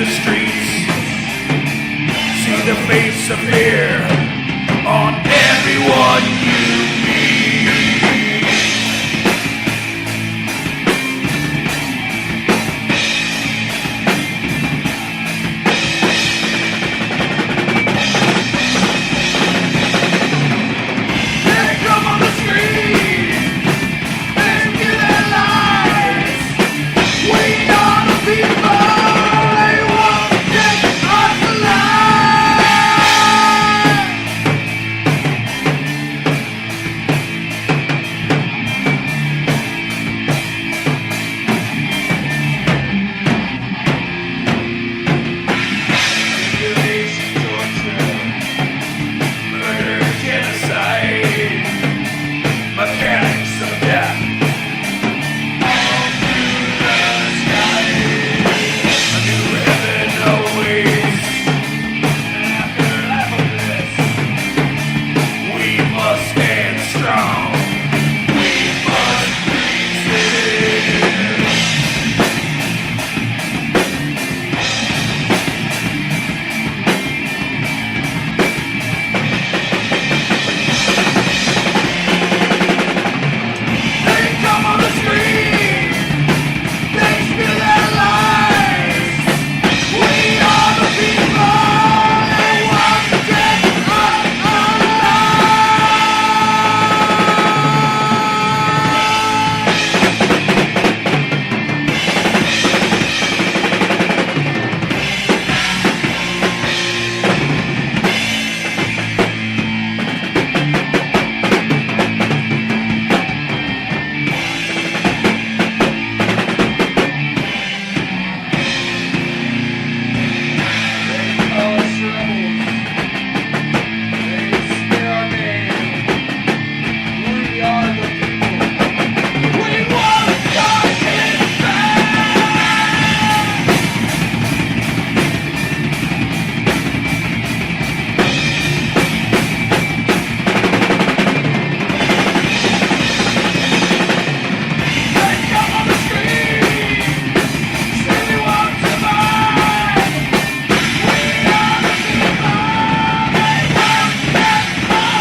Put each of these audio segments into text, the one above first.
the streets. See the face of fear on everyone you meet. They come on the street and give their lives. We are the people. They won't take us alive. Mutilation, torture, murder, genocide, mechanics of death. All through the sky, a new heaven awaits. An afterlife of bliss. We must stand strong. We must resist. They come on the street. They spill their lives. We are the people. They want to take us alive. They call us rebels. They smear our name. We are the people. We want justice back. They come on the street. Say they want to buy. We are the people. They won't take us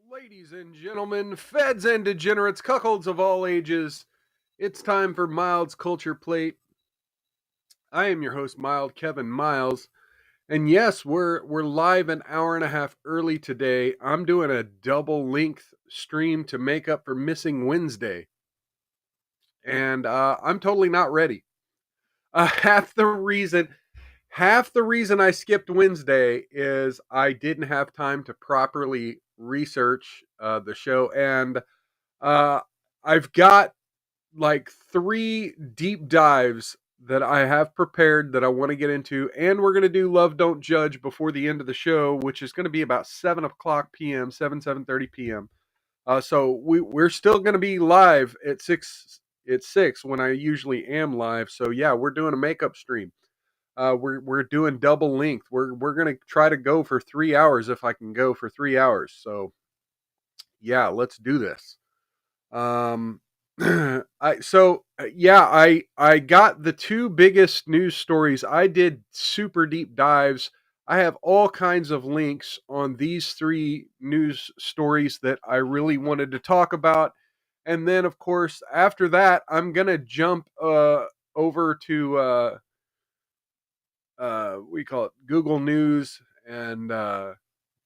Ladies and gentlemen, feds and degenerates, cuckolds of all ages, it's time for Mild's Culture Plate. I am your host, Mild Kevin Miles, and yes, we're live an hour and a half early today. I'm doing a double length stream to make up for missing Wednesday, and I'm totally not ready. Half the reason I skipped Wednesday is I didn't have time to properly research the show, and I've got like 3 deep dives that I have prepared that I want to get into, and we're going to do Love Don't Judge before the end of the show, which is going to be about 7 o'clock p.m., 7:30 p.m. So we're still going to be live at 6 when I usually am live. So yeah, we're doing a makeup stream. We're doing double length. We're gonna try to go for 3 hours if I can go for 3 hours. So yeah, let's do this. I got the 2 biggest news stories. I did super deep dives. I have all kinds of links on these 3 news stories that I really wanted to talk about. And then of course after that I'm gonna jump over to we call it Google News and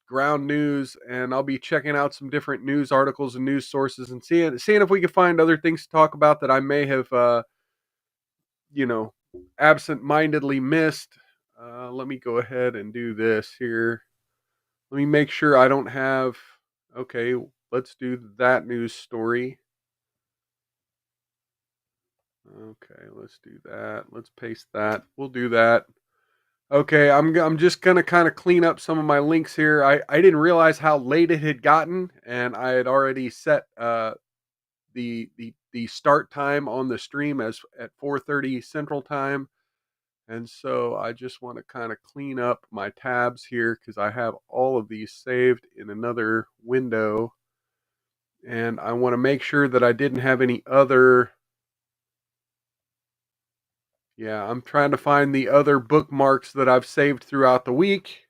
ground news, and I'll be checking out some different news articles and news sources and seeing if we can find other things to talk about that I may have absent-mindedly missed. Let me go ahead and do this here. Let me make sure I don't have. Okay, let's do that news story. Okay, let's do that. Let's paste that. We'll do that. Okay, I'm just gonna kind of clean up some of my links here. I didn't realize how late it had gotten, and I had already set the start time on the stream as at 4:30 Central Time, and so I just want to kind of clean up my tabs here because I have all of these saved in another window, and I want to make sure that I didn't have any other. Yeah, I'm trying to find the other bookmarks that I've saved throughout the week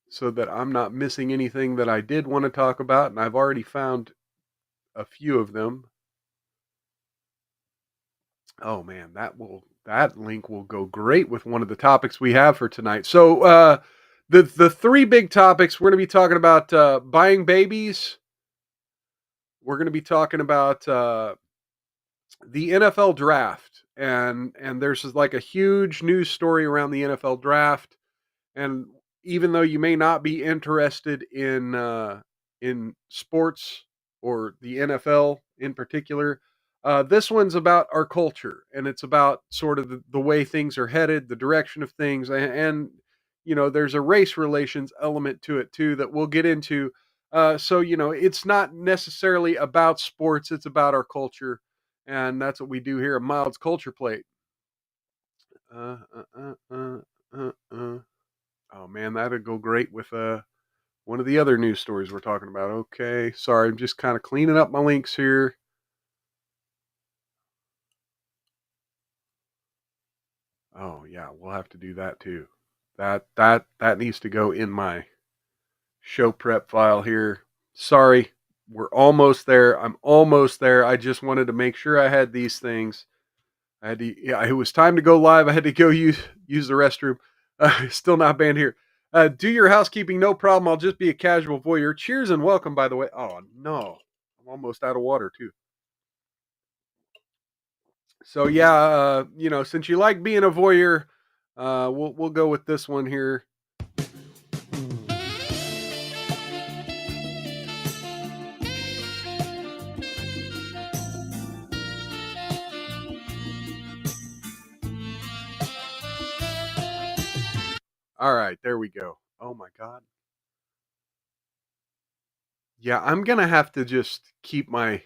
so that I'm not missing anything that I did want to talk about, and I've already found a few of them. Oh man, that link will go great with one of the topics we have for tonight. So the three big topics we're going to be talking about: buying babies. We're going to be talking about the NFL draft, and there's like a huge news story around the NFL draft. And even though you may not be interested in sports or the NFL in particular, this one's about our culture, and it's about sort of the way things are headed, the direction of things, and you know, there's a race relations element to it too that we'll get into. So you know, it's not necessarily about sports; it's about our culture, and that's what we do here at Mild's Culture Plate. Uh, uh, uh, uh, uh. Oh man, that'd go great with one of the other news stories we're talking about. Okay, sorry, I'm just kind of cleaning up my links here. Oh yeah, we'll have to do that too. That needs to go in my show prep file here. Sorry, we're almost there. I'm almost there. I just wanted to make sure I had these things. I had to. Yeah, it was time to go live. I had to go use the restroom. Still not banned here. Do your housekeeping, no problem. I'll just be a casual voyeur. Cheers and welcome, by the way. Oh no, I'm almost out of water too. So yeah, you know, since you like being a voyeur, we'll go with this one here. All right, there we go. Oh my god. Yeah, I'm gonna have to just keep my.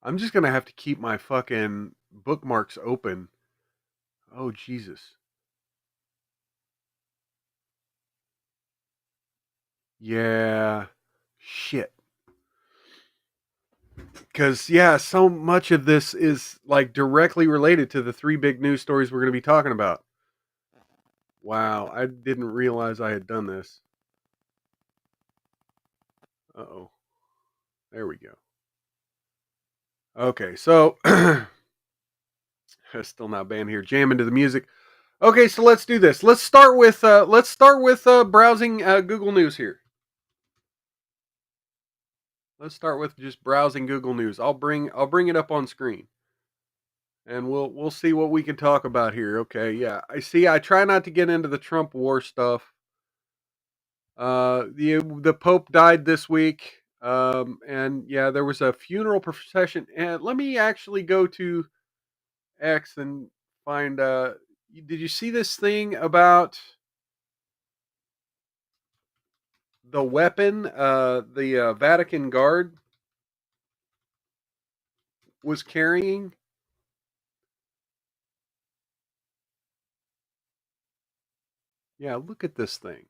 I'm just gonna have to keep my fucking bookmarks open. Oh Jesus. Yeah. Shit. Because yeah, so much of this is like directly related to the three big news stories we're going to be talking about. Wow, I didn't realize I had done this. Uh-oh. There we go. Okay, so still not banned here. Jam into the music. Okay, so let's do this. Let's start with browsing Google News here. Let's start with just browsing Google News. I'll bring it up on screen, and we'll see what we can talk about here. Okay, yeah. I see. I try not to get into the Trump war stuff. The Pope died this week, and yeah, there was a funeral procession. And let me actually go to X and find. Did you see this thing about the weapon? The Vatican guard was carrying. Yeah, look at this thing.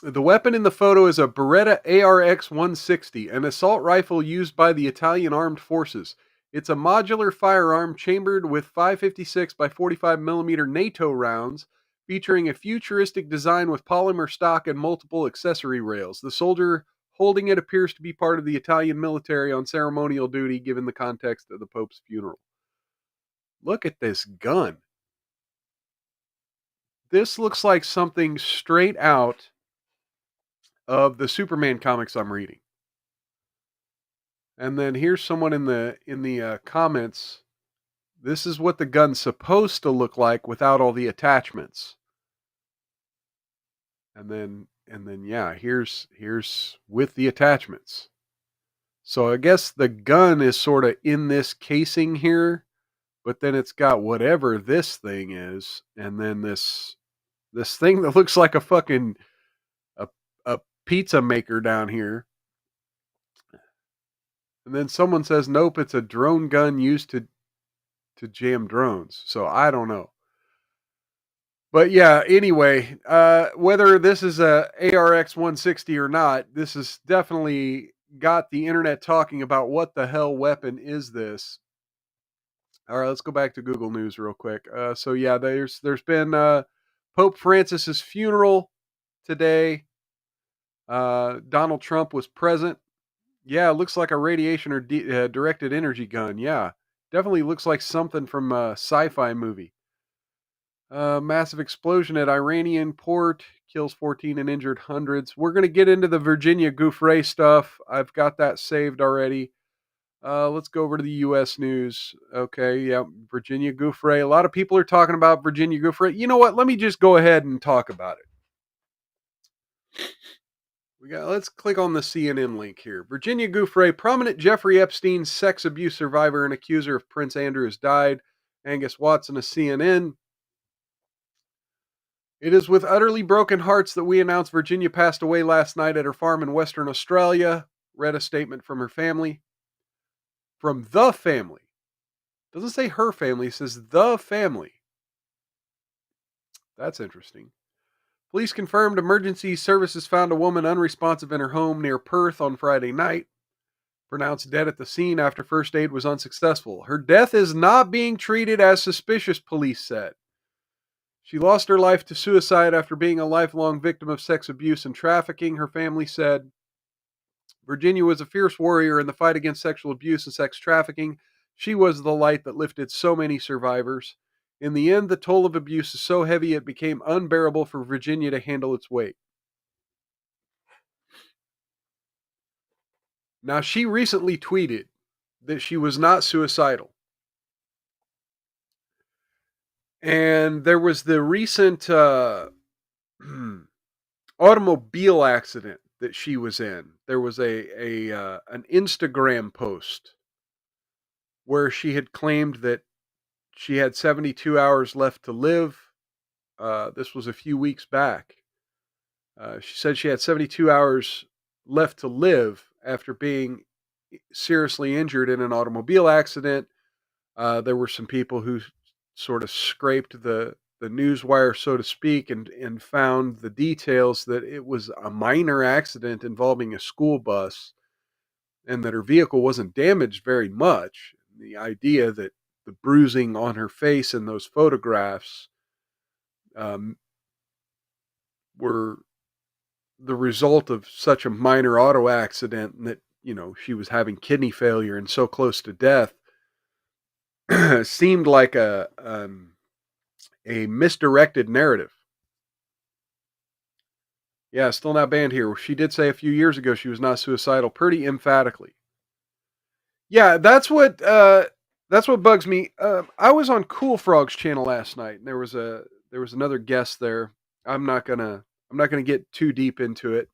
The weapon in the photo is a Beretta ARX 160, an assault rifle used by the Italian armed forces. It's a modular firearm chambered with 556 by 45 millimeter NATO rounds, featuring a futuristic design with polymer stock and multiple accessory rails. The soldier holding it appears to be part of the Italian military on ceremonial duty, given the context of the Pope's funeral. Look at this gun. This looks like something straight out of the Superman comics I'm reading. And then here's someone in the comments. This is what the gun's supposed to look like without all the attachments. And then yeah, here's with the attachments. So I guess the gun is sort of in this casing here, but then it's got whatever this thing is, and then this thing that looks like a fucking a, a pizza maker down here. And then someone says, nope, it's a drone gun used to jam drones. So I don't know. But yeah, anyway, whether this is a ARX 160 or not, this has definitely got the internet talking about what the hell weapon is this. All right, let's go back to Google News real quick. So yeah, there's been Pope Francis's funeral today. Donald Trump was present. Yeah, it looks like a radiation or directed energy gun. Yeah, definitely looks like something from a sci-fi movie. Massive explosion at Iranian port kills 14 and injured hundreds. We're going to get into the Virginia Gouffre stuff. I've got that saved already. Let's go over to the U.S. news. Okay, yeah, Virginia Gouffre. A lot of people are talking about Virginia Gouffre. You know what? Let me just go ahead and talk about it. Let's click on the CNN link here. Virginia Gouffre, prominent Jeffrey Epstein sex abuse survivor and accuser of Prince Andrew, has died. Angus Watson of CNN. It is with utterly broken hearts that we announce Virginia passed away last night at her farm in Western Australia. Read a statement from her family. From the family. Doesn't say her family, it says the family. That's interesting. Police confirmed emergency services found a woman unresponsive in her home near Perth on Friday night. Pronounced dead at the scene after first aid was unsuccessful. Her death is not being treated as suspicious, police said. She lost her life to suicide after being a lifelong victim of sex abuse and trafficking, her family said. Virginia was a fierce warrior in the fight against sexual abuse and sex trafficking. She was the light that lifted so many survivors. In the end, the toll of abuse is so heavy it became unbearable for Virginia to handle its weight. Now, she recently tweeted that she was not suicidal. And there was the recent automobile accident that she was in. There was an Instagram post where she had claimed that she had 72 hours left to live. This was a few weeks back. She said she had 72 hours left to live after being seriously injured in an automobile accident. There were some people who sort of scraped the news wire, so to speak, and found the details that it was a minor accident involving a school bus and that her vehicle wasn't damaged very much. The idea that the bruising on her face in those photographs were the result of such a minor auto accident, and that, you know, she was having kidney failure and so close to death seemed like a misdirected narrative. Yeah, still not banned here. She did say a few years ago she was not suicidal, pretty emphatically. Yeah, that's what bugs me. I was on Cool Frog's channel last night, and there was another guest there. I'm not gonna get too deep into it,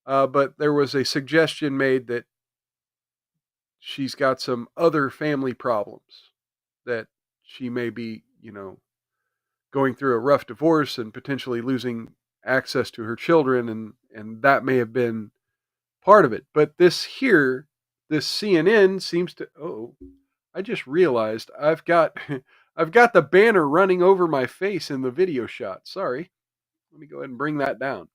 but there was a suggestion made that she's got some other family problems, that she may be, going through a rough divorce and potentially losing access to her children, and that may have been part of it. But this CNN seems to. Oh, I just realized I've got I've got the banner running over my face in the video shot. Sorry. Let me go ahead and bring that down.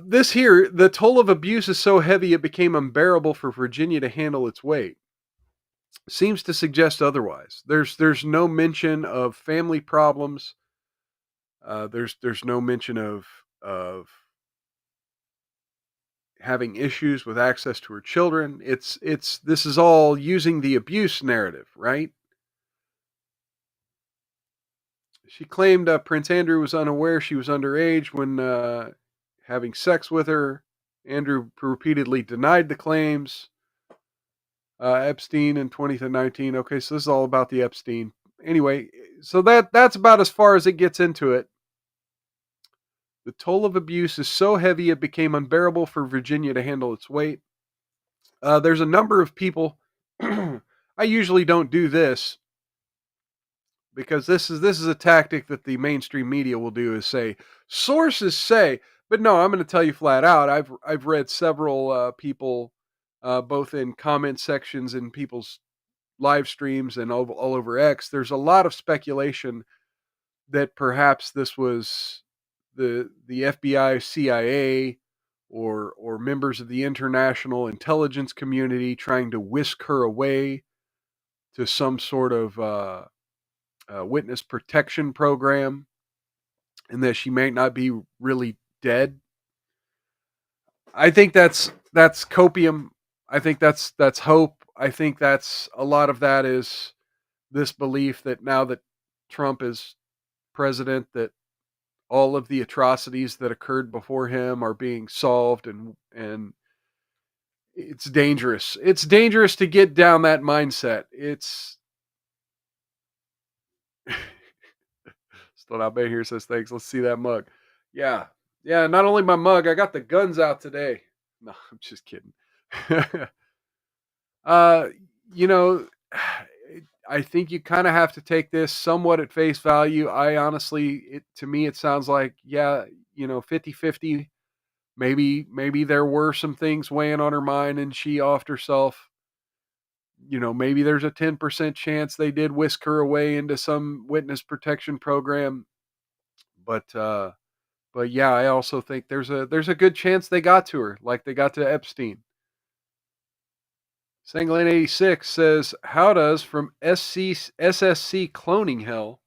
This here, the toll of abuse is so heavy it became unbearable for Virginia to handle its weight. Seems to suggest otherwise. There's no mention of family problems. There's no mention of having issues with access to her children. This is all using the abuse narrative, right? She claimed Prince Andrew was unaware she was underage when having sex with her. Andrew repeatedly denied the claims. Epstein in 2019. Okay, so this is all about the Epstein. Anyway, so that's about as far as it gets into it. The toll of abuse is so heavy it became unbearable for Virginia to handle its weight. There's a number of people. I usually don't do this because this is a tactic that the mainstream media will do, is say sources say. But no, I'm going to tell you flat out. I've read several people, both in comment sections in people's live streams and all over X. There's a lot of speculation that perhaps this was the FBI, CIA, or members of the international intelligence community trying to whisk her away to some sort of witness protection program, and that she may not be really dead. I think that's copium. I think that's hope. I think that's a lot of that is this belief that now that Trump is president, that all of the atrocities that occurred before him are being solved, and it's dangerous. It's dangerous to get down that mindset. It's still out there here says thanks. Let's see that mug. Yeah. Yeah, not only my mug, I got the guns out today. No, I'm just kidding. uh, you know, I think you kind of have to take this somewhat at face value. I honestly, to me, it sounds like, yeah, 50-50. Maybe there were some things weighing on her mind and she offed herself. Maybe there's a 10% chance they did whisk her away into some witness protection program. But yeah, I also think there's a good chance they got to her, like they got to Epstein. Sanglan 86 says, how does from SSC cloning hell?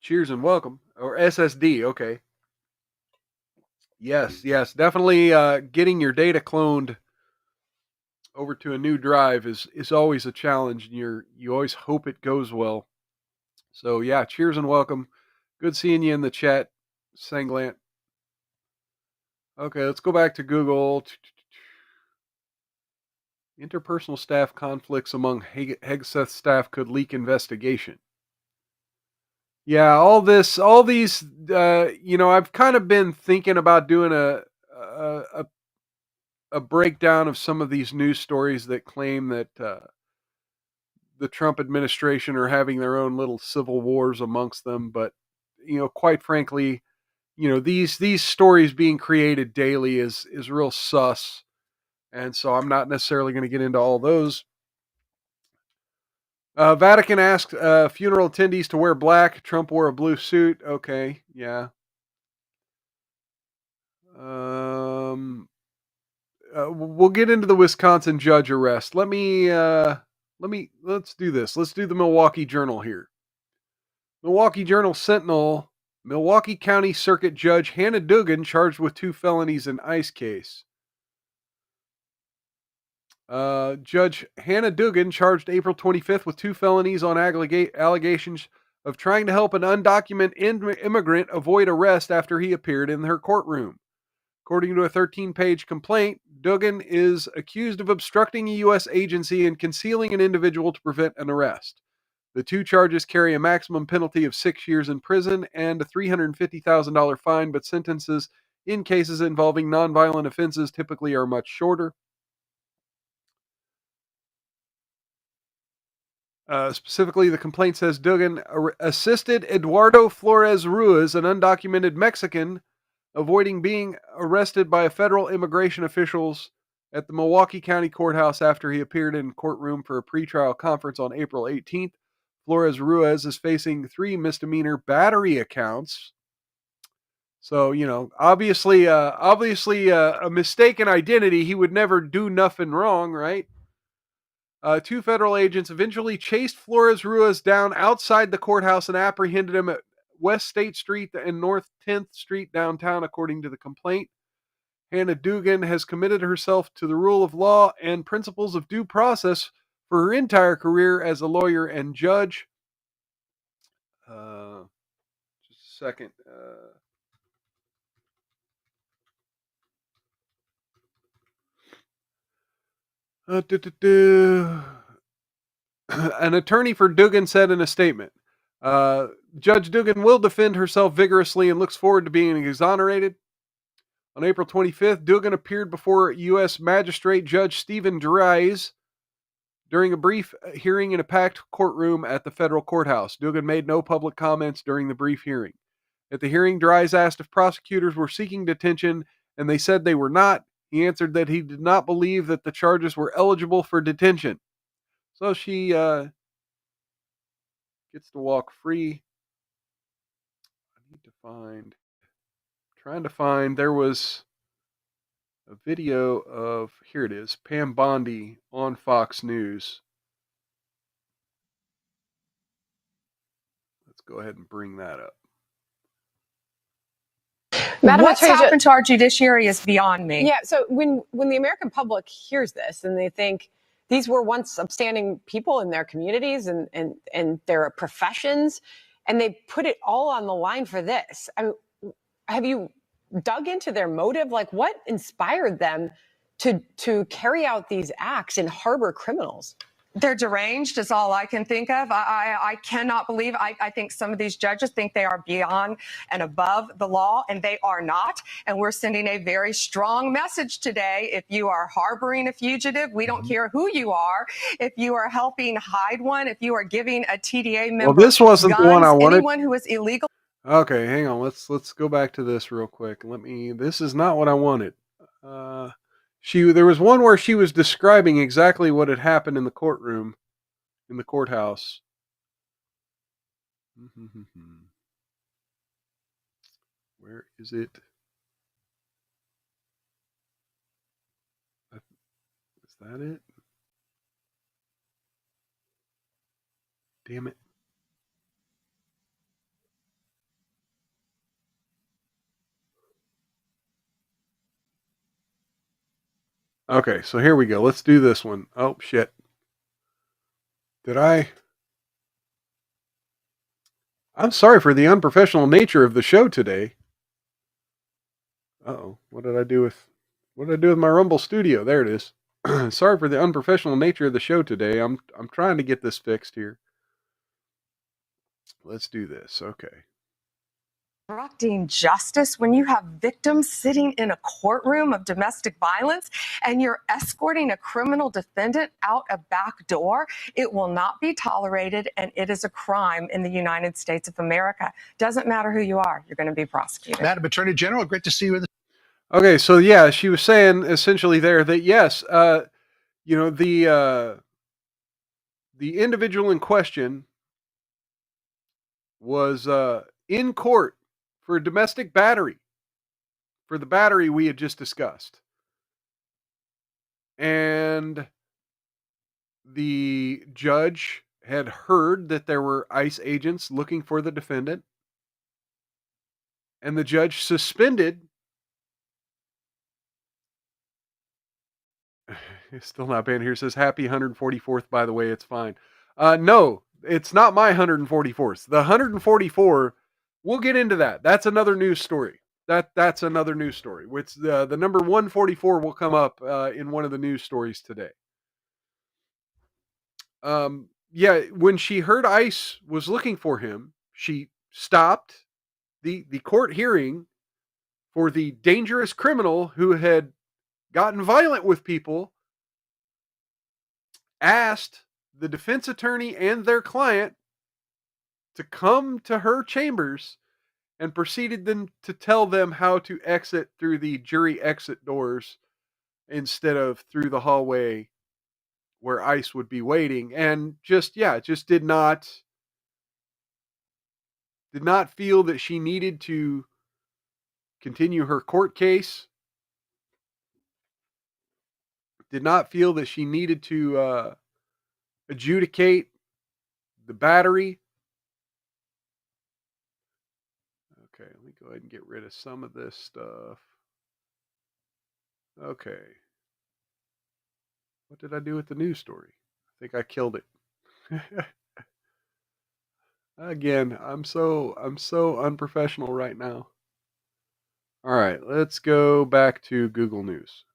Cheers and welcome. Or SSD, okay. Yes, definitely getting your data cloned over to a new drive is always a challenge, and you always hope it goes well. So yeah, cheers and welcome. Good seeing you in the chat, Sanglant. Okay, let's go back to Google. Interpersonal staff conflicts among Hegseth staff could leak investigation. Yeah, all these, I've kind of been thinking about doing a breakdown of some of these news stories that claim that the Trump administration are having their own little civil wars amongst them. But, quite frankly, these stories being created daily is real sus. And so I'm not necessarily going to get into all those. Vatican asked funeral attendees to wear black. Trump wore a blue suit. Okay, yeah. We'll get into the Wisconsin judge arrest. Let's do this. Let's do the Milwaukee Journal here. Milwaukee Journal Sentinel. Milwaukee County Circuit Judge Hannah Dugan charged with 2 felonies in ICE case. Judge Hannah Dugan charged April 25th with 2 felonies on allegations of trying to help an undocumented immigrant avoid arrest after he appeared in her courtroom. According to a 13-page complaint, Dugan is accused of obstructing a U.S. agency and concealing an individual to prevent an arrest. The 2 charges carry a maximum penalty of 6 years in prison and a $350,000 fine, but sentences in cases involving nonviolent offenses typically are much shorter. Specifically, the complaint says Dugan assisted Eduardo Flores Ruiz, an undocumented Mexican, avoiding being arrested by federal immigration officials at the Milwaukee County Courthouse after he appeared in courtroom for a pretrial conference on April 18th. Flores Ruiz is facing 3 misdemeanor battery accounts. So, obviously a mistaken identity. He would never do nothing wrong, right? 2 federal agents eventually chased Flores Ruiz down outside the courthouse and apprehended him at West State Street and North 10th Street downtown, according to the complaint. Hannah Dugan has committed herself to the rule of law and principles of due process for her entire career as a lawyer and judge. Just a second. Du- du- du. An attorney for Dugan said in a statement, uh, Judge Dugan will defend herself vigorously and looks forward to being exonerated. On April 25th, Dugan appeared before U.S. Magistrate Judge Stephen Dries during a brief hearing in a packed courtroom at the federal courthouse. Dugan made no public comments during the brief hearing. At the hearing, Dries asked if prosecutors were seeking detention, and they said they were not. He answered that he did not believe that the charges were eligible for detention. So she gets to walk free. I need to trying to find, there was a video of, here it is, Pam Bondi on Fox News. Let's go ahead and bring that up. Madam What's Attorney happened to our judiciary is beyond me. Yeah, so when the American public hears this and they think these were once upstanding people in their communities and their professions, and they put it all on the line for this, I mean, have you dug into their motive? Like, what inspired them to carry out these acts and harbor criminals? They're deranged is all I can think of. I cannot believe, I think some of these judges think they are beyond and above the law, and they are not. And we're sending a very strong message today. If you are harboring a fugitive, we don't care who you are. If you are helping hide one, if you are giving a TDA member this wasn't guns, the one I wanted. anyone who is illegal. Okay, hang on. Let's go back to this real quick. This is not what I wanted. There was one where she was describing exactly what had happened in the courtroom, in the courthouse. Where is it? Is that it? Damn it. Okay, so here we go. Let's do this one. Oh, shit. I'm sorry for the unprofessional nature of the show today. Uh-oh. What did I do with my Rumble Studio? There it is. Sorry for the unprofessional nature of the show today. I'm trying to get this fixed here. Let's do this. Okay. Obstructing justice when you have victims sitting in a courtroom of domestic violence and you're escorting a criminal defendant out a back door. It will not be tolerated, and it is a crime in the United States of America. Doesn't matter who you are, you're going to be prosecuted. Madam Attorney General, great to see you. Okay, so yeah, she was saying essentially there that yes, the individual in question was in court for domestic battery, for the battery we had just discussed. And the judge had heard that there were ICE agents looking for the defendant. And the judge suspended. It's still not banned here. It says happy 144th, by the way, it's fine. No, it's not my 144th. The 144, we'll get into that. That's another news story. That's another news story. Which the number 144 will come up in one of the news stories today. Yeah, when she heard ICE was looking for him, she stopped the court hearing for the dangerous criminal who had gotten violent with people, asked the defense attorney and their client to come to her chambers, and proceeded then to tell them how to exit through the jury exit doors instead of through the hallway where ICE would be waiting. And just did not feel that she needed to continue her court case. Did not feel that she needed to adjudicate the battery. Okay, let me go ahead and get rid of some of this stuff. Okay. What did I do with the news story? I think I killed it. Again, I'm so unprofessional right now. All right, let's go back to Google News.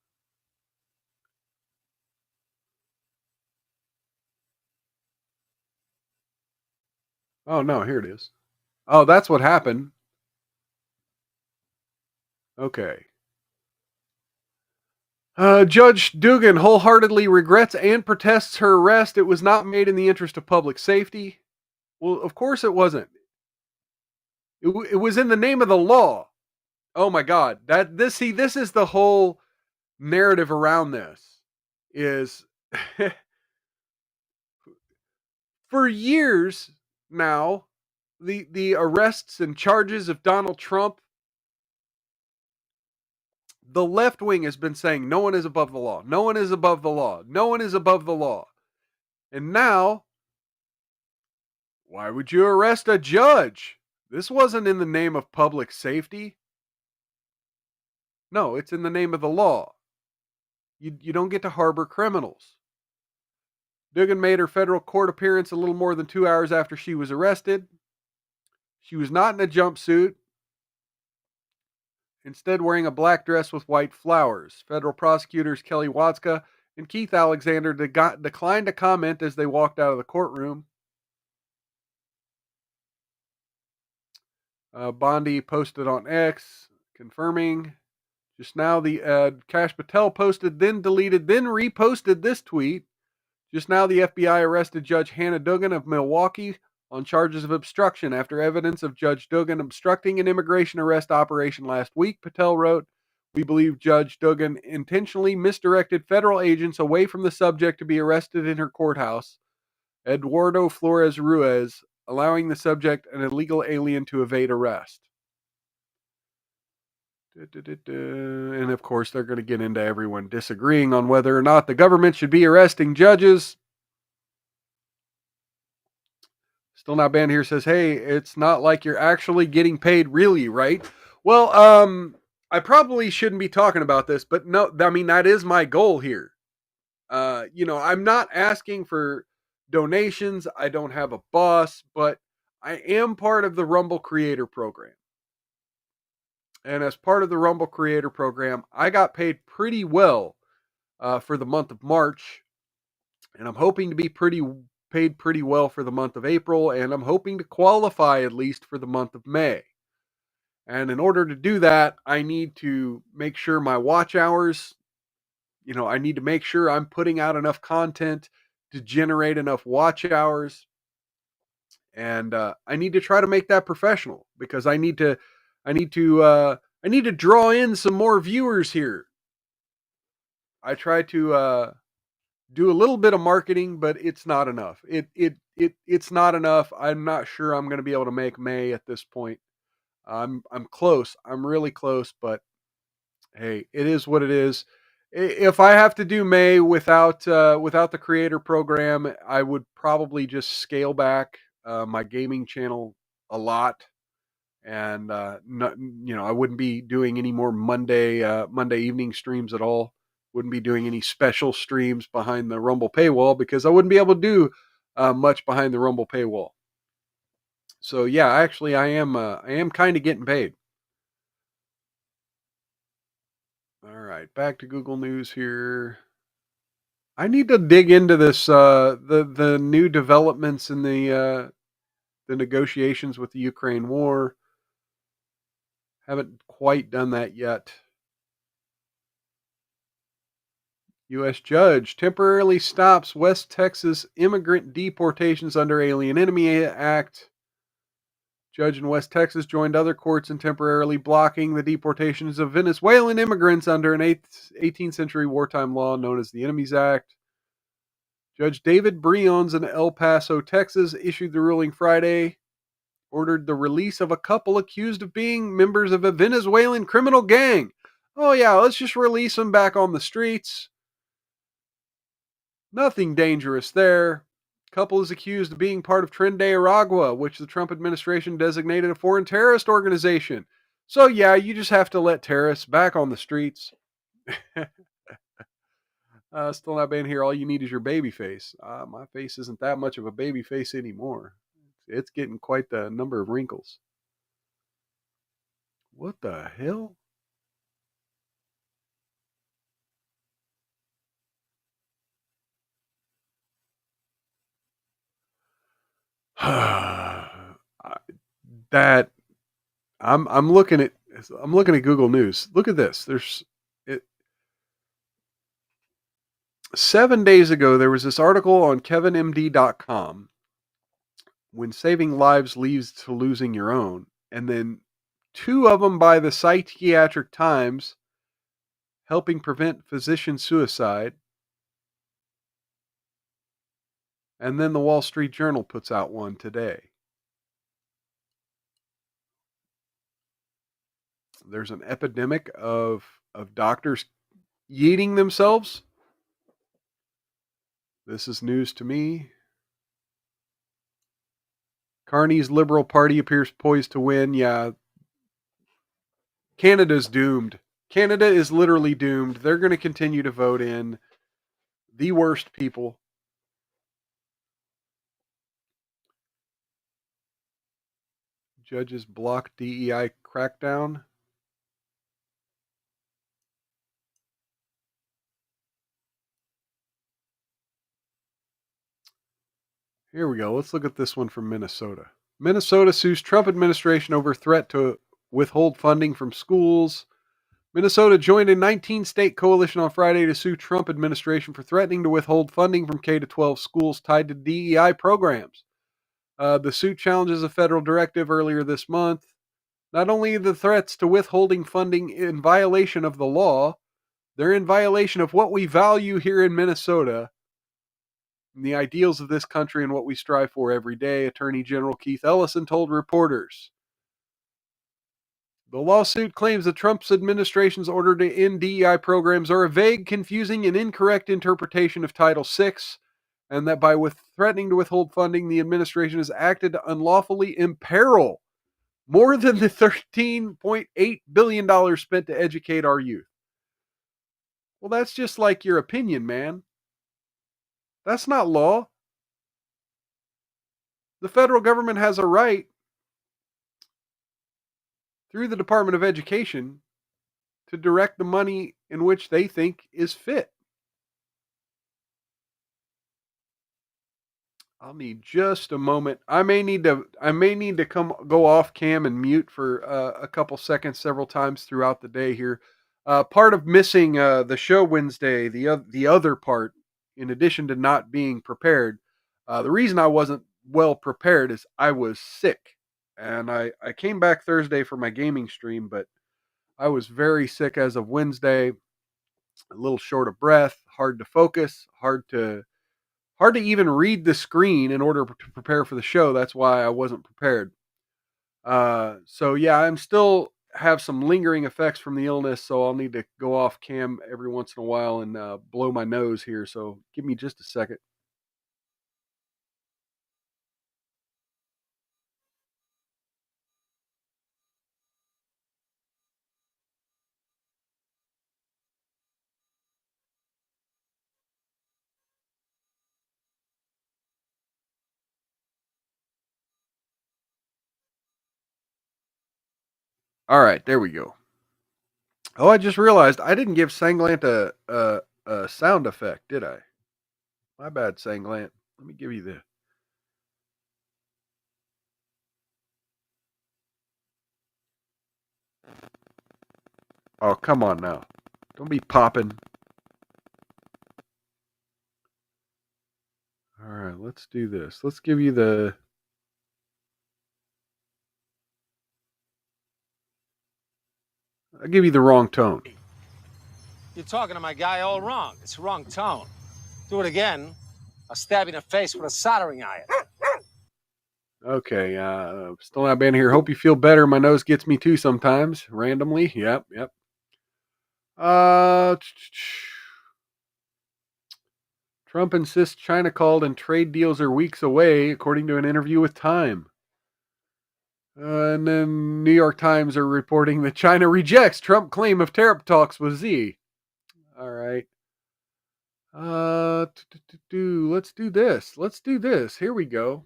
Oh, no, here it is. Oh, that's what happened. Okay. Judge Dugan wholeheartedly regrets and protests her arrest. It was not made in the interest of public safety. Well, of course it wasn't. It was in the name of the law. Oh my God. This is the whole narrative around this is for years now, the arrests and charges of Donald Trump, the left wing has been saying no one is above the law. No one is above the law. No one is above the law. And now, why would you arrest a judge? This wasn't in the name of public safety. No, it's in the name of the law. You don't get to harbor criminals. Dugan made her federal court appearance a little more than 2 hours after she was arrested. She was not in a jumpsuit, instead wearing a black dress with white flowers. Federal prosecutors Kelly Watzka and Keith Alexander declined to comment as they walked out of the courtroom. Bondi posted on X, confirming. Just now, the Kash Patel posted, then deleted, then reposted this tweet. Just now, the FBI arrested Judge Hannah Dugan of Milwaukee on charges of obstruction after evidence of Judge Dugan obstructing an immigration arrest operation last week. Patel wrote, "We believe Judge Dugan intentionally misdirected federal agents away from the subject to be arrested in her courthouse, Eduardo Flores Ruiz, allowing the subject, an illegal alien, to evade arrest." And of course, they're going to get into everyone disagreeing on whether or not the government should be arresting judges. Still Not Banned here says, "Hey, it's not like you're actually getting paid, really, right?" Well, I probably shouldn't be talking about this, but no, I mean, that is my goal here. I'm not asking for donations. I don't have a boss, but I am part of the Rumble Creator Program. And as part of the Rumble Creator Program, I got paid pretty well for the month of March. And I'm hoping to be paid pretty well for the month of April. And I'm hoping to qualify at least for the month of May. And in order to do that, I need to make sure my watch hours, I need to make sure I'm putting out enough content to generate enough watch hours. And I need to try to make that professional because I need to draw in some more viewers here. I try to do a little bit of marketing, but it's not enough. It's not enough. I'm not sure I'm going to be able to make May at this point. I'm close. I'm really close, but hey, it is what it is. If I have to do May without the creator program, I would probably just scale back my gaming channel a lot, and I wouldn't be doing any more Monday evening streams at all. Wouldn't be doing any special streams behind the Rumble paywall because I wouldn't be able to do much behind the Rumble paywall. So yeah, actually, I am kind of getting paid. All right, back to Google News here. I need to dig into this the new developments in the negotiations with the Ukraine war. Haven't quite done that yet. U.S. judge temporarily stops West Texas immigrant deportations under Alien Enemy Act. Judge in West Texas joined other courts in temporarily blocking the deportations of Venezuelan immigrants under an 18th century wartime law known as the Enemies Act. Judge David Briones in El Paso, Texas, issued the ruling Friday, ordered the release of a couple accused of being members of a Venezuelan criminal gang. Oh yeah, let's just release them back on the streets. Nothing dangerous there. Couple is accused of being part of Tren de Aragua, which the Trump administration designated a foreign terrorist organization. So yeah, you just have to let terrorists back on the streets. Still Not Banned here. All you need is your baby face. My face isn't that much of a baby face anymore. It's getting quite the number of wrinkles. What the hell? that I'm looking at Google News. Look at this. 7 days ago there was this article on kevinmd.com, when saving lives leads to losing your own, and then 2 of them by the Psychiatric Times, helping prevent physician suicide. And then the Wall Street Journal puts out one today. There's an epidemic of doctors yeeting themselves. This is news to me. Carney's Liberal Party appears poised to win. Yeah. Canada's doomed. Canada is literally doomed. They're going to continue to vote in the worst people. Judges block DEI crackdown. Here we go. Let's look at this one from Minnesota. Minnesota sues Trump administration over threat to withhold funding from schools. Minnesota joined a 19-state coalition on Friday to sue Trump administration for threatening to withhold funding from K-12 schools tied to DEI programs. The suit challenges a federal directive earlier this month. Not only the threats to withholding funding in violation of the law, they're in violation of what we value here in Minnesota, and the ideals of this country and what we strive for every day, Attorney General Keith Ellison told reporters. The lawsuit claims that Trump's administration's order to end DEI programs are a vague, confusing, and incorrect interpretation of Title VI, and that by threatening to withhold funding, the administration has acted to unlawfully imperil more than the $13.8 billion spent to educate our youth. Well, that's just like your opinion, man. That's not law. The federal government has a right, through the Department of Education, to direct the money in which they think is fit. I'll need just a moment. I may need to go off cam and mute for a couple seconds several times throughout the day here. Part of missing the show Wednesday, the other part, in addition to not being prepared, the reason I wasn't well prepared is I was sick. And I came back Thursday for my gaming stream, but I was very sick as of Wednesday, a little short of breath, hard to focus, hard to even read the screen in order to prepare for the show. That's why I wasn't prepared. So yeah, I'm still have some lingering effects from the illness, so I'll need to go off cam every once in a while and blow my nose here. So give me just a second. All right, there we go. Oh, I just realized I didn't give Sanglant a sound effect, did I? My bad, Sanglant. Let me give you the... Oh, come on now. Don't be popping. All right, let's do this. Let's give you the... I'll give you the wrong tone. You're talking to my guy all wrong. It's the wrong tone. Do it again, I'll stab you in the face with a soldering iron. Okay, still not been here. Hope you feel better. My nose gets me too sometimes, randomly. Yep. Trump insists China called and trade deals are weeks away, according to an interview with Time. And then New York Times are reporting that China rejects Trump claim of tariff talks with Xi. All right. Let's do this. Here we go.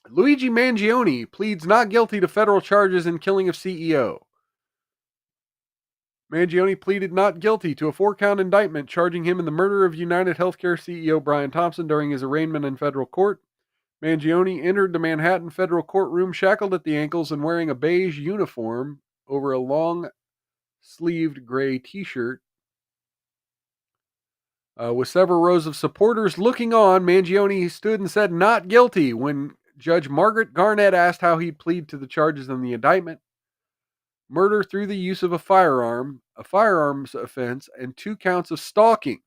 Luigi Mangione pleads not guilty to federal charges in killing of CEO. Mangione pleaded not guilty to a 4-count indictment charging him in the murder of United Healthcare CEO Brian Thompson during his arraignment in federal court. Mangione entered the Manhattan federal courtroom shackled at the ankles and wearing a beige uniform over a long-sleeved gray t-shirt. With several rows of supporters looking on, Mangione stood and said not guilty when Judge Margaret Garnett asked how he'd plead to the charges in the indictment: murder through the use of a firearm, a firearms offense, and 2 counts of stalking.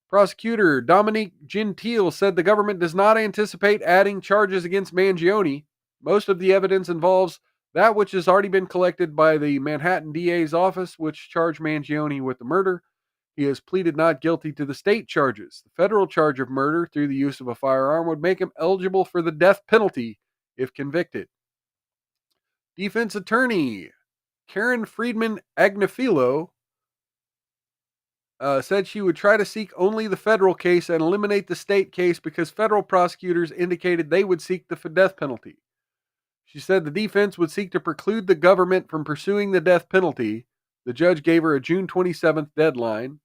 Prosecutor Dominique Gentile said the government does not anticipate adding charges against Mangione. Most of the evidence involves that which has already been collected by the Manhattan DA's office, which charged Mangione with the murder. He has pleaded not guilty to the state charges. The federal charge of murder through the use of a firearm would make him eligible for the death penalty if convicted. Defense attorney Karen Friedman Agnifilo said she would try to seek only the federal case and eliminate the state case because federal prosecutors indicated they would seek the death penalty. She said the defense would seek to preclude the government from pursuing the death penalty. The judge gave her a June 27th deadline.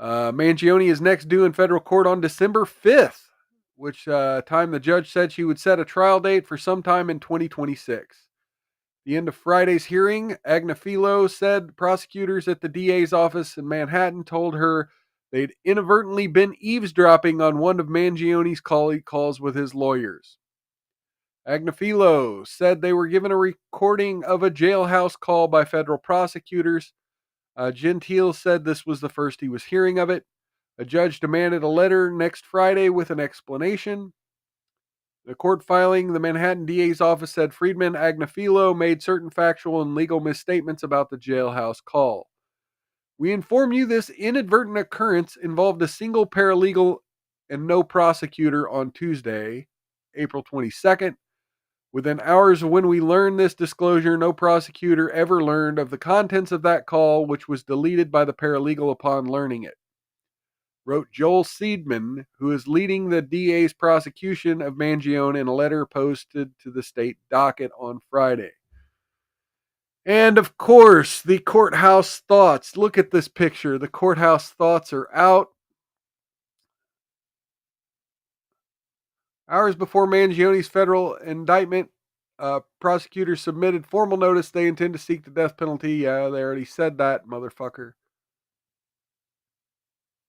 Mangione is next due in federal court on December 5th, which time the judge said she would set a trial date for sometime in 2026. The end of Friday's hearing, Agnifilo said prosecutors at the DA's office in Manhattan told her they'd inadvertently been eavesdropping on one of Mangione's calls with his lawyers. Agnifilo said they were given a recording of a jailhouse call by federal prosecutors. Gentile said this was the first he was hearing of it. A judge demanded a letter next Friday with an explanation. The court filing, the Manhattan DA's office said Friedman Agnifilo made certain factual and legal misstatements about the jailhouse call. We inform you this inadvertent occurrence involved a single paralegal and no prosecutor on Tuesday, April 22nd. Within hours of when we learned this disclosure, no prosecutor ever learned of the contents of that call, which was deleted by the paralegal upon learning it, wrote Joel Seidman, who is leading the DA's prosecution of Mangione in a letter posted to the state docket on Friday. And of course, the courthouse thoughts. Look at this picture. The courthouse thoughts are out. Hours before Mangione's federal indictment, prosecutors submitted formal notice they intend to seek the death penalty. Yeah, they already said that, motherfucker.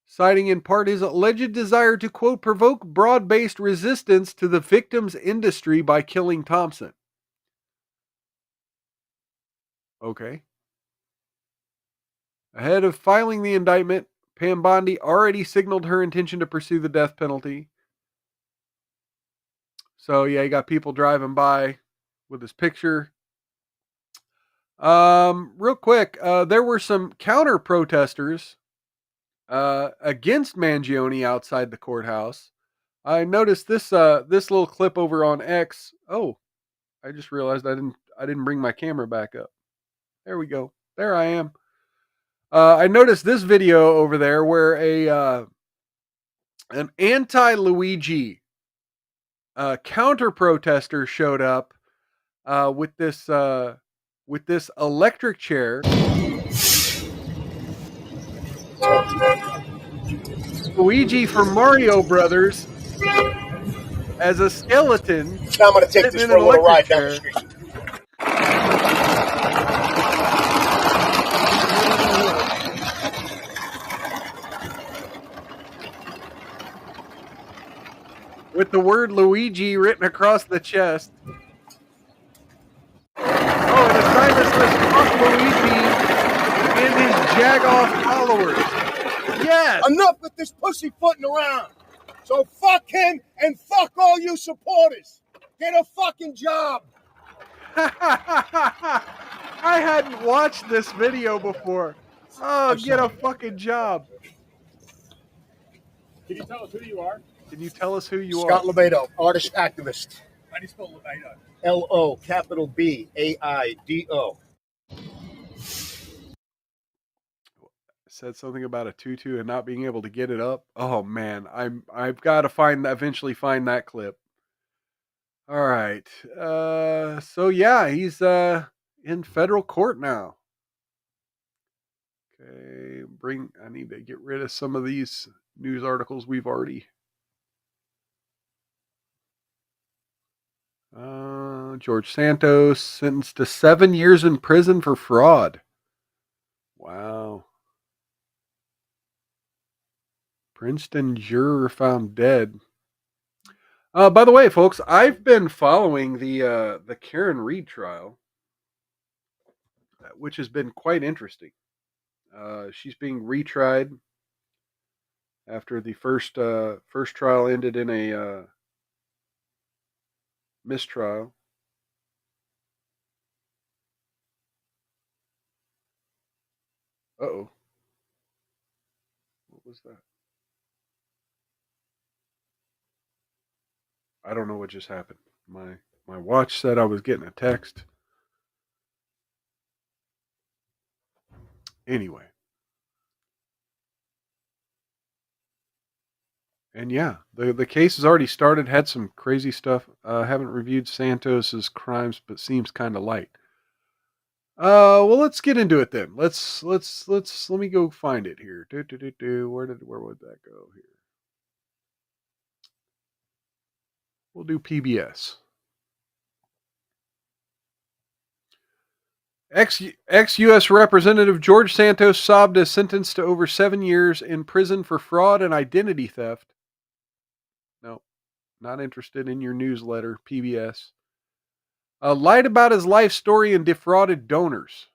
Citing in part his alleged desire to, quote, provoke broad-based resistance to the victim's industry by killing Thompson. Okay. Ahead of filing the indictment, Pam Bondi already signaled her intention to pursue the death penalty. So, yeah, you got people driving by with his picture. Real quick, there were some counter protesters against Mangione outside the courthouse. I noticed this little clip over on X. Oh, I just realized I didn't bring my camera back up. There we go. There I am. I noticed this video over there where an anti-Luigi counter protester showed up with this electric chair. Luigi from Mario Brothers as a skeleton. Now I'm going to take this for a little ride down the street. With the word Luigi written across the chest. Oh, and a sign that says "Fuck Luigi" and his jag-off followers. Yes! Enough with this pussyfooting around. So fuck him and fuck all you supporters. Get a fucking job. I hadn't watched this video before. Oh, get a fucking job. Can you tell us who you are? Can you tell us who you Scott are? Lobato, artist activist. How do you spell Lobato? L-O, capital B-A-I-D-O. Said something about a tutu and not being able to get it up. Oh man, I've got to eventually find that clip. All right. So yeah, he's in federal court now. Okay, I need to get rid of some of these news articles we've already George Santos sentenced to 7 years in prison for fraud. Wow. Princeton juror found dead. By the way, folks, I've been following the Karen Reed trial, which has been quite interesting. She's being retried after the first trial ended in a mistrial. Uh-oh. What was that? I don't know what just happened. My watch said I was getting a text. Anyway. And yeah, the case has already started, had some crazy stuff. Haven't reviewed Santos's crimes, but seems kind of light. Well, let's get into it then. Let me go find it here. Where would that go here? We'll do PBS. Ex-U.S. Representative George Santos sobbed as sentenced to over 7 years in prison for fraud and identity theft. No, not interested in your newsletter, PBS. Lied about his life story and defrauded donors.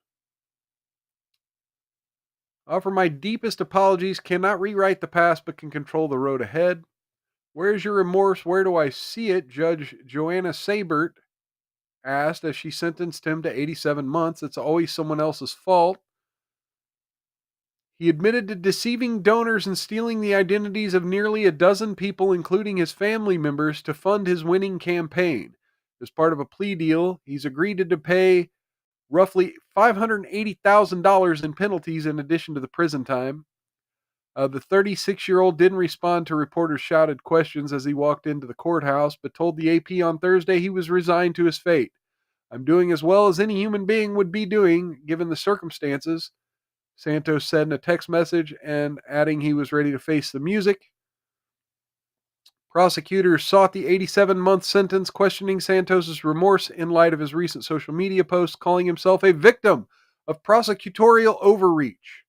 Offer my deepest apologies. Cannot rewrite the past, but can control the road ahead. Where's your remorse? Where do I see it? Judge Joanna Sabert asked as she sentenced him to 87 months. It's always someone else's fault. He admitted to deceiving donors and stealing the identities of nearly a dozen people, including his family members, to fund his winning campaign. As part of a plea deal, he's agreed to pay roughly $580,000 in penalties in addition to the prison time. The 36-year-old didn't respond to reporters' shouted questions as he walked into the courthouse, but told the AP on Thursday he was resigned to his fate. I'm doing as well as any human being would be doing, given the circumstances, Santos said in a text message, and adding he was ready to face the music. Prosecutors sought the 87-month sentence, questioning Santos's remorse in light of his recent social media posts, calling himself a victim of prosecutorial overreach.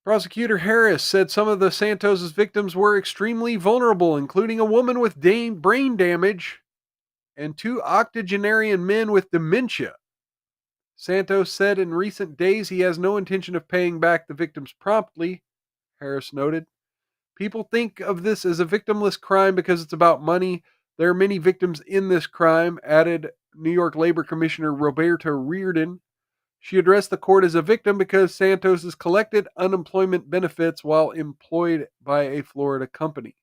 Prosecutor Harris said some of the Santos' victims were extremely vulnerable, including a woman with brain damage and 2 octogenarian men with dementia. Santos said in recent days he has no intention of paying back the victims promptly, Harris noted. People think of this as a victimless crime because it's about money. There are many victims in this crime, added New York Labor Commissioner Roberta Reardon. She addressed the court as a victim because Santos has collected unemployment benefits while employed by a Florida company.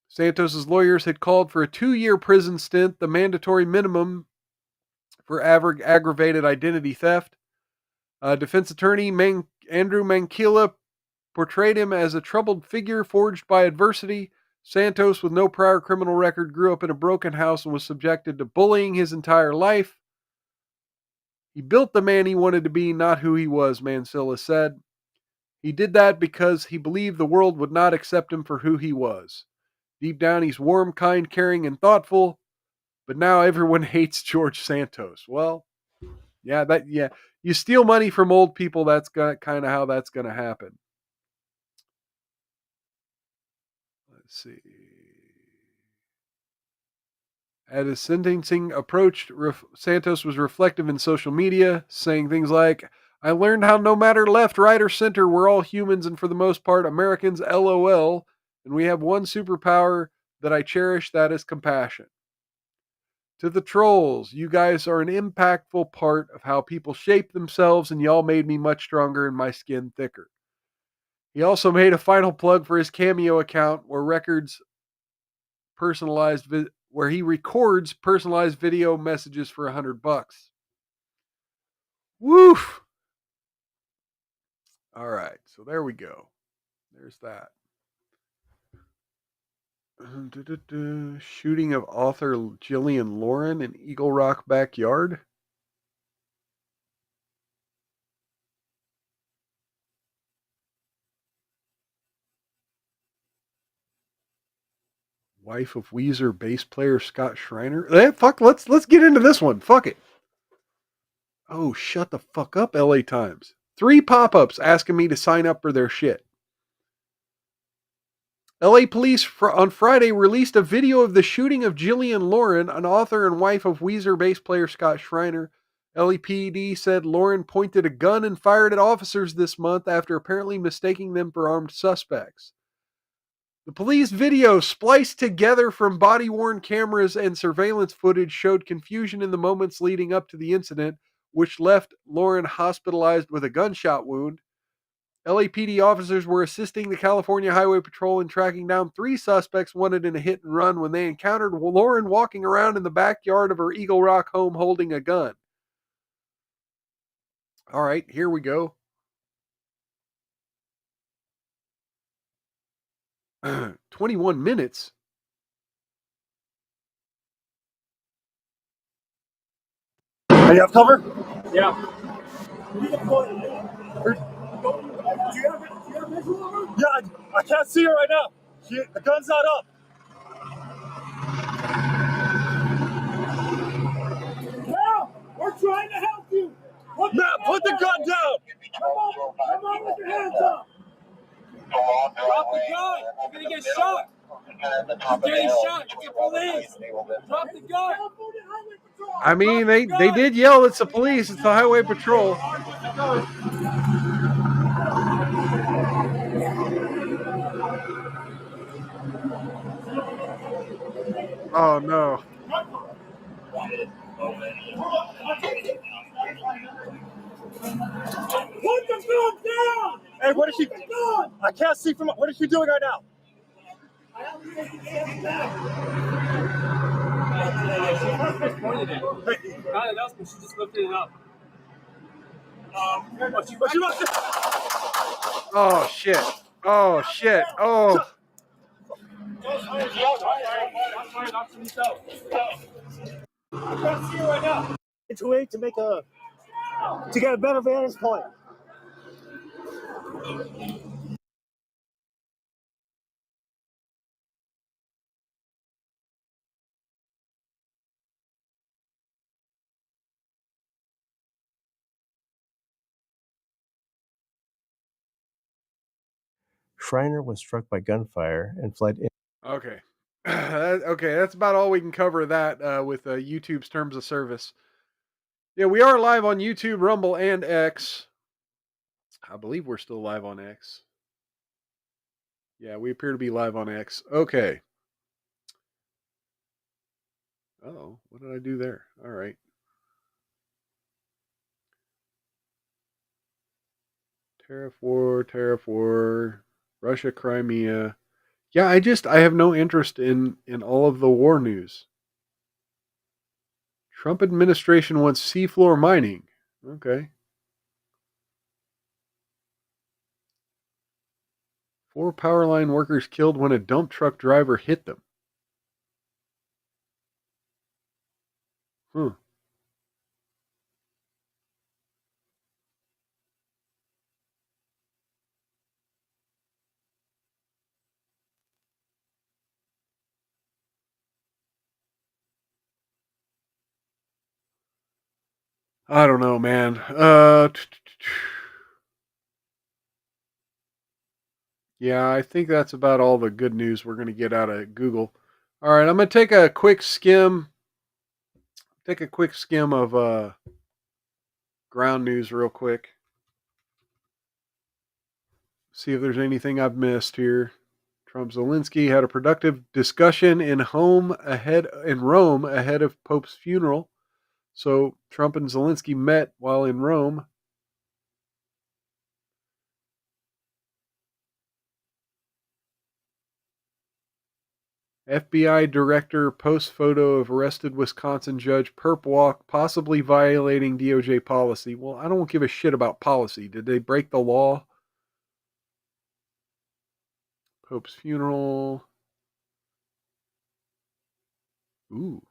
Santos's lawyers had called for a 2-year prison stint, the mandatory minimum for aggravated identity theft. Defense attorney Andrew Mankila portrayed him as a troubled figure forged by adversity. Santos, with no prior criminal record, grew up in a broken house and was subjected to bullying his entire life. He built the man he wanted to be, not who he was, Mansilla said. He did that because he believed the world would not accept him for who he was. Deep down, he's warm, kind, caring, and thoughtful, but now everyone hates George Santos. Well, yeah. You steal money from old people, that's kind of how that's going to happen. Let's see. As his sentencing approached, Santos was reflective in social media, saying things like, I learned how no matter left, right, or center, we're all humans and for the most part Americans, LOL, and we have one superpower that I cherish, that is compassion. To the trolls, you guys are an impactful part of how people shape themselves, and y'all made me much stronger and my skin thicker. He also made a final plug for his Cameo account where he records personalized video messages for $100. Woof! All right, so there we go. There's that. Shooting of author Jillian Lauren in Eagle Rock backyard. Wife of Weezer bass player Scott Schreiner. Fuck, let's get into this one. Fuck it. Oh, shut the fuck up, LA Times. 3 pop-ups asking me to sign up for their shit. LA police on Friday released a video of the shooting of Jillian Lauren, an author and wife of Weezer bass player Scott Schreiner. LAPD said Lauren pointed a gun and fired at officers this month after apparently mistaking them for armed suspects. The police video, spliced together from body-worn cameras and surveillance footage, showed confusion in the moments leading up to the incident, which left Lauren hospitalized with a gunshot wound. LAPD officers were assisting the California Highway Patrol in tracking down 3 suspects wanted in a hit and run when they encountered Lauren walking around in the backyard of her Eagle Rock home holding a gun. All right, here we go. 21 minutes. Hey, you have cover? Yeah. Do you have visual of her? Yeah, I can't see her right now. The gun's not up. Help! We're trying to help you. Matt, put the gun down. Come on with your hands up. Drop the gun. You're going to get shot. You're getting shot. It's the police. Drop the gun. I mean, they did yell, it's the police, it's the Highway Patrol. Oh, no. Put the gun down. Hey, what is she? I can't see from. What is she doing right now? She pointed it. Not an announcement. She just lifted it up. Oh, shit. Oh, shit. Oh. I can't see her right now. To get a better vantage point. Schreiner was struck by gunfire and fled in. Okay. Okay, that's about all we can cover that with YouTube's terms of service. Yeah, we are live on YouTube, Rumble, and X. I believe we're still live on X. Yeah, we appear to be live on X. Okay. Oh, what did I do there? All right. Tariff war, Russia, Crimea. Yeah, I have no interest in all of the war news. Trump administration wants seafloor mining. Okay. 4 power line workers killed when a dump truck driver hit them. I don't know, man. Yeah, I think that's about all the good news we're going to get out of Google. All right, I'm going to take a quick skim. Of ground news real quick. See if there's anything I've missed here. Trump Zelensky had a productive discussion in Rome ahead of Pope's funeral. So Trump and Zelensky met while in Rome. FBI director posts photo of arrested Wisconsin judge perp walk, possibly violating DOJ policy. Well, I don't give a shit about policy. Did they break the law? Pope's funeral. Ooh.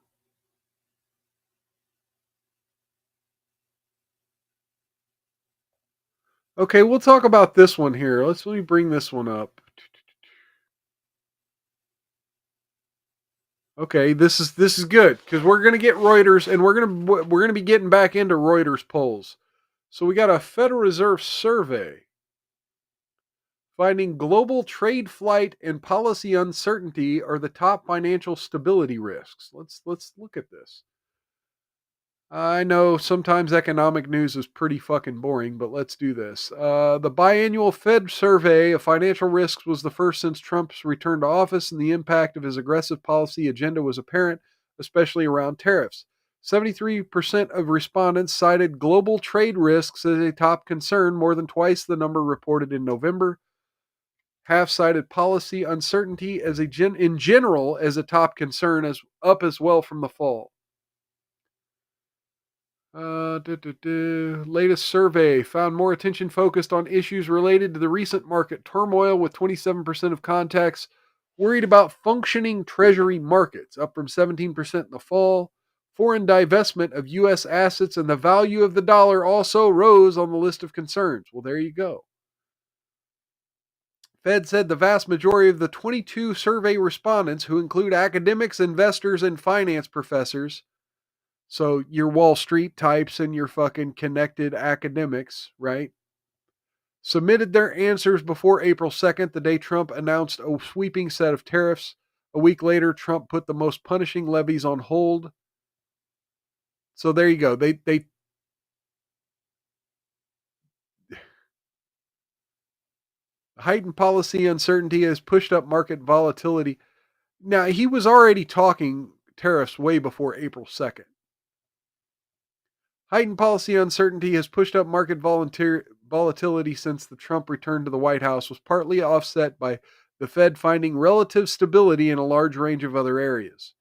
Okay, we'll talk about this one here. Let me bring this one up. Okay, this is good because we're gonna get Reuters, and we're gonna be getting back into Reuters polls. So we got a Federal Reserve survey finding global trade flight and policy uncertainty are the top financial stability risks. Let's look at this. I know sometimes economic news is pretty fucking boring, but let's do this. The biannual Fed survey of financial risks was the first since Trump's return to office, and the impact of his aggressive policy agenda was apparent, especially around tariffs. 73% of respondents cited global trade risks as a top concern, more than twice the number reported in November. Half cited policy uncertainty as in general as a top concern, as well from the fall. Latest survey found more attention focused on issues related to the recent market turmoil, with 27% of contacts worried about functioning treasury markets, up from 17% in the fall. Foreign divestment of U.S. assets and the value of the dollar also rose on the list of concerns. Well, there you go. Fed said the vast majority of the 22 survey respondents, who include academics, investors, and finance professors, so your Wall Street types and your fucking connected academics, right, submitted their answers before April 2nd, the day Trump announced a sweeping set of tariffs. A week later, Trump put the most punishing levies on hold. So there you go. They heightened policy uncertainty has pushed up market volatility. Now, he was already talking tariffs way before April 2nd. Heightened policy uncertainty has pushed up market volatility since the Trump return to the White House, was partly offset by the Fed finding relative stability in a large range of other areas.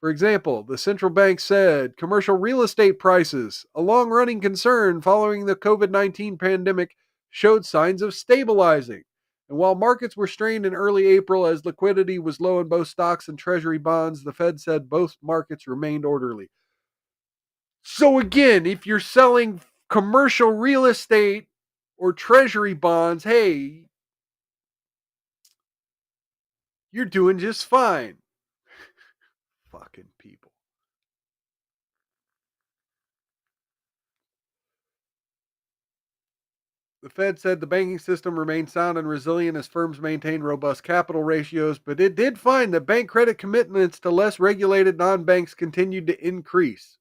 For example, the central bank said commercial real estate prices, a long-running concern following the COVID-19 pandemic, showed signs of stabilizing. And while markets were strained in early April as liquidity was low in both stocks and treasury bonds, the Fed said both markets remained orderly. So again, if you're selling commercial real estate or treasury bonds, hey, you're doing just fine. Fucking people. The Fed said the banking system remained sound and resilient as firms maintained robust capital ratios, but it did find that bank credit commitments to less regulated non-banks continued to increase.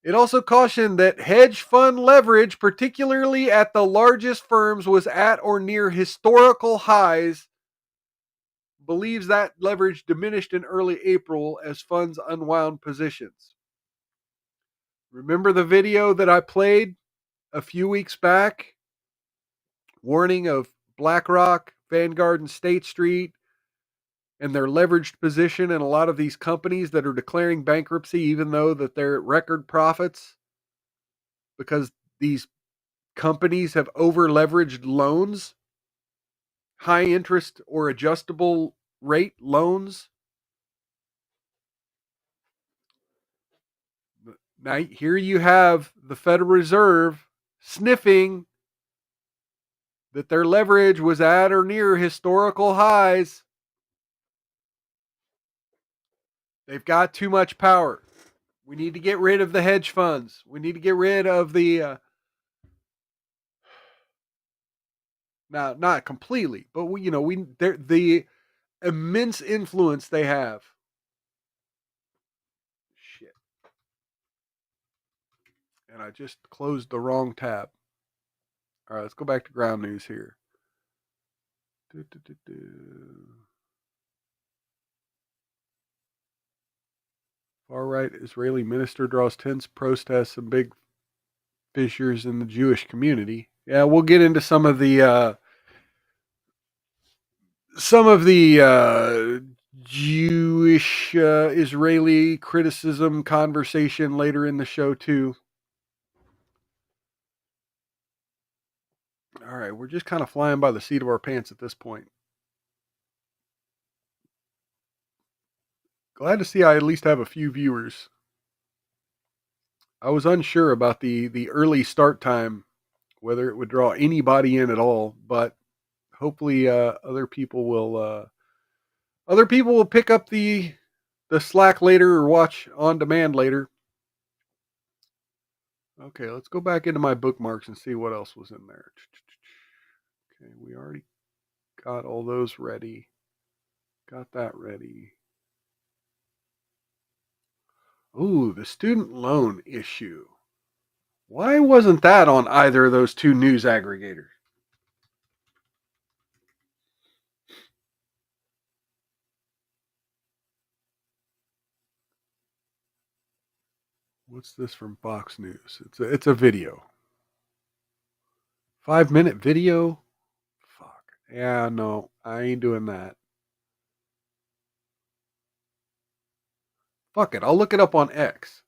It also cautioned that hedge fund leverage, particularly at the largest firms, was at or near historical highs. Believes that leverage diminished in early April as funds unwound positions. Remember the video that I played a few weeks back? Warning of BlackRock, Vanguard, and State Street and their leveraged position in a lot of these companies that are declaring bankruptcy even though that they're at record profits, because these companies have over leveraged loans, high interest or adjustable rate loans. Now, here you have the Federal Reserve sniffing that their leverage was at or near historical highs. They've got too much power. We need to get rid of the hedge funds. We need to get rid of the now, not completely, but the immense influence they have. Shit. And I just closed the wrong tab. All right, let's go back to ground news here. Far-right Israeli minister draws tense protests and big fissures in the Jewish community. Yeah, we'll get into some of the Jewish Israeli criticism conversation later in the show too. All right, we're just kind of flying by the seat of our pants at this point. Glad to see I at least have a few viewers. I was unsure about the early start time, whether it would draw anybody in at all, but hopefully other people will Other people will pick up the slack later or watch on demand later. Okay, let's go back into my bookmarks and see what else was in there. Okay, we already got all those ready. Got that ready. Ooh, the student loan issue. Why wasn't that on either of those two news aggregators? What's this from Fox News? It's a video. 5-minute video? Fuck. Yeah, no, I ain't doing that. Fuck it, I'll look it up on X.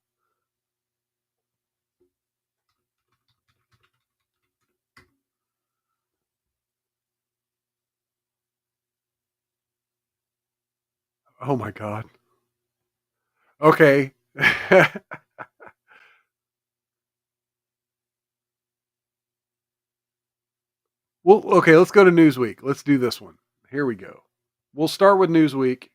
Oh my god. Okay. Well, okay, let's go to Newsweek. Let's do this one. Here we go. We'll start with Newsweek.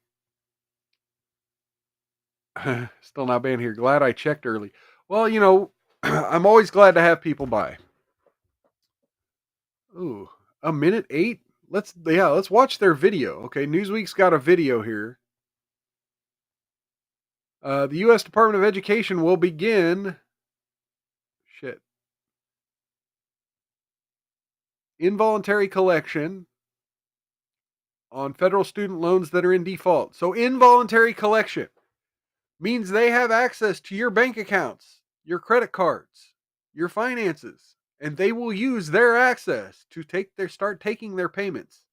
Still not banned here. Glad I checked early. Well, you know, I'm always glad to have people by. Ooh, a minute 8? Let's watch their video. Okay, Newsweek's got a video here. The U.S. Department of Education will begin involuntary collection on federal student loans that are in default. So involuntary collection means they have access to your bank accounts, your credit cards, your finances, and they will use their access to start taking their payments.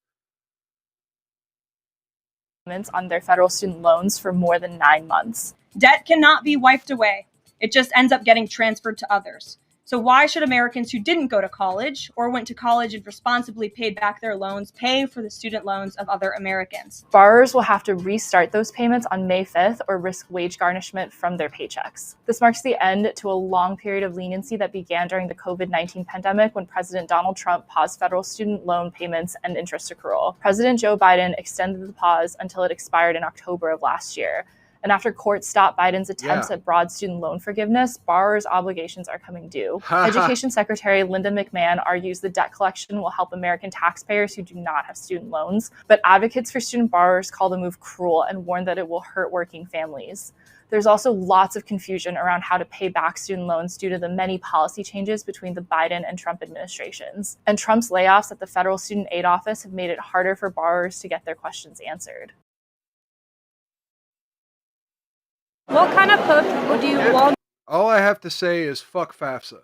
On their federal student loans for more than 9 months. Debt cannot be wiped away. It just ends up getting transferred to others. So why should Americans who didn't go to college or went to college and responsibly paid back their loans pay for the student loans of other Americans? Borrowers will have to restart those payments on May 5th or risk wage garnishment from their paychecks. This marks the end to a long period of leniency that began during the COVID-19 pandemic when President Donald Trump paused federal student loan payments and interest accrual. President Joe Biden extended the pause until it expired in October of last year. And after courts stopped Biden's attempts at broad student loan forgiveness, borrowers' obligations are coming due. Education Secretary Linda McMahon argues the debt collection will help American taxpayers who do not have student loans. But advocates for student borrowers call the move cruel and warn that it will hurt working families. There's also lots of confusion around how to pay back student loans due to the many policy changes between the Biden and Trump administrations. And Trump's layoffs at the Federal Student Aid Office have made it harder for borrowers to get their questions answered. What kind of post do you want? All I have to say is fuck FAFSA.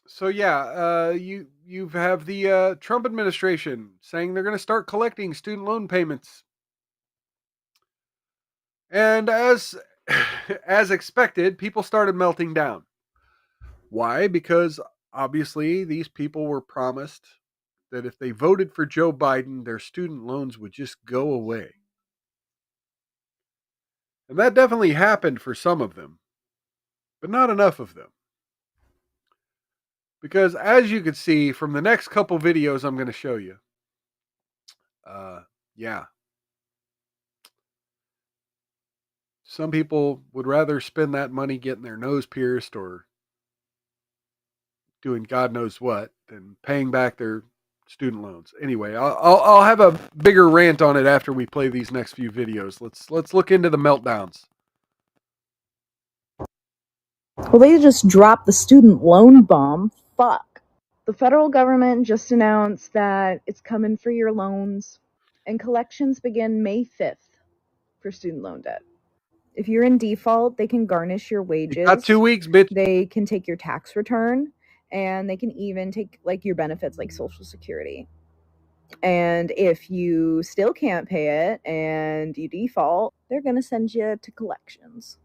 So yeah, you have the Trump administration saying they're going to start collecting student loan payments, and as expected, people started melting down. Why? Because obviously these people were promised that if they voted for Joe Biden, their student loans would just go away. And that definitely happened for some of them, but not enough of them. Because as you can see from the next couple videos I'm going to show you, some people would rather spend that money getting their nose pierced or doing God knows what than paying back their student loans. Anyway, I'll have a bigger rant on it after we play these next few videos. Let's look into the meltdowns. Well, they just dropped the student loan bomb. Fuck. The federal government just announced that it's coming for your loans, and collections begin May 5th for student loan debt. If you're in default, they can garnish your wages. You got 2 weeks, bitch. They can take your tax return, and they can even take like your benefits like Social Security. And if you still can't pay it and you default, they're going to send you to collections.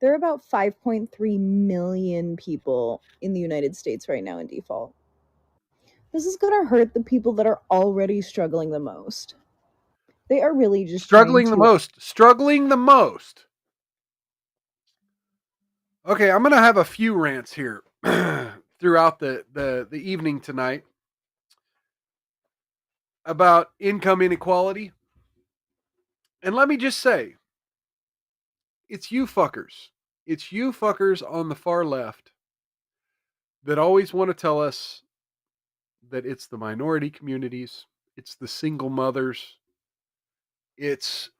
There are about 5.3 million people in the United States right now in default. This is going to hurt the people that are already struggling the most. They are really just struggling the most. Okay, I'm going to have a few rants here throughout the evening tonight. about income inequality. And let me just say, it's you fuckers. It's you fuckers on the far left that always want to tell us that it's the minority communities, it's the single mothers, it's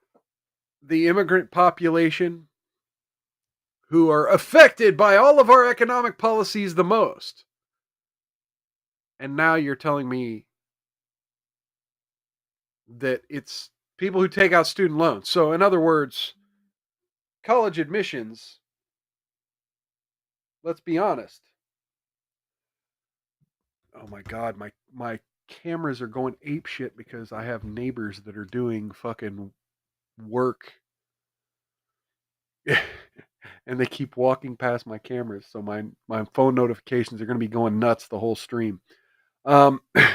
the immigrant population who are affected by all of our economic policies the most. And now you're telling me that it's people who take out student loans. So, in other words, college admissions, let's be honest. Oh my God, my cameras are going ape shit because I have neighbors that are doing fucking work. And they keep walking past my cameras, so my phone notifications are going to be going nuts the whole stream.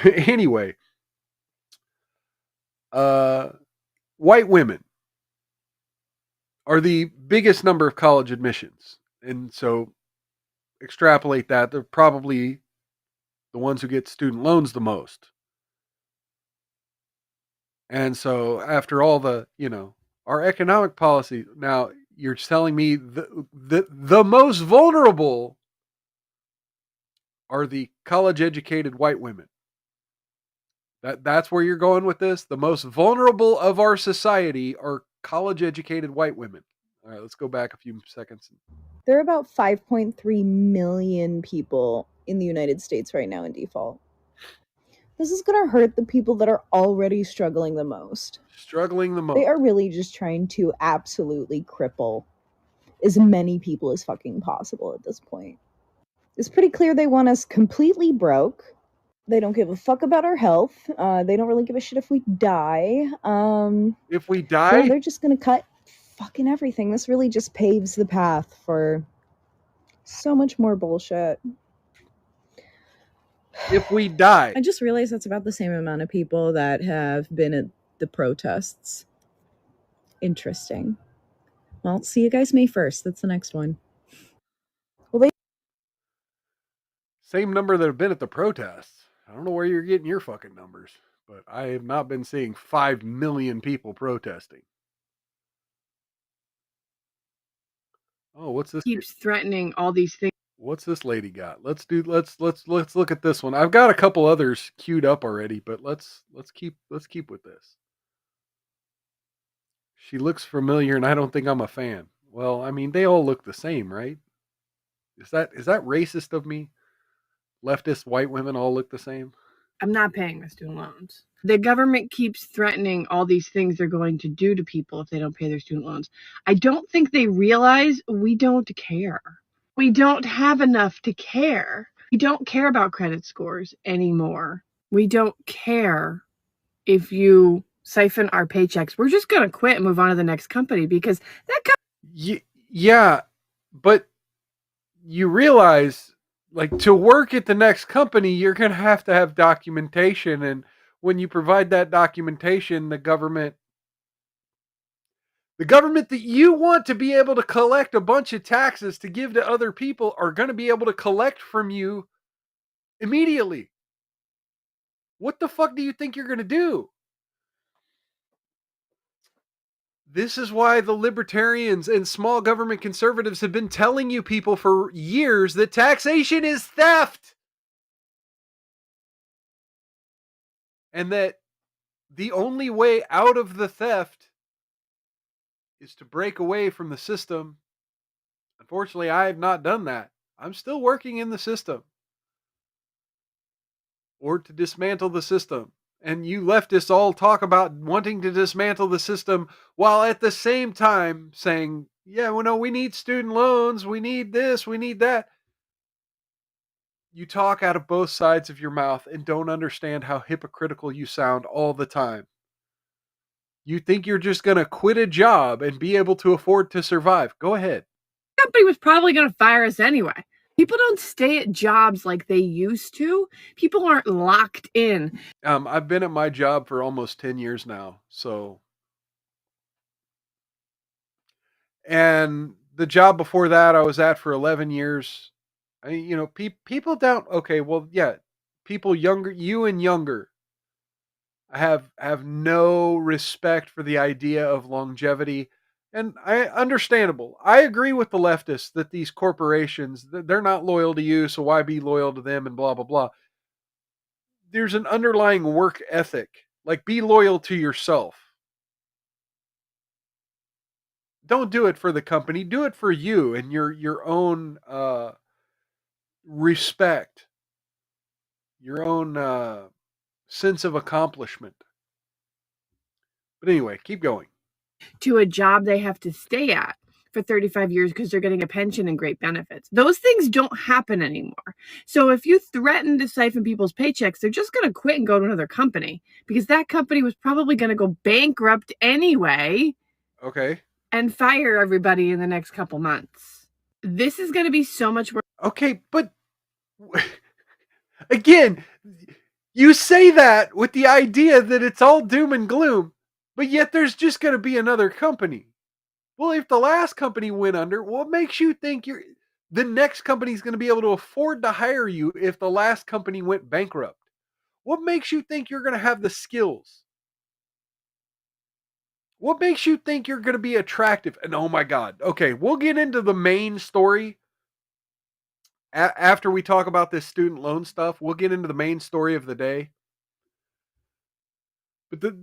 Anyway, white women are the biggest number of college admissions, and so extrapolate that, they're probably the ones who get student loans the most. And so after all the, our economic policy, now you're telling me the most vulnerable are the college educated white women. That's where you're going with this. The most vulnerable of our society are college educated white women. All right, let's go back a few seconds. There are about 5.3 million people in the United States right now in default. This is going to hurt the people that are already struggling the most. They are really just trying to absolutely cripple as many people as fucking possible at this point. It's pretty clear they want us completely broke. They don't give a fuck about our health. They don't really give a shit if we die. If we die? Yeah, they're just going to cut fucking everything. This really just paves the path for so much more bullshit. If we die. I just realized that's about the same amount of people that have been at the protests. Interesting. Well, see you guys May 1st. That's the next one. Well, same number that have been at the protests. I don't know where you're getting your fucking numbers, but I have not been seeing 5 million people protesting. Oh, what's this? Keeps threatening all these things. What's this lady got? Let's look at this one. I've got a couple others queued up already, but let's keep with this. She looks familiar and I don't think I'm a fan. Well, I mean, they all look the same, right? Is that racist of me? Leftist white women all look the same? I'm not paying my student loans. The government keeps threatening all these things they're going to do to people if they don't pay their student loans. I don't think they realize we don't care. We don't have enough to care. We don't care about credit scores anymore. We don't care if you siphon our paychecks. We're just going to quit and move on to the next company because that yeah, but you realize, like, to work at the next company, you're going to have documentation. And when you provide that documentation, the government that you want to be able to collect a bunch of taxes to give to other people are going to be able to collect from you immediately. What the fuck do you think you're going to do? This is why the libertarians and small government conservatives have been telling you people for years that taxation is theft. And that the only way out of the theft is to break away from the system. Unfortunately, I have not done that. I'm still working in the system. Or to dismantle the system. And you leftists all talk about wanting to dismantle the system while at the same time saying, yeah, well, no, we need student loans. We need this. We need that. You talk out of both sides of your mouth and don't understand how hypocritical you sound all the time. You think you're just going to quit a job and be able to afford to survive. Go ahead. The company was probably going to fire us anyway. People don't stay at jobs like they used to. People aren't locked in. I've been at my job for almost 10 years now. So, and the job before that I was at for 11 years. People don't, okay, well, yeah, people younger, you and younger, I have no respect for the idea of longevity. And understandable. I agree with the leftists that these corporations, they're not loyal to you, so why be loyal to them and blah blah blah. There's an underlying work ethic. Like, be loyal to yourself. Don't do it for the company. Do it for you and your own respect, your own sense of accomplishment. But anyway, keep going. To a job they have to stay at for 35 years because they're getting a pension and great benefits. Those things don't happen anymore. So if you threaten to siphon people's paychecks, they're just going to quit and go to another company because that company was probably going to go bankrupt anyway. Okay. And fire everybody in the next couple months. This is going to be so much worse. Okay, but again, you say that with the idea that it's all doom and gloom, but yet there's just going to be another company. Well, if the last company went under, what makes you think the next company is going to be able to afford to hire you if the last company went bankrupt? What makes you think you're going to have the skills? What makes you think you're going to be attractive? And oh my God. Okay, we'll get into the main story. After we talk about this student loan stuff, we'll get into the main story of the day. But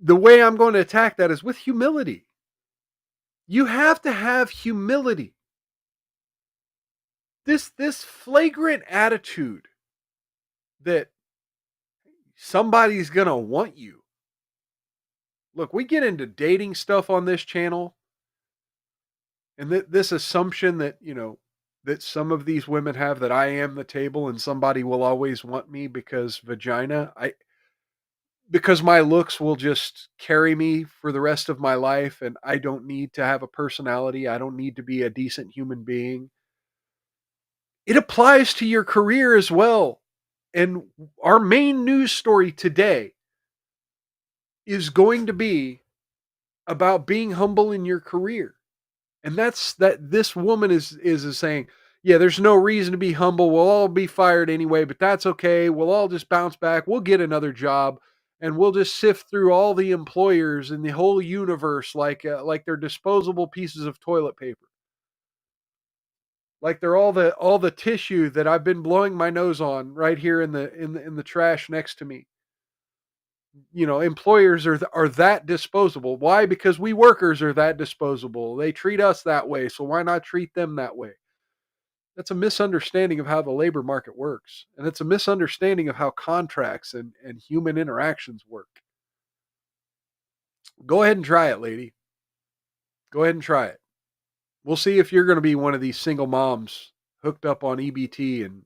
the way I'm going to attack that is with humility. You have to have humility. This flagrant attitude that somebody's going to want you. Look, we get into dating stuff on this channel. And this assumption that, that some of these women have that I am the table and somebody will always want me because because my looks will just carry me for the rest of my life and I don't need to have a personality. I don't need to be a decent human being. It applies to your career as well. And our main news story today is going to be about being humble in your career. And that's that this woman is saying, yeah, there's no reason to be humble. We'll all be fired anyway, but that's okay. We'll all just bounce back. We'll get another job and we'll just sift through all the employers in the whole universe like they're disposable pieces of toilet paper. Like they're all the tissue that I've been blowing my nose on right here in the trash next to me. Employers are that disposable. Why? Because we workers are that disposable. They treat us that way, so why not treat them that way? That's a misunderstanding of how the labor market works. And it's a misunderstanding of how contracts and human interactions work. Go ahead and try it, lady. Go ahead and try it. We'll see if you're going to be one of these single moms hooked up on EBT and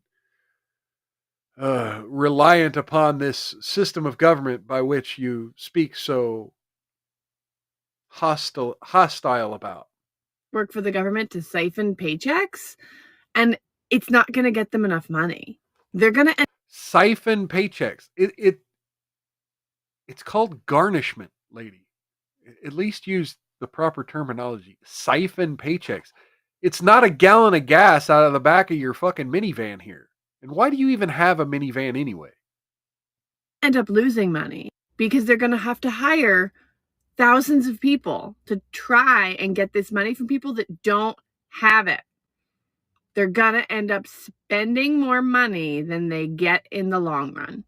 reliant upon this system of government by which you speak so hostile about. Work for the government to siphon paychecks, and it's not going to get them enough money. They're going to siphon paychecks. It's called garnishment, lady. At least use the proper terminology. Siphon paychecks. It's not a gallon of gas out of the back of your fucking minivan here. And why do you even have a minivan anyway? End up losing money because they're going to have to hire thousands of people to try and get this money from people that don't have it. They're going to end up spending more money than they get in the long run.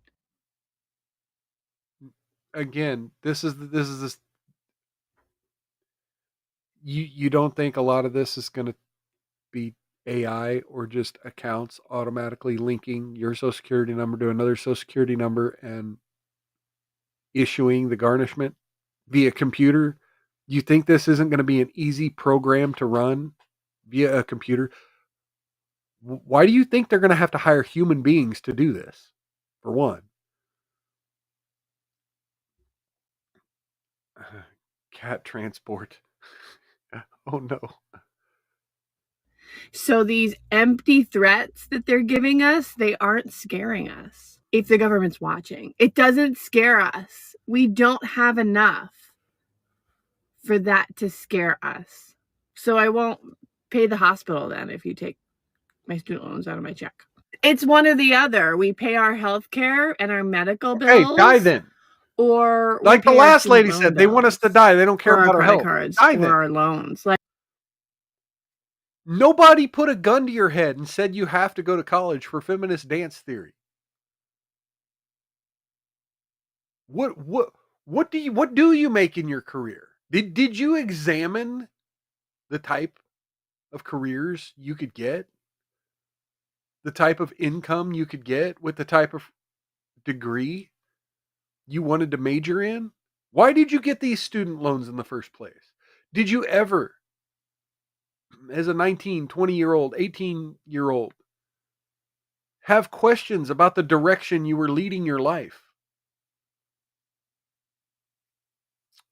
Again, this is you don't think a lot of this is going to be AI or just accounts automatically linking your social security number to another social security number and issuing the garnishment via computer? You think this isn't going to be an easy program to run via a computer? Why do you think they're going to have to hire human beings to do this? For one. Cat transport. Oh no. So these empty threats that they're giving us, they aren't scaring us. If the government's watching, it doesn't scare us. We don't have enough for that to scare us. So I won't pay the hospital then if you take my student loans out of my check. It's one or the other. We pay our health care and our medical bills. Hey, die then. or like the we pay our last student lady loan said, they want us to bills, die. They don't care or our about our credit health. cards, Die or then. our loans. Like, nobody put a gun to your head and said you have to go to college for feminist dance theory. What do you make in your career? Did you examine the type of careers you could get? The type of income you could get with the type of degree you wanted to major in? Why did you get these student loans in the first place? Did you ever, as a 19, 20-year-old, 18-year-old, have questions about the direction you were leading your life?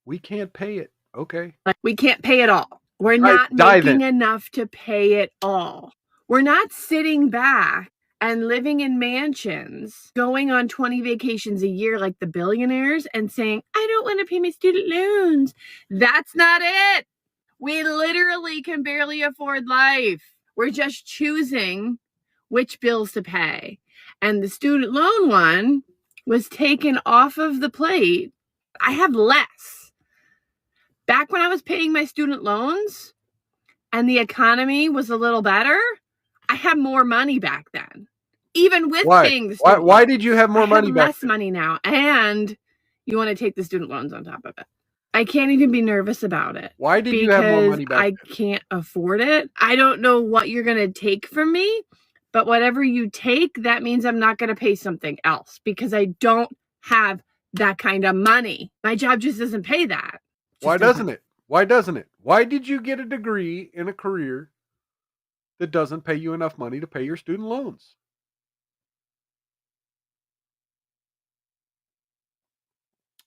We can't pay it. Okay. we can't pay it all. We're Right, not die making then. enough to pay it all. We're not sitting back and living in mansions, going on 20 vacations a year like the billionaires and saying, I don't want to pay my student loans. That's not it. We literally can barely afford life. We're just choosing which bills to pay. And the student loan one was taken off of the plate. I have less. Back when I was paying my student loans and the economy was a little better, I had more money back then. Even with Why? paying the student Why loans. did you have more money back less then? money now, and you want to take the student loans on top of it. I can't even be nervous about it. Why did you have more money back I then? can't afford it. I don't know what you're going to take from me, but whatever you take, that means I'm not going to pay something else because I don't have that kind of money. My job just doesn't pay that. Why doesn't it? Why doesn't it? Why did you get a degree in a career that doesn't pay you enough money to pay your student loans?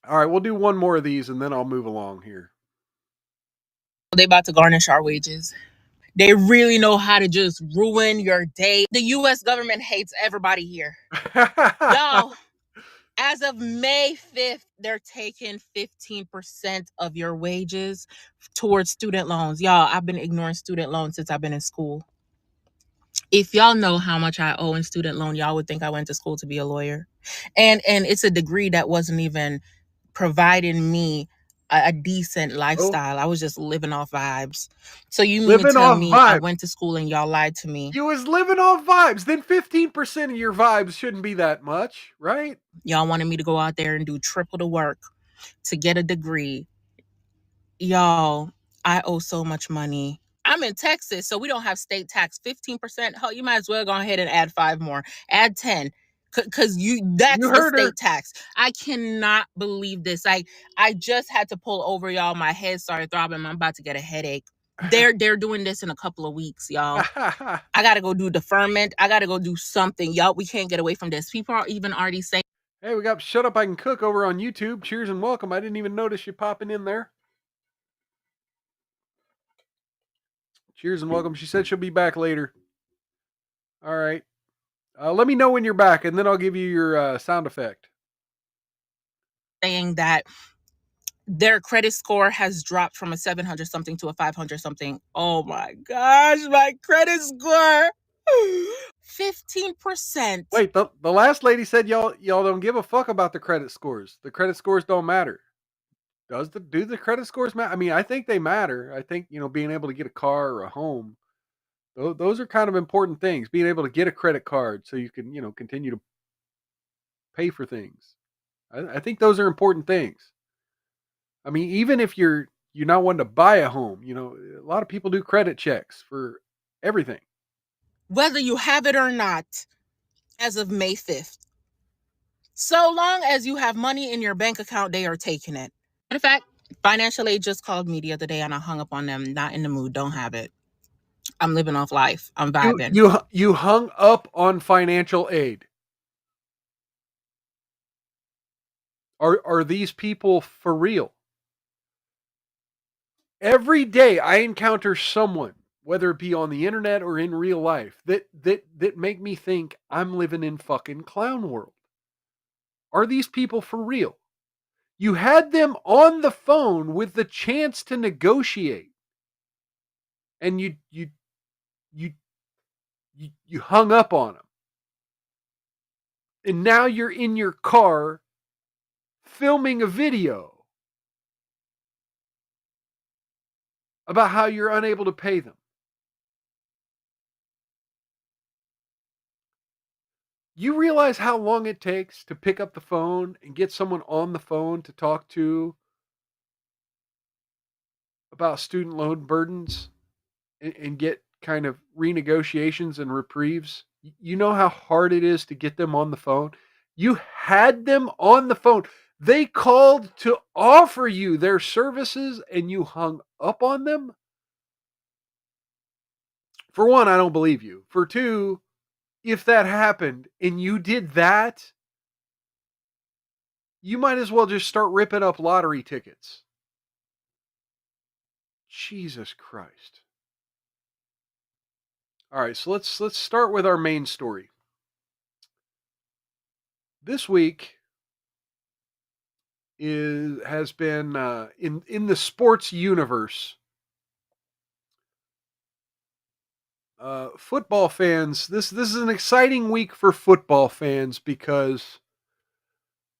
All right, we'll do one more of these and then I'll move along here. They about to garnish our wages. They really know how to just ruin your day. The U.S. government hates everybody here. Y'all, as of May 5th, they're taking 15% of your wages towards student loans. Y'all, I've been ignoring student loans since I've been in school. If y'all know how much I owe in student loan, y'all would think I went to school to be a lawyer. And it's a degree that wasn't even providing me a decent lifestyle. I was just living off vibes. So you mean to tell me I went to school and y'all lied to me? You was living off vibes. Then 15% of your vibes shouldn't be that much, right? Y'all wanted me to go out there and do triple the work to get a degree. Y'all, I owe so much money. I'm in Texas, so we don't have state tax. 15%. Hell, you might as well go ahead and add 5 more. Add 10. Cause that's the state tax. I cannot believe this. I just had to pull over, y'all. My head started throbbing. I'm about to get a headache. They're doing this in a couple of weeks, y'all. I gotta go do deferment. I gotta go do something, y'all. We can't get away from this. People are even already saying, hey, we got Shut Up I Can Cook over on YouTube. Cheers and welcome. I didn't even notice you popping in there. Cheers and welcome. She said she'll be back later. All right. Let me know when you're back, and then I'll give you your sound effect. Saying that their credit score has dropped from a 700 something to a 500 something. Oh my gosh, my credit score. 15%. Wait, the last lady said y'all don't give a fuck about the credit scores. The credit scores don't matter. Do the credit scores matter? I mean, I think they matter. I think, being able to get a car or a home, those are kind of important things. Being able to get a credit card so you can, continue to pay for things. I think those are important things. I mean, even if you're not wanting to buy a home, a lot of people do credit checks for everything. Whether you have it or not, as of May 5th. So long as you have money in your bank account, they are taking it. In fact, financial aid just called me the other day and I hung up on them. Not in the mood. Don't have it. I'm living off life. I'm vibing. You hung up on financial aid. Are these people for real? Every day I encounter someone, whether it be on the internet or in real life, that make me think I'm living in fucking clown world. Are these people for real? You had them on the phone with the chance to negotiate, and you hung up on them. And now you're in your car filming a video about how you're unable to pay them. You realize how long it takes to pick up the phone and get someone on the phone to talk to about student loan burdens and get kind of renegotiations and reprieves? You know how hard it is to get them on the phone? You had them on the phone. They called to offer you their services and you hung up on them? For one, I don't believe you. For two, if that happened and you did that, you might as well just start ripping up lottery tickets. Jesus Christ. All right, so let's start with our main story. This week has been in the sports universe. Football fans, this is an exciting week for football fans because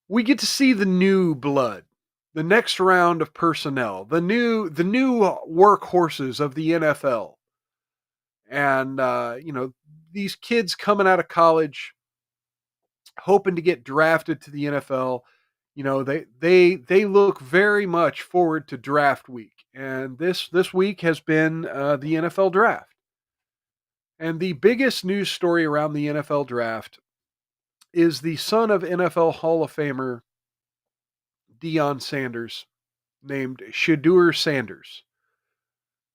we get to see the new blood, the next round of personnel, the new workhorses of the NFL. And these kids coming out of college hoping to get drafted to the NFL, they look very much forward to draft week. And this week has been the NFL draft. And the biggest news story around the NFL draft is the son of NFL Hall of Famer Deion Sanders, named Shedeur Sanders,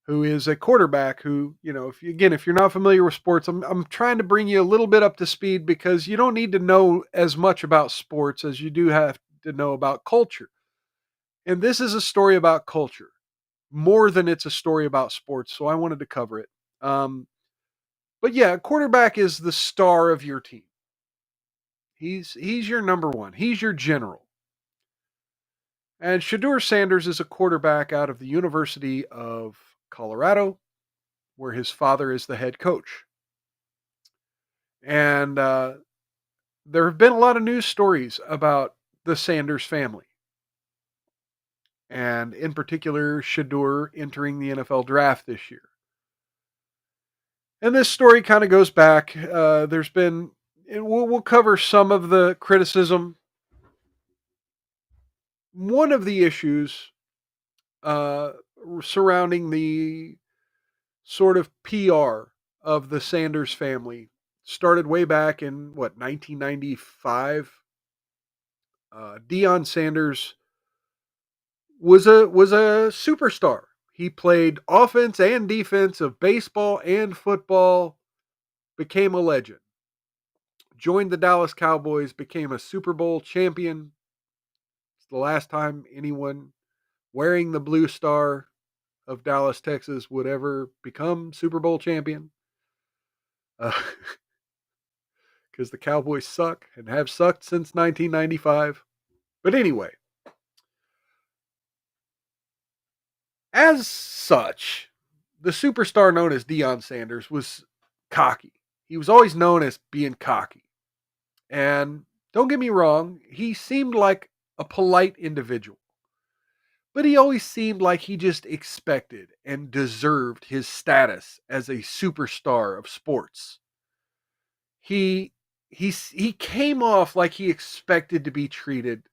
who is a quarterback who, if you're not familiar with sports, I'm trying to bring you a little bit up to speed because you don't need to know as much about sports as you do have to know about culture. And this is a story about culture more than it's a story about sports. So I wanted to cover it. But yeah, quarterback is the star of your team. He's your number one. He's your general. And Shedeur Sanders is a quarterback out of the University of Colorado, where his father is the head coach. And there have been a lot of news stories about the Sanders family. And in particular, Shedeur entering the NFL draft this year. And this story kind of goes back. There's been, and we'll cover some of the criticism. One of the issues surrounding the sort of PR of the Sanders family started way back in 1995. Deion Sanders was a superstar. He played offense and defense of baseball and football, became a legend. Joined the Dallas Cowboys, became a Super Bowl champion. It's the last time anyone wearing the blue star of Dallas, Texas would ever become Super Bowl champion. Because the Cowboys suck and have sucked since 1995. But anyway, as such, the superstar known as Deion Sanders was cocky. He was always known as being cocky. And don't get me wrong, he seemed like a polite individual. But he always seemed like he just expected and deserved his status as a superstar of sports. He came off like he expected to be treated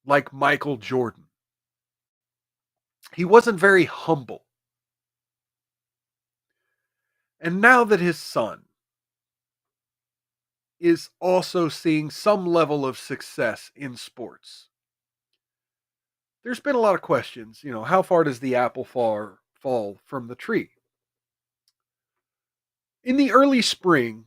like Michael Jordan. He wasn't very humble. And now that his son is also seeing some level of success in sports, there's been a lot of questions. How far does the apple fall from the tree? In the early spring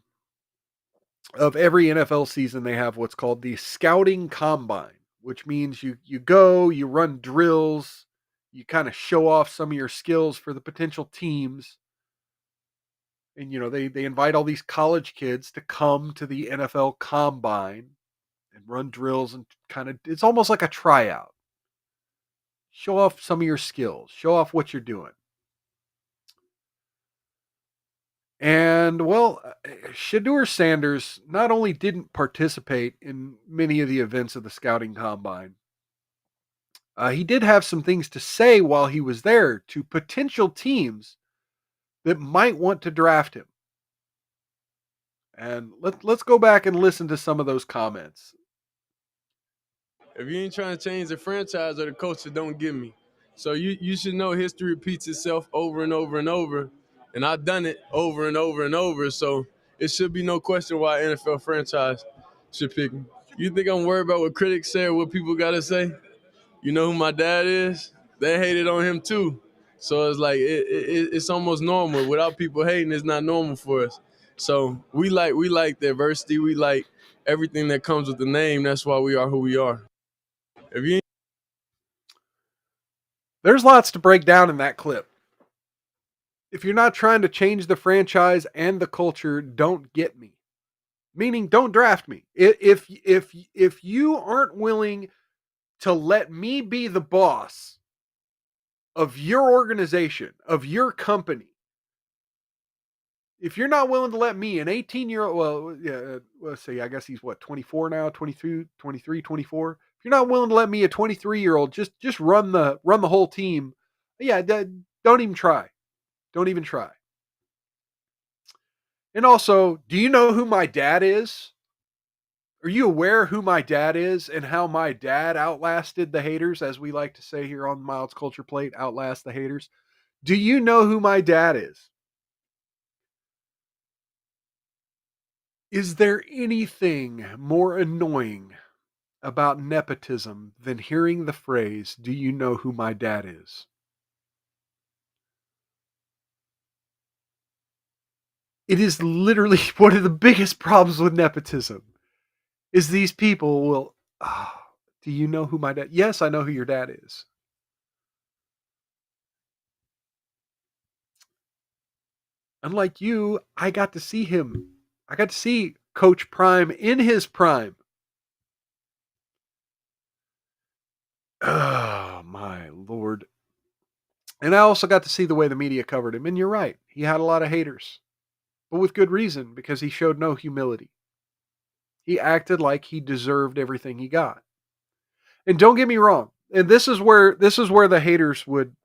of every NFL season, they have what's called the scouting combine, which means you go, you run drills, you kind of show off some of your skills for the potential teams. And, they invite all these college kids to come to the NFL combine and run drills and it's almost like a tryout. Show off some of your skills, show off what you're doing. And, well, Shedeur Sanders not only didn't participate in many of the events of the scouting combine, he did have some things to say while he was there to potential teams that might want to draft him. And let's go back and listen to some of those comments. If you ain't trying to change the franchise or the culture, don't give me. So you should know history repeats itself over and over and over. And I've done it over and over and over. So it should be no question why an NFL franchise should pick me. You think I'm worried about what critics say or what people got to say? You know who my dad is? They hated on him too. So it's like it's almost normal. Without people hating, it's not normal for us. So we like diversity. We like everything that comes with the name. That's why we are who we are. If you There's lots to break down in that clip. If you're not trying to change the franchise and the culture, don't get me. Meaning, don't draft me. If you aren't willing to let me be the boss of your organization, of your company, if you're not willing to let me, an 18-year-old, well, yeah, let's see, I guess he's what, 24 now, 22, 23, 24. If you're not willing to let me, a 23-year-old, just run the whole team, yeah, don't even try. Don't even try. And also, do you know who my dad is? Are you aware who my dad is and how my dad outlasted the haters, as we like to say here on Miles Culture Plate, outlast the haters? Do you know who my dad is? Is there anything more annoying about nepotism than hearing the phrase, "Do you know who my dad is?" It is literally one of the biggest problems with nepotism. Is these people will, oh, do you know who my dad? Yes, I know who your dad is. Unlike you, I got to see him. I got to see Coach Prime in his prime. Oh, my Lord. And I also got to see the way the media covered him. And you're right. He had a lot of haters. But with good reason, because he showed no humility. He acted like he deserved everything he got. And don't get me wrong. And this is where the haters would,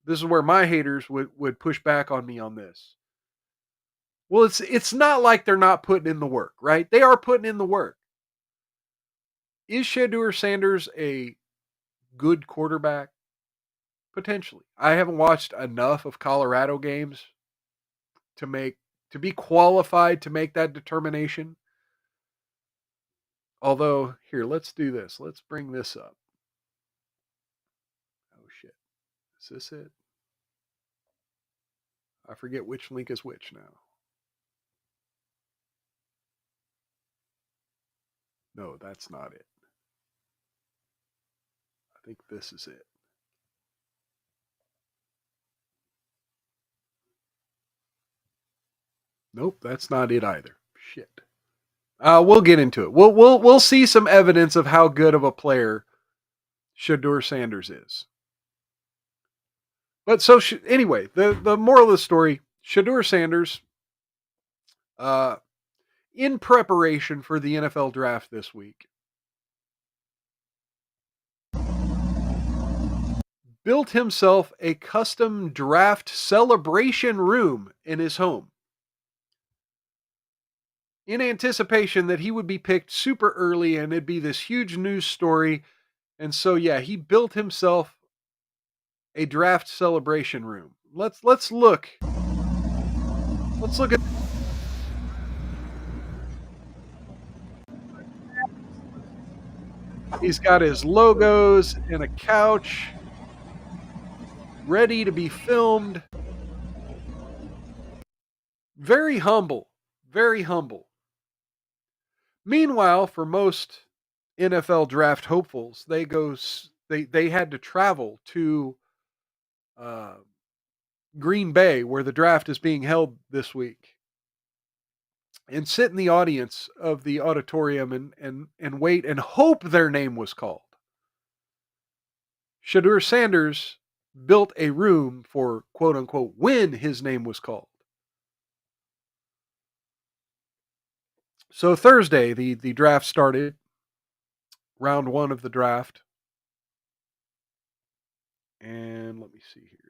this is where my haters would push back on me on this. Well, it's not like they're not putting in the work, right? They are putting in the work. Is Shedeur Sanders a good quarterback? Potentially. I haven't watched enough of Colorado games to be qualified to make that determination. Although, here, let's do this. Let's bring this up. Oh shit. Is this it? I forget which link is which now. No, that's not it. I think this is it. Nope, that's not it either. Shit. We'll get into it. We'll see some evidence of how good of a player Shedeur Sanders is. But so anyway, the moral of the story: Shedeur Sanders, in preparation for the NFL draft this week, built himself a custom draft celebration room in his home, in anticipation that he would be picked super early and it'd be this huge news story. And so, yeah, he built himself a draft celebration room. Let's look. Let's look at. He's got his logos and a couch ready to be filmed. Very humble. Very humble. Meanwhile, for most NFL draft hopefuls, they had to travel to Green Bay, where the draft is being held this week, and sit in the audience of the auditorium and wait and hope their name was called. Shedeur Sanders built a room for, quote unquote, when his name was called. So Thursday, the draft started. Round 1 of the draft. And let me see here.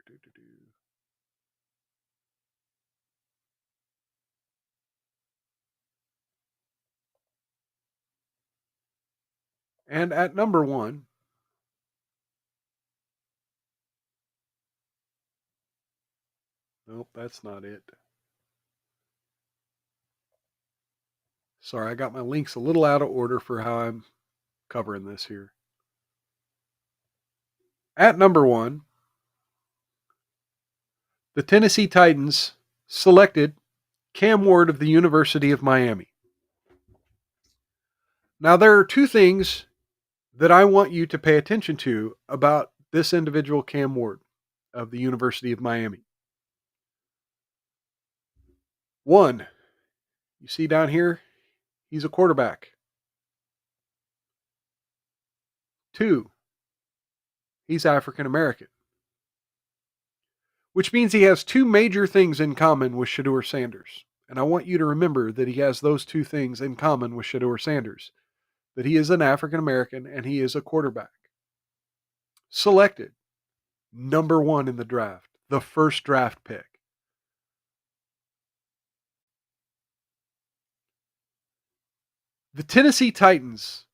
And at number 1, nope, that's not it. Sorry, I got my links a little out of order for how I'm covering this here. At number 1, the Tennessee Titans selected Cam Ward of the University of Miami. Now, there are 2 things that I want you to pay attention to about this individual, Cam Ward of the University of Miami. 1, you see down here, he's a quarterback. 2, he's African American, which means he has 2 major things in common with Shedeur Sanders. And I want you to remember that he has those 2 things in common with Shedeur Sanders, that he is an African American and he is a quarterback. Selected number 1 in the draft, the first draft pick. The Tennessee Titans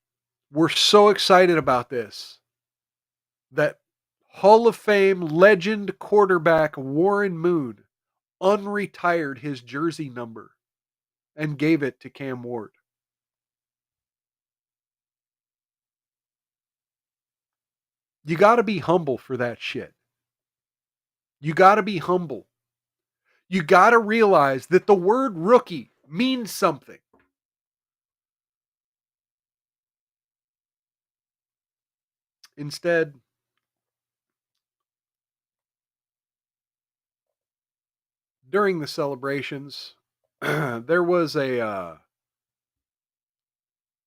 were so excited about this that Hall of Fame legend quarterback Warren Moon unretired his jersey number and gave it to Cam Ward. You got to be humble for that shit. You got to be humble. You got to realize that the word rookie means something. Instead, during the celebrations, there was a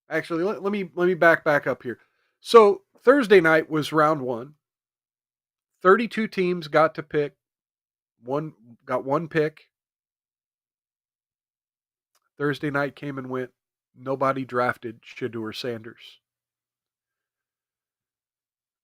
actually let me back up here. So Thursday night was round 1. 32 teams got to pick got one pick. Thursday night came and went. Nobody drafted Shedeur Sanders.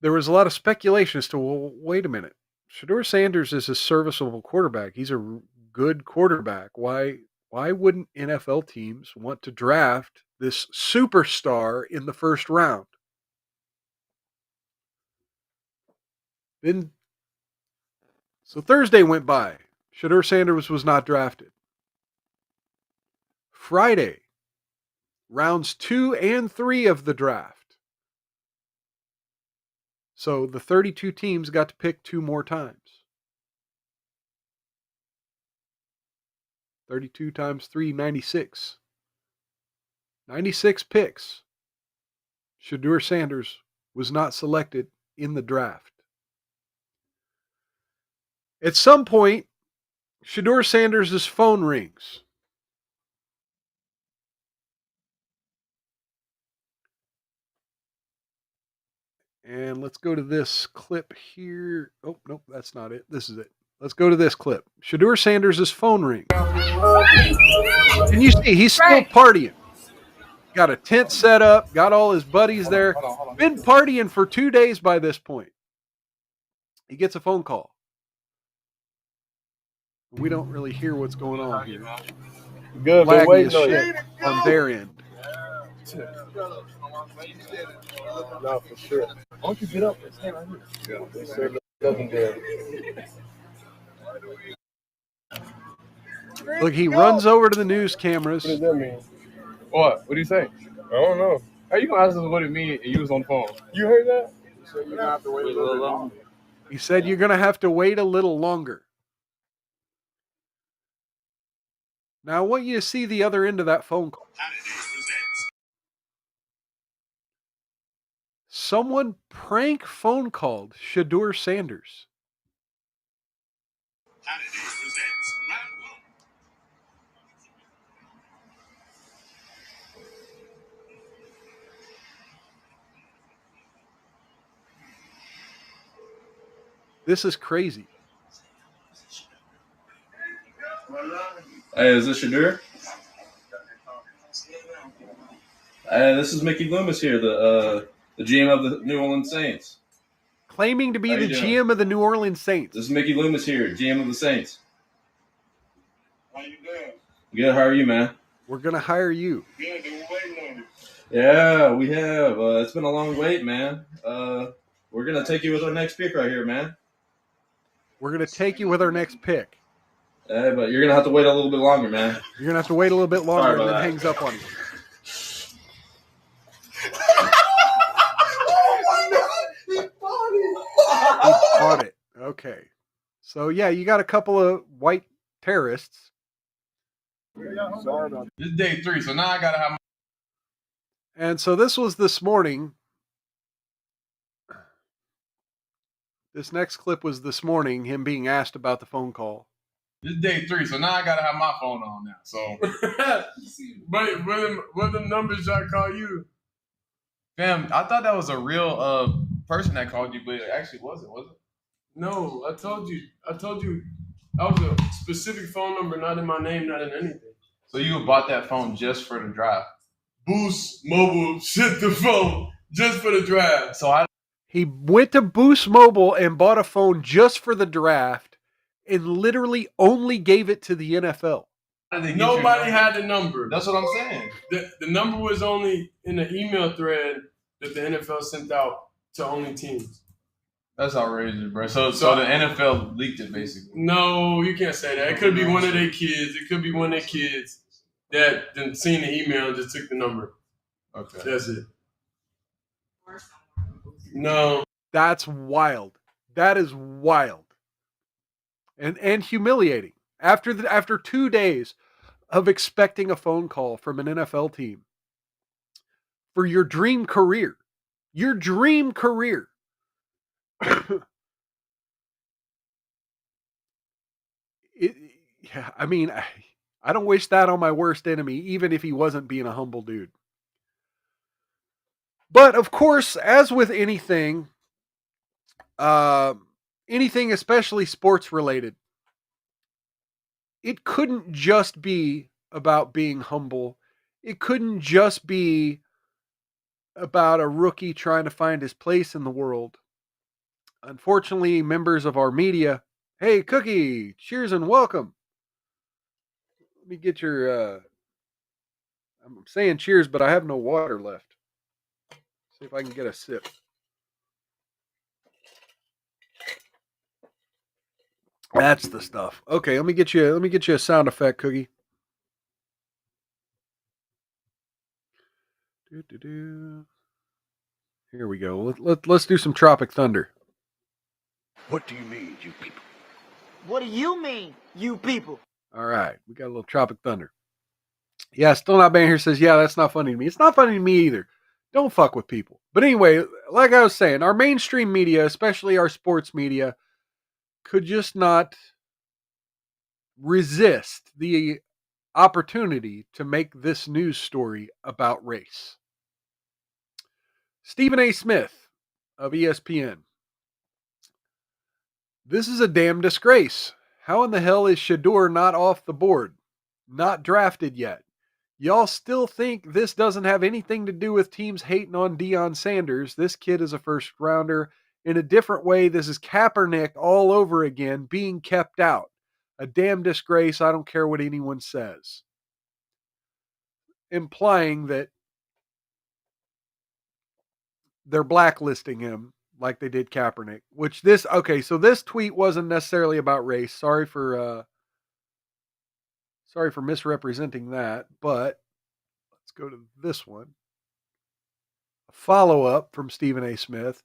There was a lot of speculation as to, well, wait a minute. Shedeur Sanders is a serviceable quarterback. He's a good quarterback. Why wouldn't NFL teams want to draft this superstar in the first round? So Thursday went by. Shedeur Sanders was not drafted. Friday, rounds 2 and 3 of the draft. So the 32 teams got to pick 2 more times. 32 times 3, 96. 96 picks. Shedeur Sanders was not selected in the draft. At some point, Shedeur Sanders' phone rings. And let's go to this clip here. Oh, nope, that's not it. This is it. Let's go to this clip. Shedeur Sanders' phone rings. And you see, he's still partying. Got a tent set up, got all his buddies there. Been partying for 2 days by this point. He gets a phone call. We don't really hear what's going on here. Good, laggy as shit on their end. No, for sure. Why don't you get up and stay right here? Look, he runs over to the news cameras. What does that mean? What do you say? I don't know. How you gonna ask us what it means and you was on the phone? You heard that? You said you're gonna have to wait a little longer. He said you're gonna have to wait a little longer. Now I want you to see the other end of that phone call. Someone prank phone called Shedeur Sanders. This is crazy. Hey, is this Shedeur? This is Mickey Loomis here, the GM of the New Orleans Saints. Claiming to be the GM of the New Orleans Saints. This is Mickey Loomis here, GM of the Saints. How you doing? Good, how are you, man? We're going to hire you. Good, been waiting on you. Yeah, we have. It's been a long wait, man. We're going to take you with our next pick right here, man. We're going to take you with our next pick. But you're going to have to wait a little bit longer, man. You're going to have to wait a little bit longer, and then that. hangs up on you. He bought it. Okay. So, yeah, you got a couple of white terrorists. Sorry about this. Is day 3, so now I got to have my... And so this was this morning. This next clip was this morning, him being asked about the phone call. This is day 3, so now I got to have my phone on now. So, but what the numbers I call you? Fam, I thought that was a real person that called you, but it actually wasn't, was it? No, I told you that was a specific phone number, not in my name, not in anything. So you bought that phone just for the drive? Boost Mobile shipped the phone just for the draft. So he went to Boost Mobile and bought a phone just for the draft and literally only gave it to the NFL. Nobody had the number. That's what I'm saying. The number was only in the email thread that the NFL sent out to only teams. That's outrageous, bro. So the NFL leaked it, basically. No, you can't say that. It could be one of their kids. It could be one of their kids that then seen the email and just took the number. Okay. That's it. No. That's wild. That is wild. And humiliating. After 2 days of expecting a phone call from an NFL team for your dream career. Your dream career. I don't wish that on my worst enemy, even if he wasn't being a humble dude. But of course, as with anything especially sports related, it couldn't just be about being humble. It couldn't just be about a rookie trying to find his place in the world. Unfortunately, members of our media, hey, Cookie, cheers and welcome. Let me get your, I'm saying cheers, but I have no water left. See if I can get a sip. That's the stuff. Okay, let me get you a sound effect, Cookie. Here we go. Let's do some Tropic Thunder. What do you mean, you people? What do you mean, you people? All right, we got a little Tropic Thunder. Yeah, Still Not Banned here says, yeah, that's not funny to me. It's not funny to me either. Don't fuck with people. But anyway, like I was saying, our mainstream media, especially our sports media, could just not resist the opportunity to make this news story about race. Stephen A. Smith of ESPN. This is a damn disgrace. How in the hell is Shador not off the board? Not drafted yet. Y'all still think this doesn't have anything to do with teams hating on Deion Sanders? This kid is a first rounder. In a different way, this is Kaepernick all over again, being kept out. A damn disgrace. I don't care what anyone says. Implying that they're blacklisting him like they did Kaepernick. So this tweet wasn't necessarily about race. Sorry for misrepresenting that, but let's go to this one. A follow-up from Stephen A. Smith.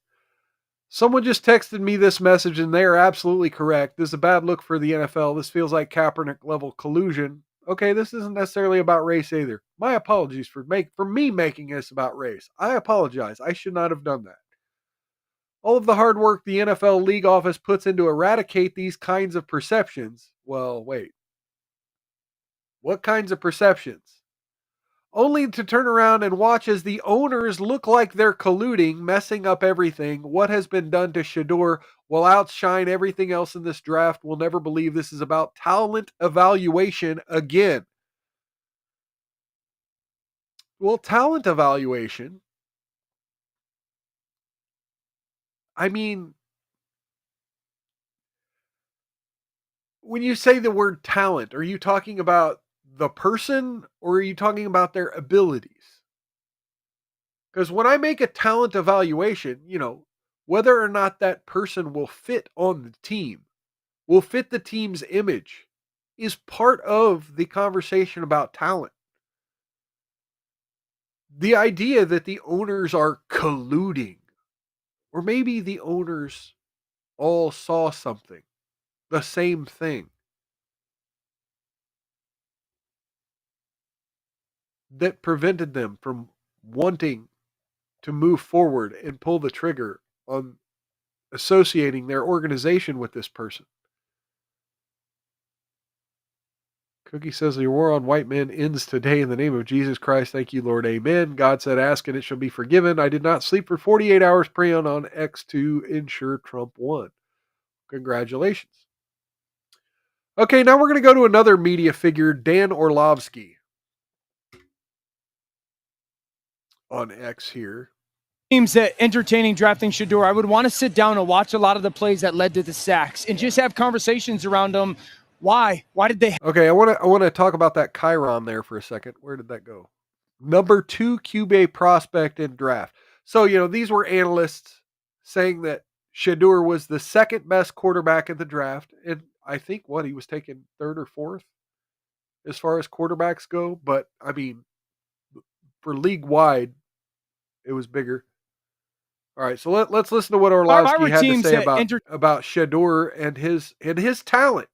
Someone just texted me this message, and they are absolutely correct. This is a bad look for the NFL. This feels like Kaepernick-level collusion. Okay, this isn't necessarily about race either. My apologies for me making this about race. I apologize. I should not have done that. All of the hard work the NFL league office puts in to eradicate these kinds of perceptions. Well, wait. What kinds of perceptions? Only to turn around and watch as the owners look like they're colluding, messing up everything. What has been done to Shador will outshine everything else in this draft. We'll never believe this is about talent evaluation again. Well, talent evaluation. I mean, when you say the word talent, are you talking about the person or are you talking about their abilities? Because when I make a talent evaluation, whether or not that person will fit on the team, will fit the team's image, is part of the conversation about talent. The idea that the owners are colluding, or maybe the owners all saw something, the same thing, that prevented them from wanting to move forward and pull the trigger on associating their organization with this person. Cookie says the war on white men ends today in the name of Jesus Christ. Thank you, Lord. Amen. God said, ask and it shall be forgiven. I did not sleep for 48 hours praying on X to ensure Trump won. Congratulations. Okay, now we're going to go to another media figure, Dan Orlovsky, on X here. Teams that entertaining drafting Shedeur, I would want to sit down and watch a lot of the plays that led to the sacks and just have conversations around them. Why? Why did they? Okay, I want to talk about that Chiron there for a second. Where did that go? Number 2 QB prospect in draft. So, these were analysts saying that Shedeur was the second best quarterback in the draft. And I think he was taken 3rd or 4th as far as quarterbacks go. But I mean, for league wide, it was bigger. All right, so let's listen to what Orlovsky had to say about Shedeur and his talent.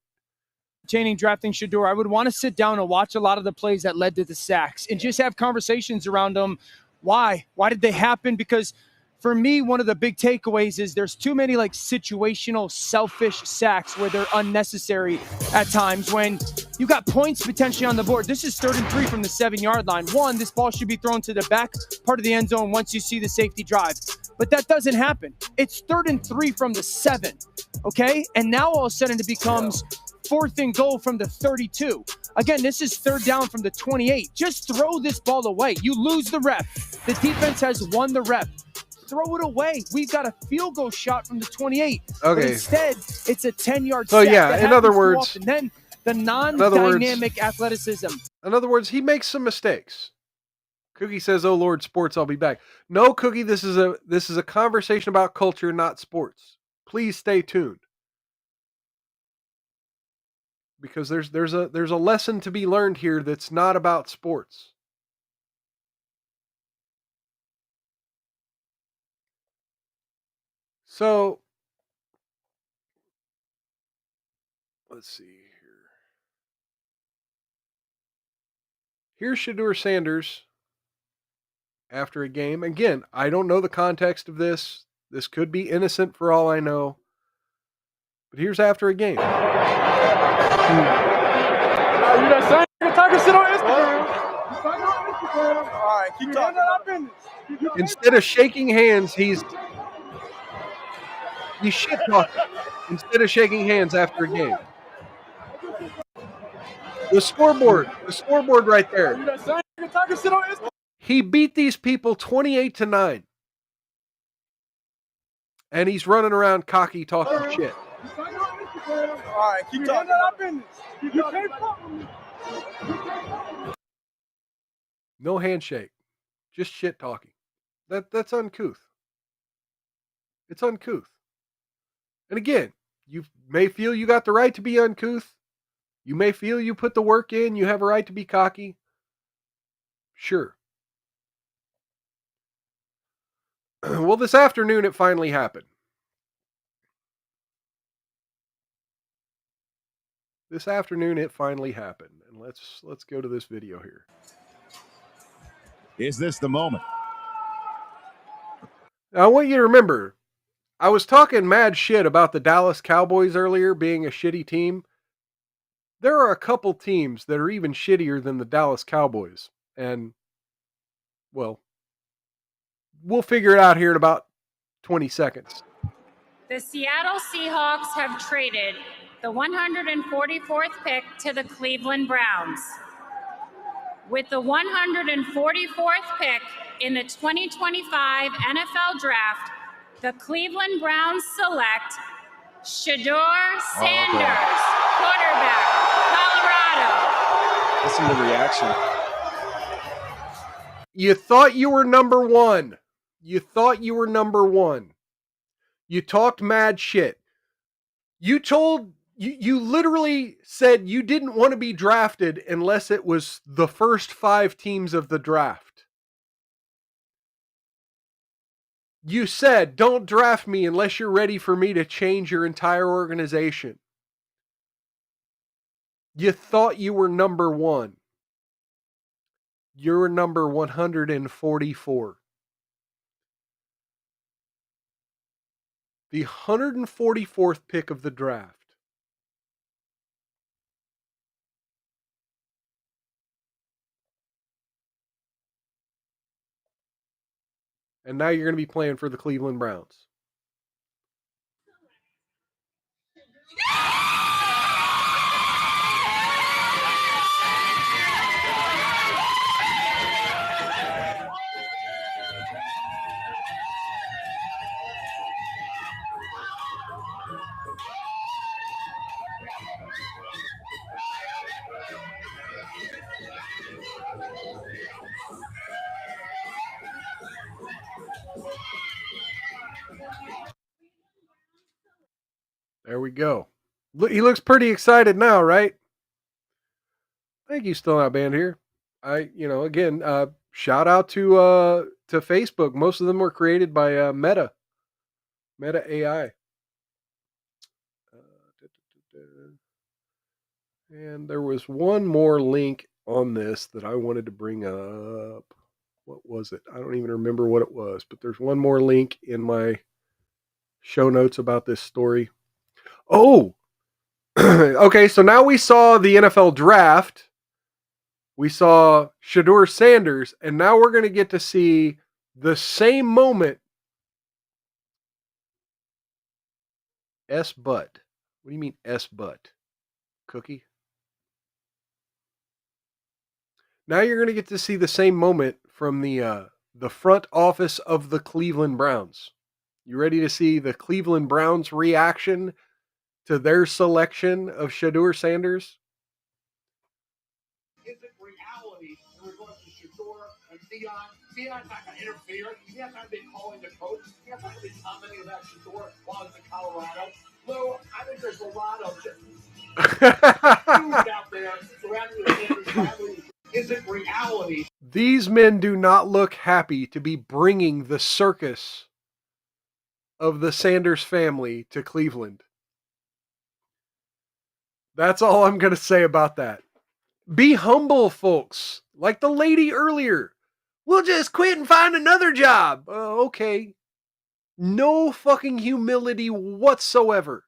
Entertaining drafting Shedeur, I would want to sit down and watch a lot of the plays that led to the sacks and just have conversations around them. Why? Why did they happen? Because for me, one of the big takeaways is there's too many situational, selfish sacks where they're unnecessary at times when you got points potentially on the board. This is 3rd and 3 from the 7-yard line. One, this ball should be thrown to the back part of the end zone once you see the safety drive. But that doesn't happen. It's 3rd and 3 from the 7, okay? And now all of a sudden it becomes 4th and goal from the 32. Again, this is 3rd down from the 28. Just throw this ball away. You lose the rep. The defense has won the rep. Throw it away. We've got a field goal shot from the 28. Okay. But instead, it's a 10-yard sack. So yeah, in other words, and then the non-dynamic athleticism. In other words, he makes some mistakes. Cookie says, "Oh Lord, sports, I'll be back." No, Cookie, this is a conversation about culture, not sports. Please stay tuned. Because there's a lesson to be learned here that's not about sports. So, let's see here. Here's Shedeur Sanders after a game. Again, I don't know the context of this. This could be innocent for all I know. But here's after a game. Instead of shaking hands, he's shit talking. Instead of shaking hands after a game. The scoreboard right there. He beat these people 28-9. And he's running around cocky talking shit. All right, keep talking. No handshake. Just shit talking. That's uncouth. It's uncouth. And again, you may feel you got the right to be uncouth. You may feel you put the work in. You have a right to be cocky. Sure. Well, this afternoon it finally happened. This afternoon it finally happened. And let's go to this video here. Is this the moment? Now, I want you to remember, I was talking mad shit about the Dallas Cowboys earlier being a shitty team. There are a couple teams that are even shittier than the Dallas Cowboys. And, well, we'll figure it out here in about 20 seconds. The Seattle Seahawks have traded the 144th pick to the Cleveland Browns. With the 144th pick in the 2025 NFL Draft, the Cleveland Browns select Shedeur Sanders, quarterback, Colorado. Listen to the reaction. You thought you were number one. You thought you were number one. You talked mad shit. You literally said you didn't want to be drafted unless it was the first 5 teams of the draft. You said, don't draft me unless you're ready for me to change your entire organization. You thought you were number one. You're number 144. The 144th pick of the draft. And now you're going to be playing for the Cleveland Browns. There we go. He looks pretty excited now, right? I think he's still not banned here. Again, shout out to Facebook. Most of them were created by Meta AI. And there was one more link on this that I wanted to bring up. What was it? I don't even remember what it was, but there's one more link in my show notes about this story. Oh, okay. So now we saw the NFL draft. We saw Shedeur Sanders, and now we're going to get to see the same moment. S-butt. What do you mean S-butt? Cookie? Now you're going to get to see the same moment from the front office of the Cleveland Browns. You ready to see the Cleveland Browns reaction to their selection of Shedeur Sanders? Is it reality in regards to Shedeur and Theon's not going to interfere. He's not going to be calling the coach. He's not going to be commenting about Shedeur while he's in Colorado. Lou, I think there's a lot of dudes out there surrounding the Sanders family. Is it reality? These men do not look happy to be bringing the circus of the Sanders family to Cleveland. That's all I'm going to say about that. Be humble, folks. Like the lady earlier. We'll just quit and find another job. Okay. No fucking humility whatsoever.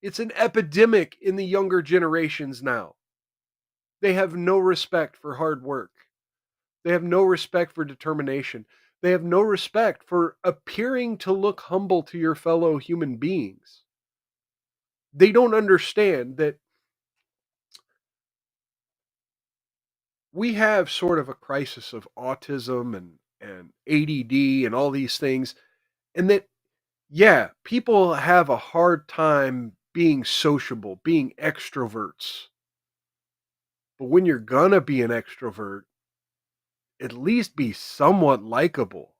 It's an epidemic in the younger generations now. They have no respect for hard work. They have no respect for determination. They have no respect for appearing to look humble to your fellow human beings. They don't understand that we have sort of a crisis of autism and ADD and all these things. And that, yeah, people have a hard time being sociable, being extroverts. But when you're gonna be an extrovert, at least be somewhat likable.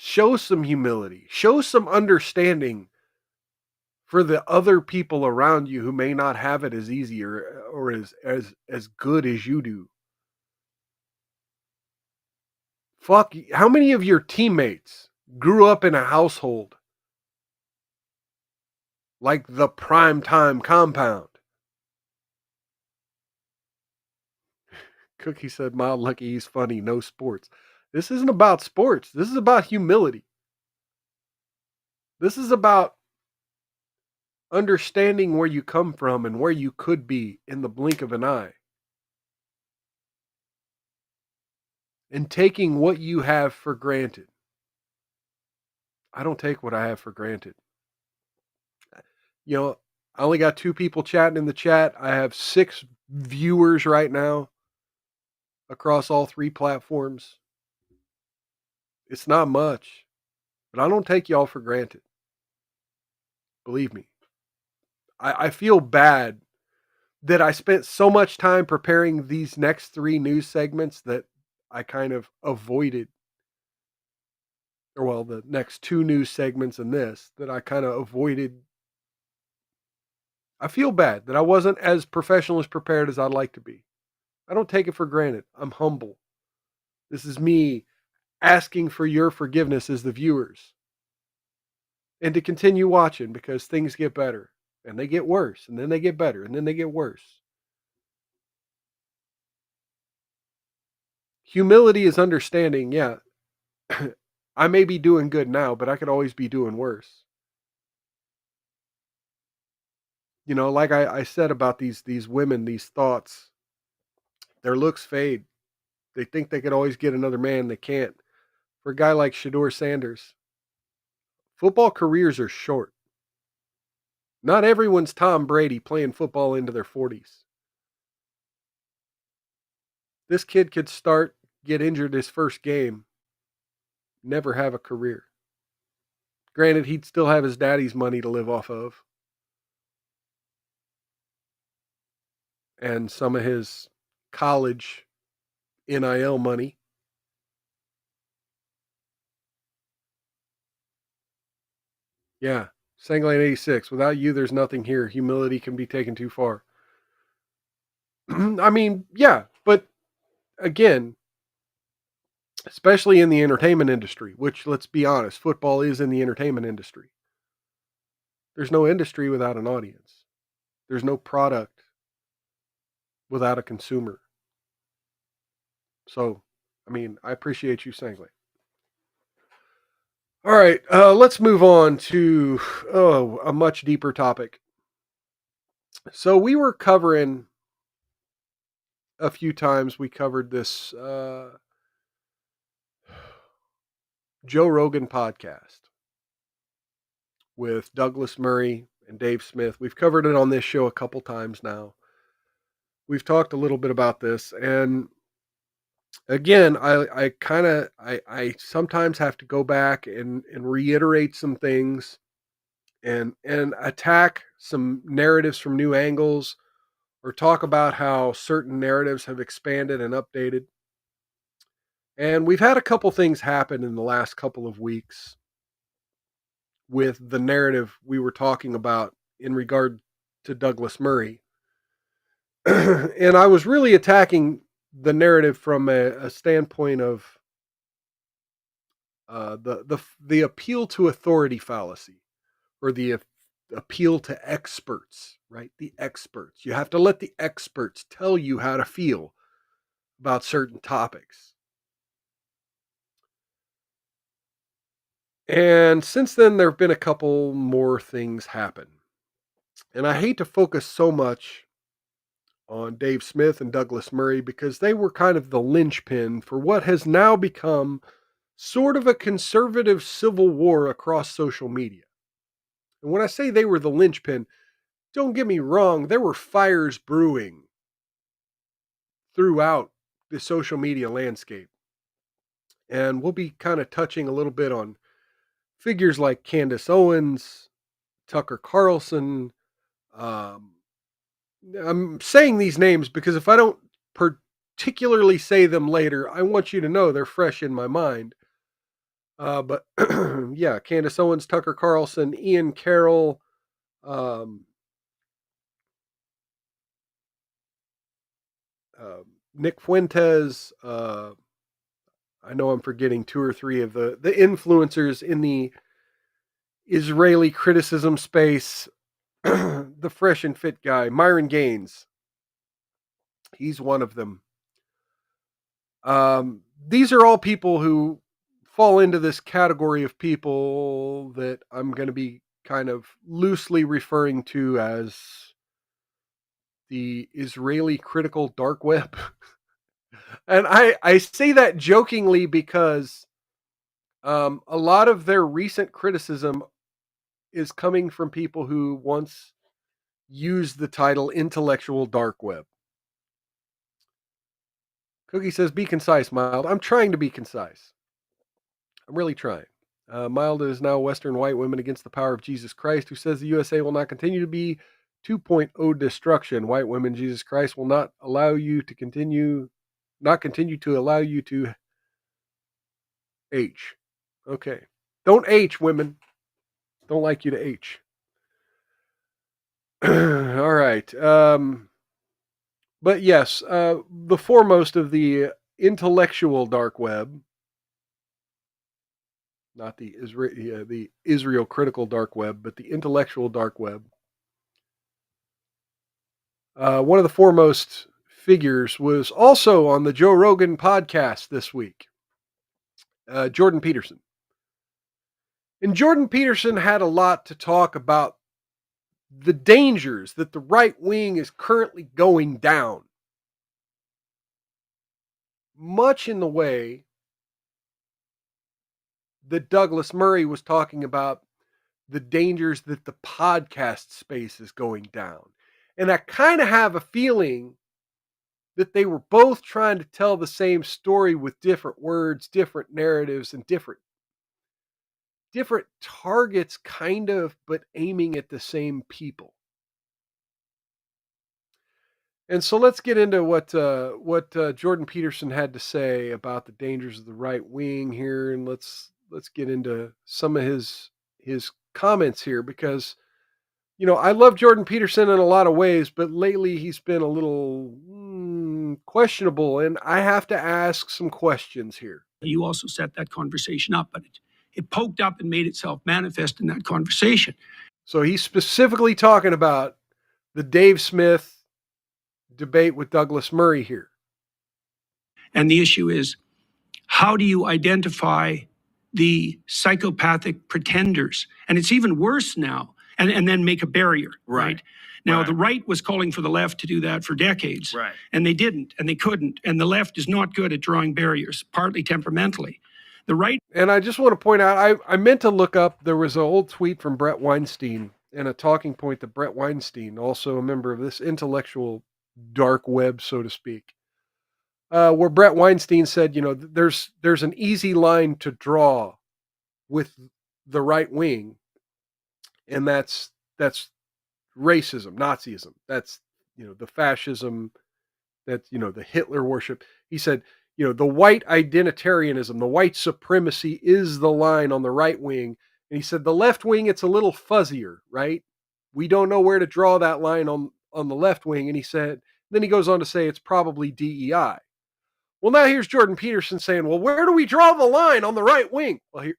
Show some humility. Show some understanding for the other people around you who may not have it as easy or as good as you do. Fuck, how many of your teammates grew up in a household like the Primetime Compound? Cookie said, mild lucky, he's funny, no sports. This isn't about sports. This is about humility. This is about understanding where you come from and where you could be in the blink of an eye. And taking what you have for granted. I don't take what I have for granted. You know, I only got 2 people chatting in the chat. I have 6 viewers right now across all 3 platforms. It's not much, but I don't take y'all for granted. Believe me. I feel bad that I spent so much time preparing these next 3 news segments that I kind of avoided, or well, the next 2 news segments and this, that I kind of avoided. I feel bad that I wasn't as professional as prepared as I'd like to be. I don't take it for granted. I'm humble. This is me asking for your forgiveness as the viewers. And to continue watching, because things get better. And they get worse. And then they get better. And then they get worse. Humility is understanding, yeah, I may be doing good now, but I could always be doing worse. You know, like I said about these women, these thoughts, their looks fade. They think they could always get another man. They can't. For a guy like Shedeur Sanders, football careers are short. Not everyone's Tom Brady playing football into their 40s. This kid could start, get injured his first game, never have a career. Granted, he'd still have his daddy's money to live off of. And some of his college NIL money. Yeah. Sanglane 86. Without you, there's nothing here. Humility can be taken too far. I mean, yeah, but again, especially in the entertainment industry, which, let's be honest, football is in the entertainment industry. There's no industry without an audience. There's no product without a consumer. So, I mean, I appreciate you, Sanglane. All right, let's move on to a much deeper topic. So we were covering a few times. We covered this Joe Rogan podcast with Douglas Murray and Dave Smith. We've covered it on this show a couple times now. We've talked a little bit about this, and again, I sometimes have to go back and reiterate some things and attack some narratives from new angles, or talk about how certain narratives have expanded and updated. And we've had a couple things happen in the last couple of weeks with the narrative we were talking about in regard to Douglas Murray. And I was really attacking the narrative from a standpoint of the appeal to authority fallacy, or the appeal to experts, right? The experts. You have to let the experts tell you how to feel about certain topics. And since then, there have been a couple more things happen. And I hate to focus so much on Dave Smith and Douglas Murray, because they were kind of the linchpin for what has now become sort of a conservative civil war across social media. And when I say they were the linchpin, don't get me wrong, there were fires brewing throughout the social media landscape. And we'll be kind of touching a little bit on figures like Candace Owens, Tucker Carlson. I'm saying these names because if I don't particularly say them later, I want you to know they're fresh in my mind. But yeah, Candace Owens, Tucker Carlson, Ian Carroll, Nick Fuentes. I know I'm forgetting 2 or 3 of the influencers in the Israeli criticism space. The fresh and fit guy, Myron Gaines. He's one of them. These are all people who fall into this category of people that I'm going to be kind of loosely referring to as the Israeli critical dark web. And I say that jokingly because a lot of their recent criticism is coming from people who once used the title intellectual dark web. Cookie says, be concise, Mild. I'm trying to be concise. I'm really trying. Mild is now Western white women against the power of Jesus Christ, who says the USA will not continue to be 2.0 destruction. White women, Jesus Christ will not allow you to continue to allow you to H. Okay. Don't H, women. Don't like you to H. All right. But yes, the foremost of the intellectual dark web, not the Israel critical dark web, but the intellectual dark web. One of the foremost figures was also on the Joe Rogan podcast this week, Jordan Peterson. And Jordan Peterson had a lot to talk about the dangers that the right wing is currently going down. Much in the way that Douglas Murray was talking about the dangers that the podcast space is going down. And I kind of have a feeling that they were both trying to tell the same story with different words, different narratives, and different targets, kind of, but aiming at the same people. And so let's get into what Jordan Peterson had to say about the dangers of the right wing here, and let's get into some of his comments here, because I love Jordan Peterson in a lot of ways, but lately he's been a little questionable, and I have to ask some questions here. You also set that conversation up, but it poked up and made itself manifest in that conversation. So he's specifically talking about the Dave Smith debate with Douglas Murray here. And the issue is, how do you identify the psychopathic pretenders? And it's even worse now, and then make a barrier, right? Now, the right was calling for the left to do that for decades, and they didn't, and they couldn't. And the left is not good at drawing barriers, partly temperamentally. The right... And I just want to point out, I meant to look up, there was an old tweet from Brett Weinstein and a talking point that Brett Weinstein, also a member of this intellectual dark web, so to speak, where Brett Weinstein said, there's an easy line to draw with the right wing, and that's racism, Nazism. That's, the fascism, that's, the Hitler worship. He said, the white identitarianism, the white supremacy is the line on the right wing. And he said, the left wing, it's a little fuzzier, right? We don't know where to draw that line on the left wing. And he said, then he goes on to say it's probably DEI. Well, now here's Jordan Peterson saying, well, where do we draw the line on the right wing? Well,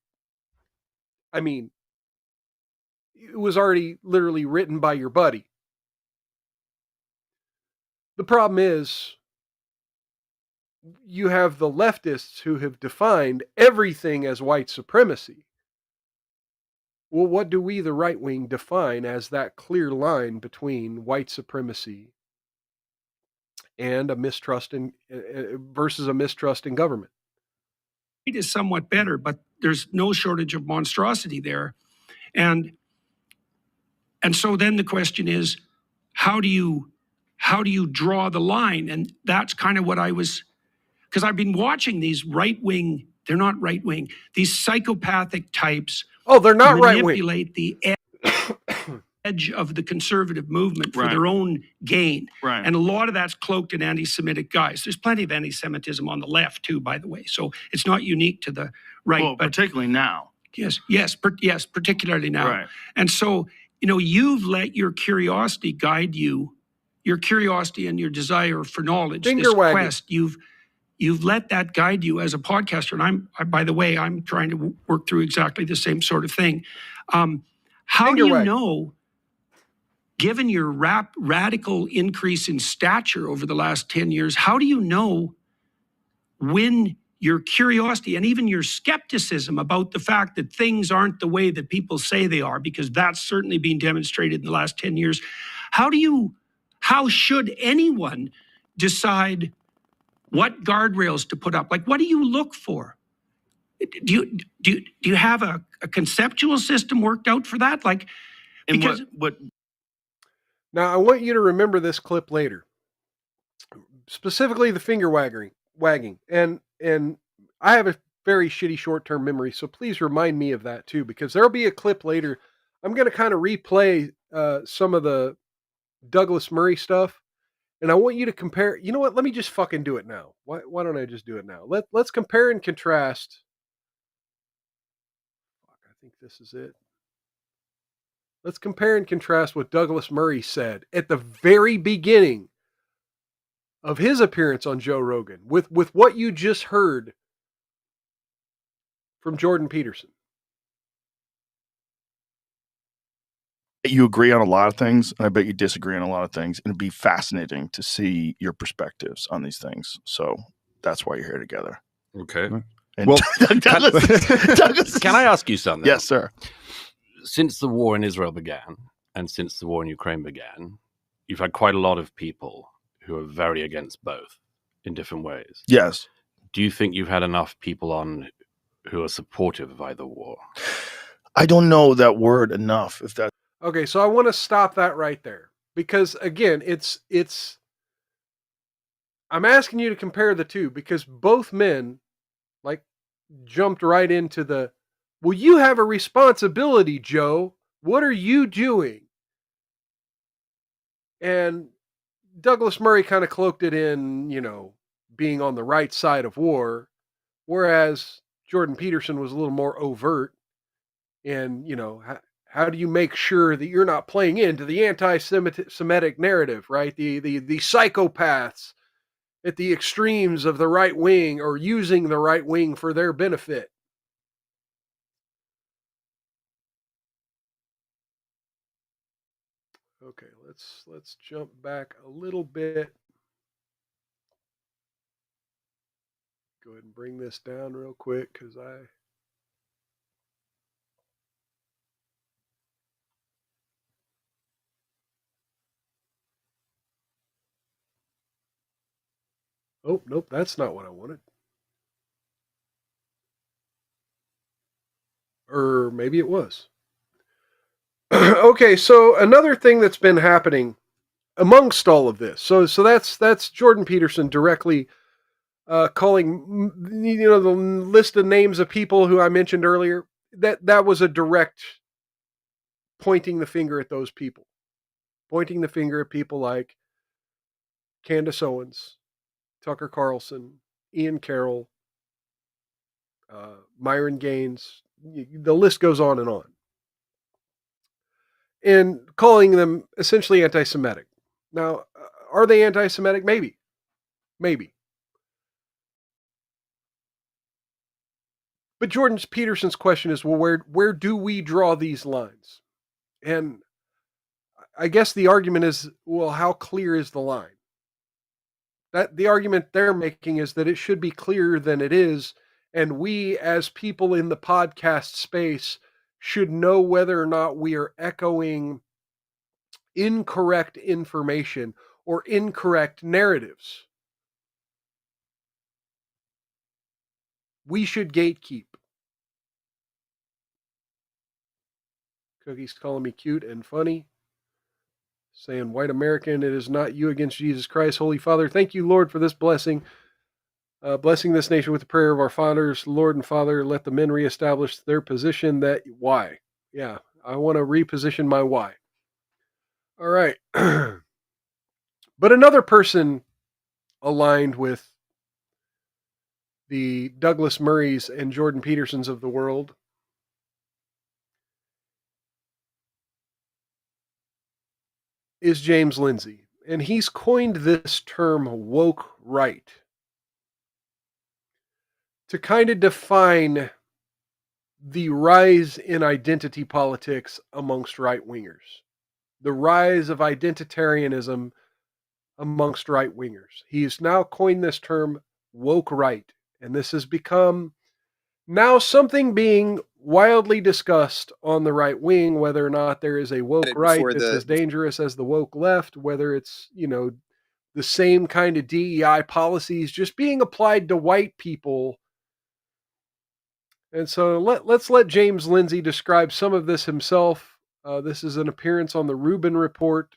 it was already literally written by your buddy. The problem is, you have the leftists who have defined everything as white supremacy. Well, what do we, the right wing, define as that clear line between white supremacy and a mistrust in versus a mistrust in government? It is somewhat better, but there's no shortage of monstrosity there. And so then the question is, how do you draw the line? And that's kind of what I was, because I've been watching these right-wing, they're not right-wing, these psychopathic types. Oh, they're not right-wing. Manipulate the edge of the conservative movement for their own gain. And a lot of that's cloaked in anti-Semitic guys. There's plenty of anti-Semitism on the left too, by the way. So it's not unique to the right. Well, but particularly now. Yes, particularly now. Right. And so, you've let your curiosity guide you, your curiosity and your desire for knowledge, this quest, you've let that guide you as a podcaster. And by the way, I'm trying to work through exactly the same sort of thing. How do you know, given your radical increase in stature over the last 10 years, how do you know when your curiosity and even your skepticism about the fact that things aren't the way that people say they are, because that's certainly been demonstrated in the last 10 years, how should anyone decide what guardrails to put up? Like, what do you look for? Do you have a conceptual system worked out for that? Like, because Now, I want you to remember this clip later, specifically the finger wagging, and I have a very shitty short-term memory, so please remind me of that too, because there'll be a clip later. I'm going to kind of replay some of the Douglas Murray stuff, and I want you to compare. You know what? Let me just fucking do it now. Why don't I just do it now? Let's compare and contrast. I think this is it. Let's compare and contrast what Douglas Murray said at the very beginning of his appearance on Joe Rogan with what you just heard from Jordan Peterson. You agree on a lot of things, and I bet you disagree on a lot of things. And it'd be fascinating to see your perspectives on these things. So that's why you're here together. Okay. And Well, Douglas can I ask you something? Yes, sir. Since the war in Israel began, and since the war in Ukraine began, you've had quite a lot of people who are very against both in different ways. Yes. Do you think you've had enough people on who are supportive of either war? I don't know that word enough. If that. Okay, so I want to stop that right there because again, it's. I'm asking you to compare the two because both men, like, jumped right into the. Well, you have a responsibility, Joe. What are you doing? And Douglas Murray kind of cloaked it in, being on the right side of war, whereas Jordan Peterson was a little more overt. And, how do you make sure that you're not playing into the anti-Semitic narrative, right? The psychopaths at the extremes of the right wing or using the right wing for their benefit. Okay, let's jump back a little bit. Go ahead and bring this down real quick because Oh, nope, that's not what I wanted. Or maybe it was. Okay, so another thing that's been happening amongst all of this. So that's Jordan Peterson directly calling, the list of names of people who I mentioned earlier. That was a direct pointing the finger at those people. Pointing the finger at people like Candace Owens, Tucker Carlson, Ian Carroll, Myron Gaines. The list goes on and on. And calling them essentially anti-Semitic. Now, are they anti-Semitic? Maybe. But Jordan Peterson's question is, well, where do we draw these lines? And I guess the argument is, well, how clear is the line? That the argument they're making is that it should be clearer than it is, and we as people in the podcast space should know whether or not we are echoing incorrect information or incorrect narratives. We should gatekeep. Cookie's calling me cute and funny. Saying, white American, it is not you against Jesus Christ. Holy Father, thank you, Lord, for this blessing. Blessing this nation with the prayer of our fathers. Lord and Father, let the men reestablish their position that why. Yeah, I want to reposition my why. All right. But another person aligned with the Douglas Murrays and Jordan Petersons of the world is James Lindsay. And he's coined this term woke right to kind of define the rise in identity politics amongst right-wingers. The rise of identitarianism amongst right-wingers. He's now coined this term woke right. And this has become now something being wildly discussed on the right wing, whether or not there is a woke right that's as dangerous as the woke left, whether it's, the same kind of DEI policies just being applied to white people. And so let's let James Lindsay describe some of this himself. This is an appearance on the Rubin Report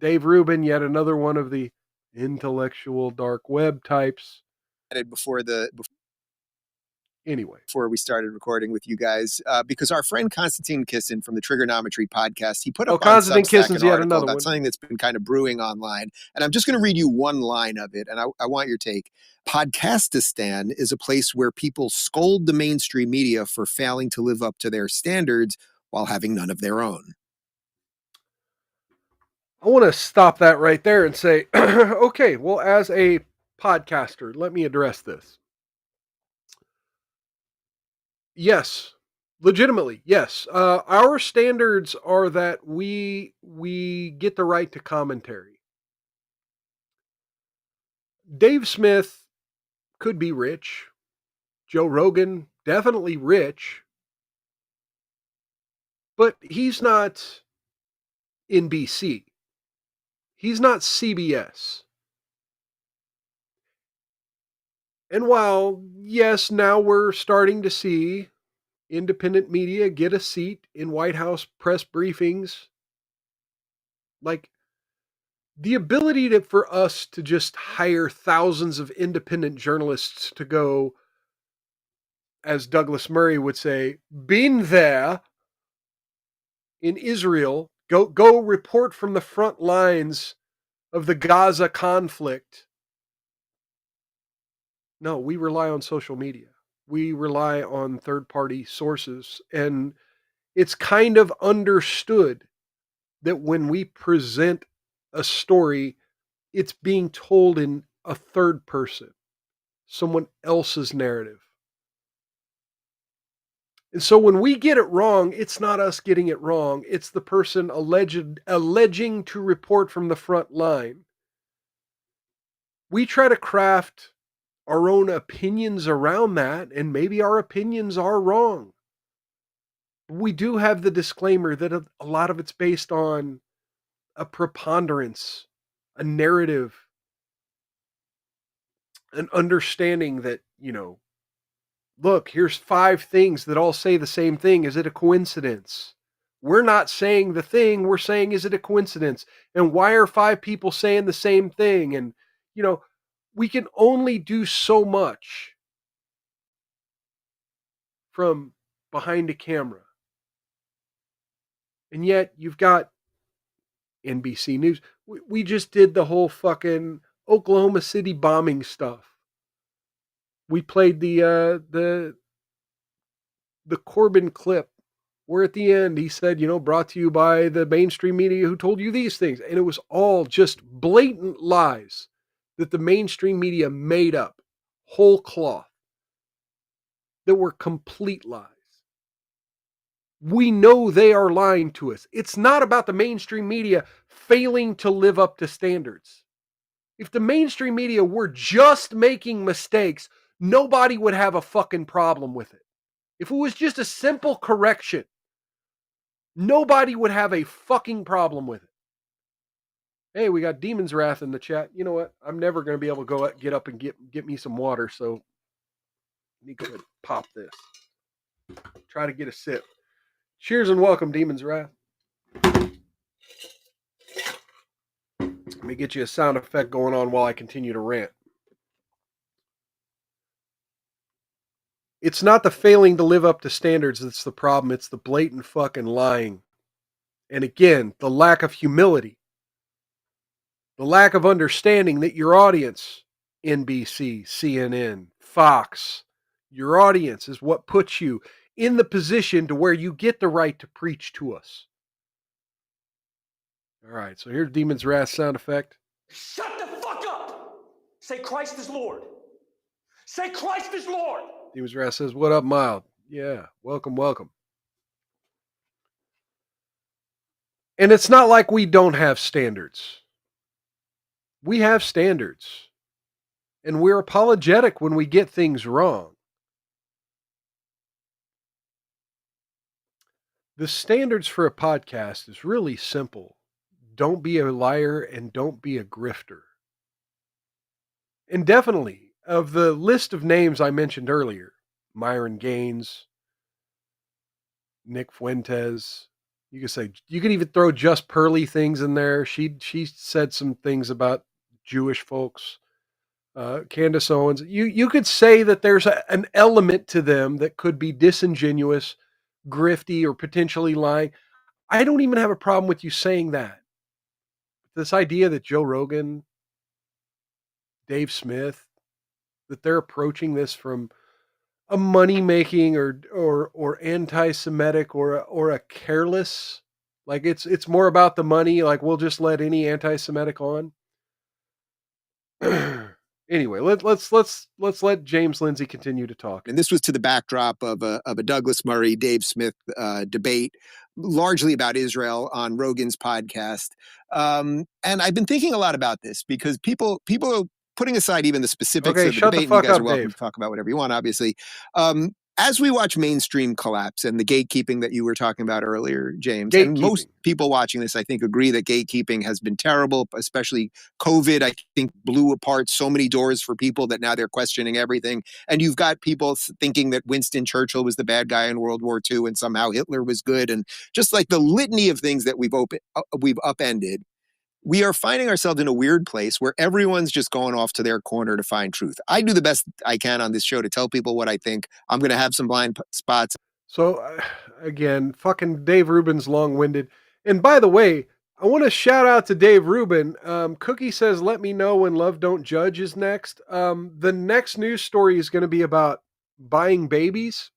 Dave Rubin, yet another one of the intellectual dark web types. Anyway, before we started recording with you guys, because our friend Konstantin Kisin from the Trigonometry podcast, he put up on Konstantin Substack Kissin's an yet article another about one. something that's been kind of brewing online. And I'm just going to read you one line of it, and I want your take. Podcastistan is a place where people scold the mainstream media for failing to live up to their standards while having none of their own. I want to stop that right there and say, okay, well, as a podcaster, let me address this. Yes, legitimately, yes. Our standards are that we get the right to commentary. Dave Smith could be rich. Joe Rogan, definitely rich. But he's not NBC. He's not CBS. And while, yes, now we're starting to see independent media get a seat in White House press briefings, like the ability for us to just hire thousands of independent journalists to go, as Douglas Murray would say, been there in Israel, go report from the front lines of the Gaza conflict. No, we rely on social media. We rely on third-party sources. And it's kind of understood that when we present a story, it's being told in a third person, someone else's narrative. And so when we get it wrong, it's not us getting it wrong. It's the person alleging to report from the front line. We try to craft our own opinions around that, and maybe our opinions are wrong. We do have the disclaimer that a lot of it's based on a preponderance, a narrative, an understanding that, look, here's 5 things that all say the same thing. Is it a coincidence? We're not saying the thing. We're saying, is it a coincidence? And why are 5 people saying the same thing? And, we can only do so much from behind a camera. And yet you've got NBC News. We just did the whole fucking Oklahoma City bombing stuff. We played the Corbin clip where at the end he said, brought to you by the mainstream media who told you these things. And it was all just blatant lies that the mainstream media made up, whole cloth, that were complete lies. We know they are lying to us. It's not about the mainstream media failing to live up to standards. If the mainstream media were just making mistakes, nobody would have a fucking problem with it. If it was just a simple correction, nobody would have a fucking problem with it. Hey, we got Demon's Wrath in the chat. You know what? I'm never going to be able to get up and get me some water, so let me go ahead and pop this. Try to get a sip. Cheers and welcome, Demon's Wrath. Let me get you a sound effect going on while I continue to rant. It's not the failing to live up to standards that's the problem. It's the blatant fucking lying. And again, the lack of humility. The lack of understanding that your audience, NBC, CNN, Fox, your audience is what puts you in the position to where you get the right to preach to us. All right, so here's Demon's Wrath sound effect. Shut the fuck up! Say Christ is Lord. Say Christ is Lord. Demon's Wrath says, what up, Mild? Yeah, welcome, welcome. And it's not like we don't have standards. We have standards. And we're apologetic when we get things wrong. The standards for a podcast is really simple. Don't be a liar and don't be a grifter. And definitely, of the list of names I mentioned earlier, Myron Gaines, Nick Fuentes, You could say, you could even throw Just Pearly things in there. She said some things about Jewish folks. Candace Owens. You could say that there's an element to them that could be disingenuous, grifty, or potentially lying. I don't even have a problem with you saying that. This idea that Joe Rogan, Dave Smith, that they're approaching this from a money-making or anti-Semitic or a careless, like it's more about the money, like we'll just let any anti-Semitic on. Anyway, let's let James Lindsay continue to talk. And this was to the backdrop of a Douglas Murray, Dave Smith debate, largely about Israel on Rogan's podcast. And I've been thinking a lot about this because people are putting aside even the specifics of the debate. And you guys are welcome to talk about whatever you want, obviously. As we watch mainstream collapse and the gatekeeping that you were talking about earlier, James, and most people watching this, I think, agree that gatekeeping has been terrible, especially COVID, I think, blew apart so many doors for people that now they're questioning everything. And you've got people thinking that Winston Churchill was the bad guy in World War II and somehow Hitler was good. And just like the litany of things that we've upended. We are finding ourselves in a weird place where everyone's just going off to their corner to find truth. I do the best I can on this show to tell people what I think. I'm going to have some blind spots. So, again, fucking Dave Rubin's long-winded. And by the way, I want to shout out to Dave Rubin. Cookie says, let me know when Love Don't Judge is next. The next news story is going to be about buying babies.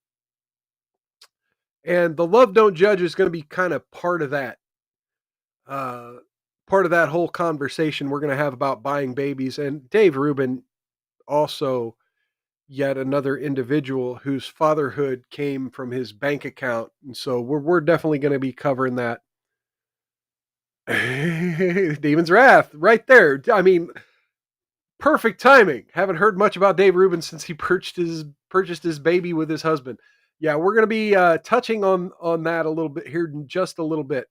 And the Love Don't Judge is going to be kind of part of that. Part of that whole conversation we're going to have about buying babies. And Dave Rubin, also yet another individual whose fatherhood came from his bank account. And so we're definitely going to be covering that. Demon's Wrath, right there. I mean, perfect timing. Haven't heard much about Dave Rubin since he purchased his baby with his husband. Yeah, we're going to be touching on that a little bit here in just a little bit.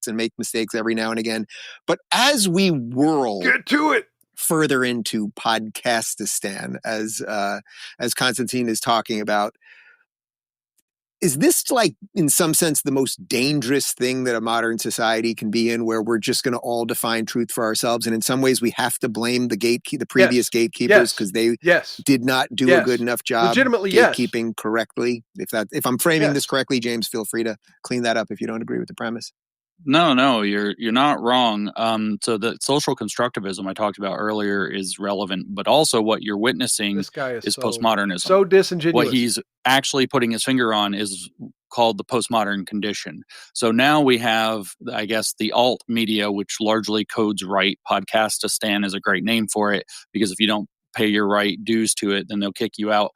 And make mistakes every now and again. But as we whirl get to it further into Podcastistan, as Konstantin is talking about, is this like in some sense the most dangerous thing that a modern society can be in, where we're just going to all define truth for ourselves, and in some ways we have to blame the previous gatekeepers because they did not do a good enough job legitimately gatekeeping correctly? If I'm framing this correctly, James, feel free to clean that up if you don't agree with the premise. No, you're not wrong. So the social constructivism I talked about earlier is relevant, but also what you're witnessing is postmodernism. So disingenuous. What he's actually putting his finger on is called the postmodern condition. So now we have, I guess, the alt media, which largely codes right. Podcastistan is a great name for it, because if you don't pay your right dues to it, then they'll kick you out.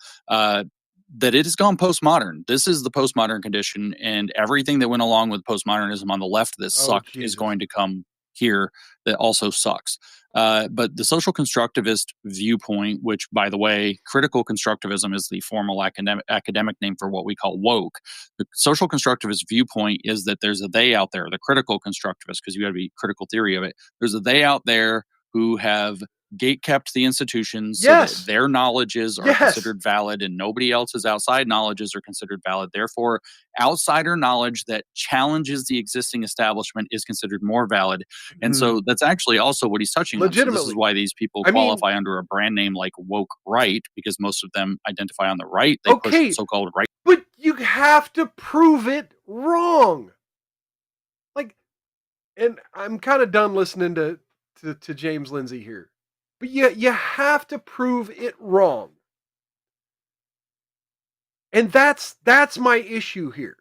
That it has gone postmodern. This is the postmodern condition, and everything that went along with postmodernism on the left that sucked is going to come here that also sucks. But the social constructivist viewpoint, which, by the way, critical constructivism is the formal academic name for what we call woke. The social constructivist viewpoint is that there's a they out there, the critical constructivist, because you got to be critical theory of it. There's a they out there who have gate-kept the institutions so that their knowledges are considered valid and nobody else's outside knowledges are considered valid. Therefore, outsider knowledge that challenges the existing establishment is considered more valid. And so that's actually also what he's touching on. So this is why these people qualify under a brand name like woke right, because most of them identify on the right. They push so-called right. But you have to prove it wrong. Like, and I'm kind of done listening to James Lindsay here. But you have to prove it wrong. And that's my issue here.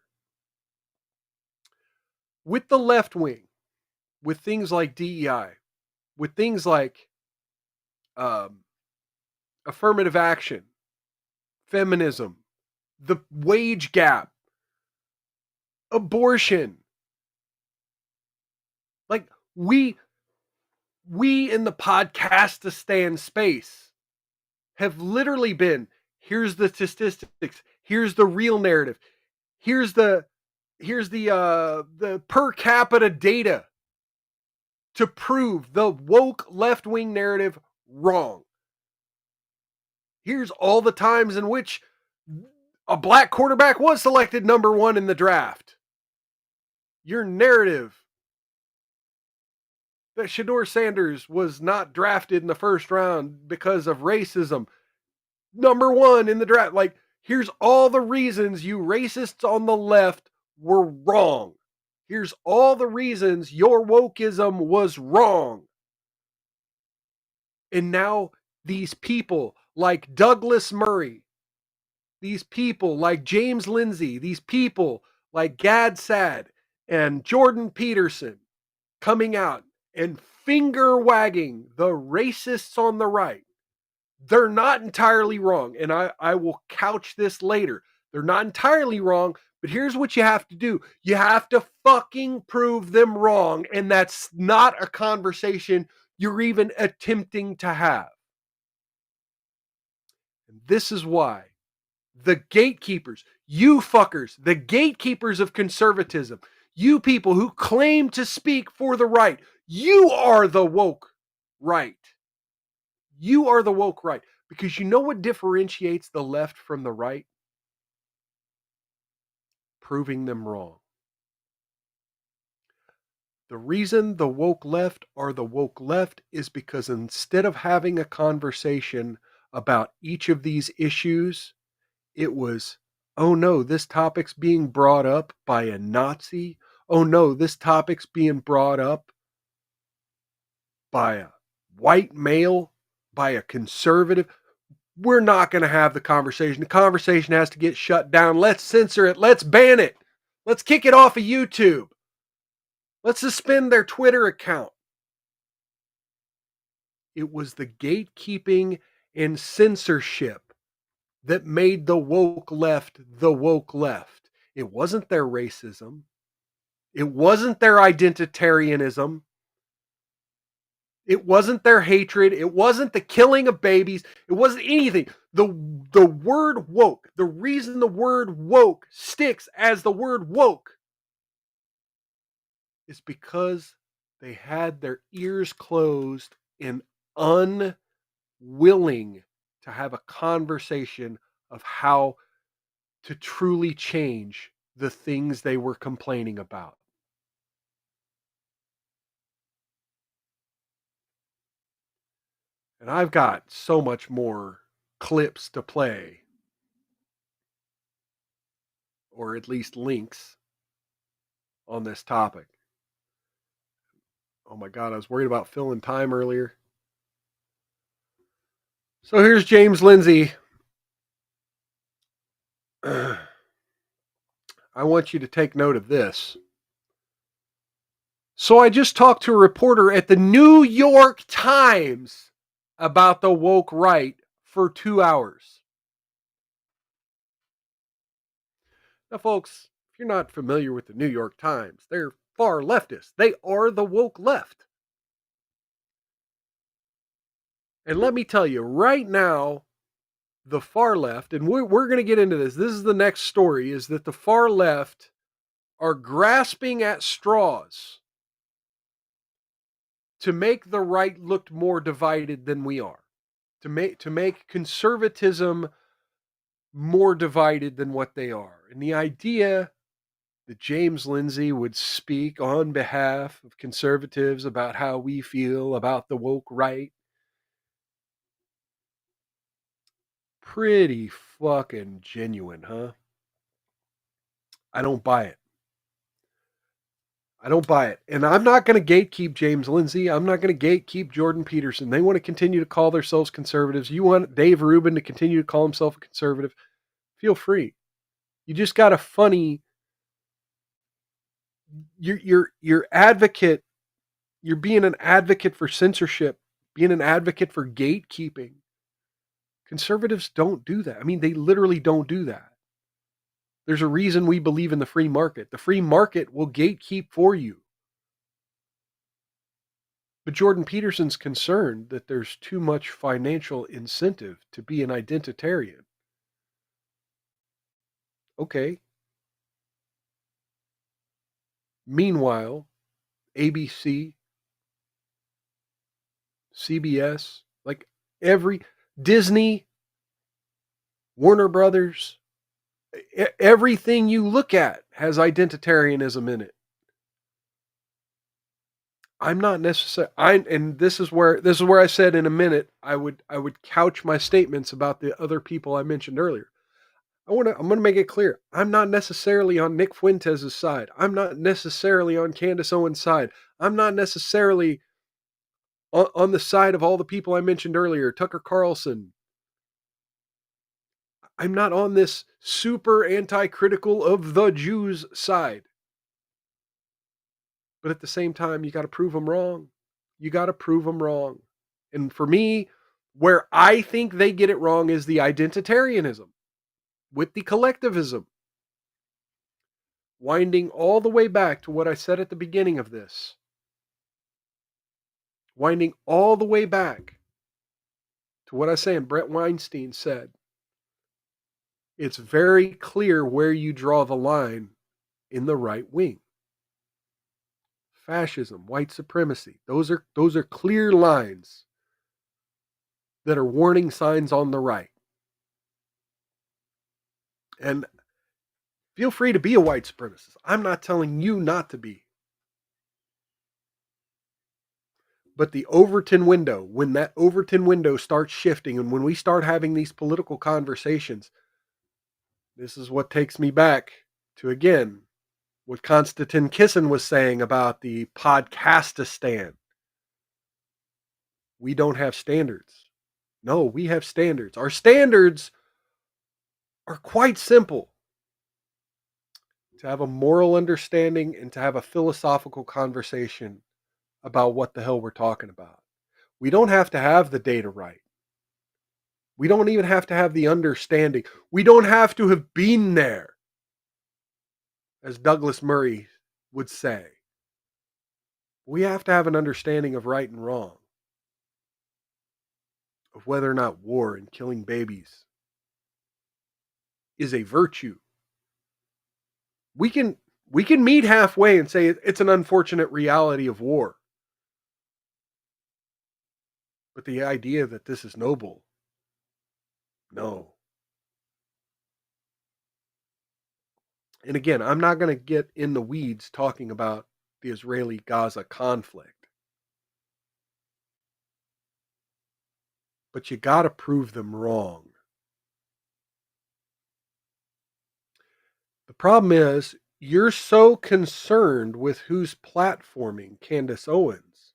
With the left wing, with things like DEI, with things like affirmative action, feminism, the wage gap, abortion. Like, we in the Podcastistan space have literally been, here's the statistics, here's the real narrative, here's the per capita data to prove the woke left-wing narrative wrong. Here's all the times in which a black quarterback was selected number 1 in the draft. your narrative that Shedeur Sanders was not drafted in the first round because of racism. Number one in the draft. Like, here's all the reasons you racists on the left were wrong. Here's all the reasons your wokeism was wrong. And now these people like Douglas Murray, these people like James Lindsay, these people like Gad Saad and Jordan Peterson coming out and finger wagging the racists on the right. They're not entirely wrong. And I will couch this later. They're not entirely wrong, but here's what you have to do. You have to fucking prove them wrong. And that's not a conversation you're even attempting to have. And this is why the gatekeepers, you fuckers, the gatekeepers of conservatism, you people who claim to speak for the right, you are the woke right. You are the woke right. Because you know what differentiates the left from the right? Proving them wrong. The reason the woke left are the woke left is because instead of having a conversation about each of these issues, it was, oh no, this topic's being brought up by a Nazi. Oh no, this topic's being brought up by a white male, by a conservative. We're not going to have the conversation. The conversation has to get shut down. Let's censor it. Let's ban it. Let's kick it off of YouTube. Let's suspend their Twitter account. It was the gatekeeping and censorship that made the woke left the woke left. It wasn't their racism. It wasn't their identitarianism. It wasn't their hatred. It wasn't the killing of babies. It wasn't anything. The word woke, the reason the word woke sticks as the word woke is because they had their ears closed and unwilling to have a conversation of how to truly change the things they were complaining about. And I've got so much more clips to play, or at least links on this topic. Oh my God, I was worried about filling time earlier. So here's James Lindsay. I want you to take note of this. So I just talked to a reporter at the New York Times about the woke right for 2 hours. Now, folks, if you're not familiar with the New York Times, they're far leftists. They are the woke left. And let me tell you, right now, the far left, and we're going to get into this. This is the next story, is that the far left are grasping at straws to make the right look more divided than we are, to make conservatism more divided than what they are. And the idea that James Lindsay would speak on behalf of conservatives about how we feel about the woke right, pretty fucking genuine, huh? I don't buy it. I don't buy it. And I'm not going to gatekeep James Lindsay. I'm not going to gatekeep Jordan Peterson. They want to continue to call themselves conservatives. You want Dave Rubin to continue to call himself a conservative? Feel free. You just got a funny... You're advocate. You're being an advocate for censorship, being an advocate for gatekeeping. Conservatives don't do that. I mean, they literally don't do that. There's a reason we believe in the free market. The free market will gatekeep for you. But Jordan Peterson's concerned that there's too much financial incentive to be an identitarian. Okay. Meanwhile, ABC, CBS, like every Disney, Warner Brothers, everything you look at has identitarianism in it. I'm not necessarily, and this is where I said in a minute I would couch my statements about the other people I mentioned earlier. I'm going to make it clear. I'm not necessarily on Nick Fuentes' side. I'm not necessarily on Candace Owens' side. I'm not necessarily on the side of all the people I mentioned earlier, Tucker Carlson. I'm not on this super anti-critical of the Jews side. But at the same time, you got to prove them wrong. You got to prove them wrong. And for me, where I think they get it wrong is the identitarianism with the collectivism. Winding all the way back to what I said at the beginning of this. Winding all the way back to what I say and Brett Weinstein said. It's very clear where you draw the line in the right wing. Fascism, white supremacy, those are clear lines that are warning signs on the right. And feel free to be a white supremacist. I'm not telling you not to be. But the Overton window, when that Overton window starts shifting and when we start having these political conversations, this is what takes me back to, again, what Konstantin Kisin was saying about the Podcastistan. We don't have standards. No, we have standards. Our standards are quite simple. To have a moral understanding and to have a philosophical conversation about what the hell we're talking about. We don't have to have the data right. We don't even have to have the understanding. We don't have to have been there, as Douglas Murray would say. We have to have an understanding of right and wrong, of whether or not war and killing babies is a virtue. We can meet halfway and say it's an unfortunate reality of war. But the idea that this is noble, no. And again, I'm not going to get in the weeds talking about the Israeli-Gaza conflict. But you got to prove them wrong. The problem is, you're so concerned with who's platforming Candace Owens,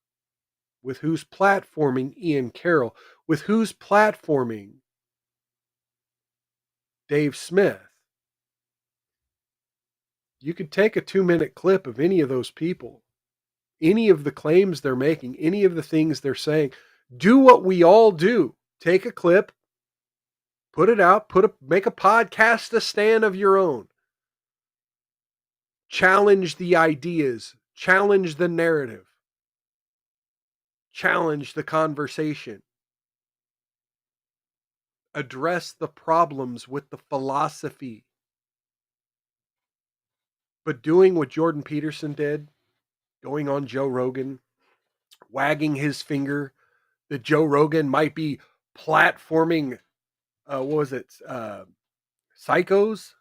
with who's platforming Ian Carroll, with who's platforming Dave Smith. You could take a 2-minute clip of any of those people, any of the claims they're making, any of the things they're saying. Do what we all do. Take a clip, put it out, make a podcast-a-stan of your own. Challenge the ideas, challenge the narrative, challenge the conversation. Address the problems with the philosophy. But doing what Jordan Peterson did, going on Joe Rogan, wagging his finger that Joe Rogan might be platforming, psychos?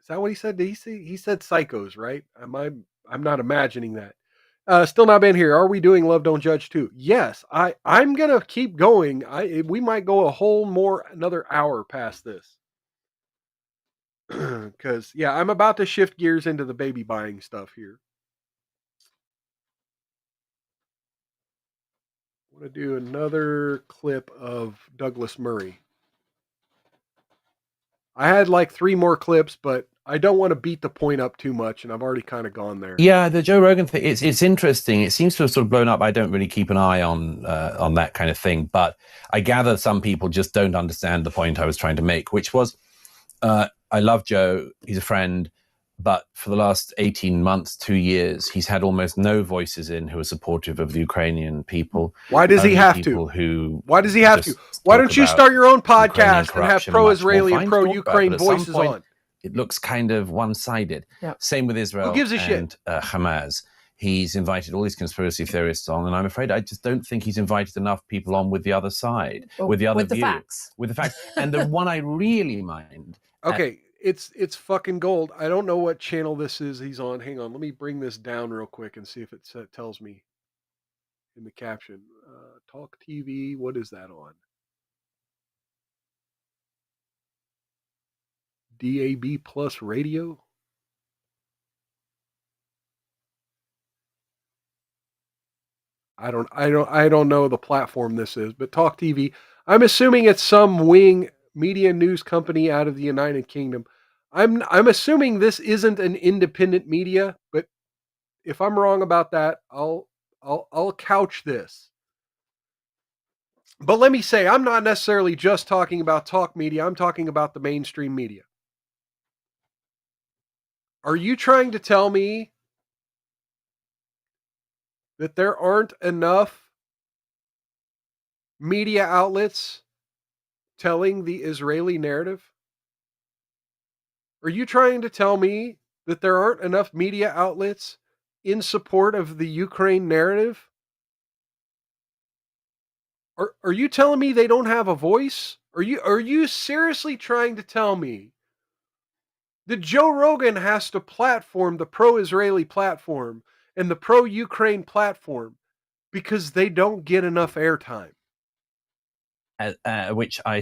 Is that what he said? Did he say? He said psychos, right? I'm not imagining that. Still not been here. Are we doing Love Don't Judge too? Yes, I'm gonna keep going. We might go another hour past this. Because I'm about to shift gears into the baby buying stuff here. I want to do another clip of Douglas Murray. I had like 3 more clips, but I don't want to beat the point up too much, and I've already kind of gone there. Yeah, the Joe Rogan thing, it's interesting. It seems to have sort of blown up. I don't really keep an eye on that kind of thing, but I gather some people just don't understand the point I was trying to make, which was, I love Joe. He's a friend. But for the last 18 months, 2 years, he's had almost no voices in who are supportive of the Ukrainian people. Why does he have to? Why does he have to? Why don't you start your own podcast and have pro-Israeli and pro-Ukraine voices on? It looks kind of one-sided. Yeah. Same with Israel and Hamas. He's invited all these conspiracy theorists on, and I'm afraid I just don't think he's invited enough people on with the other side, with the other view. With the facts. And the one I really mind... Okay. It's fucking gold. I don't know what channel this is he's on. Hang on. Let me bring this down real quick and see if it tells me. in the caption. Talk TV, what is that on? DAB Plus Radio? I don't know the platform this is, but Talk TV. I'm assuming it's some wing media news company out of the United Kingdom. I'm assuming this isn't an independent media, but if I'm wrong about that, I'll couch this. But let me say, I'm not necessarily just talking about talk media. I'm talking about the mainstream media. Are you trying to tell me that there aren't enough media outlets telling the Israeli narrative? Are you trying to tell me that there aren't enough media outlets in support of the Ukraine narrative? Are you telling me they don't have a voice? Are you seriously trying to tell me that Joe Rogan has to platform the pro-Israeli platform and the pro-Ukraine platform because they don't get enough airtime? Which I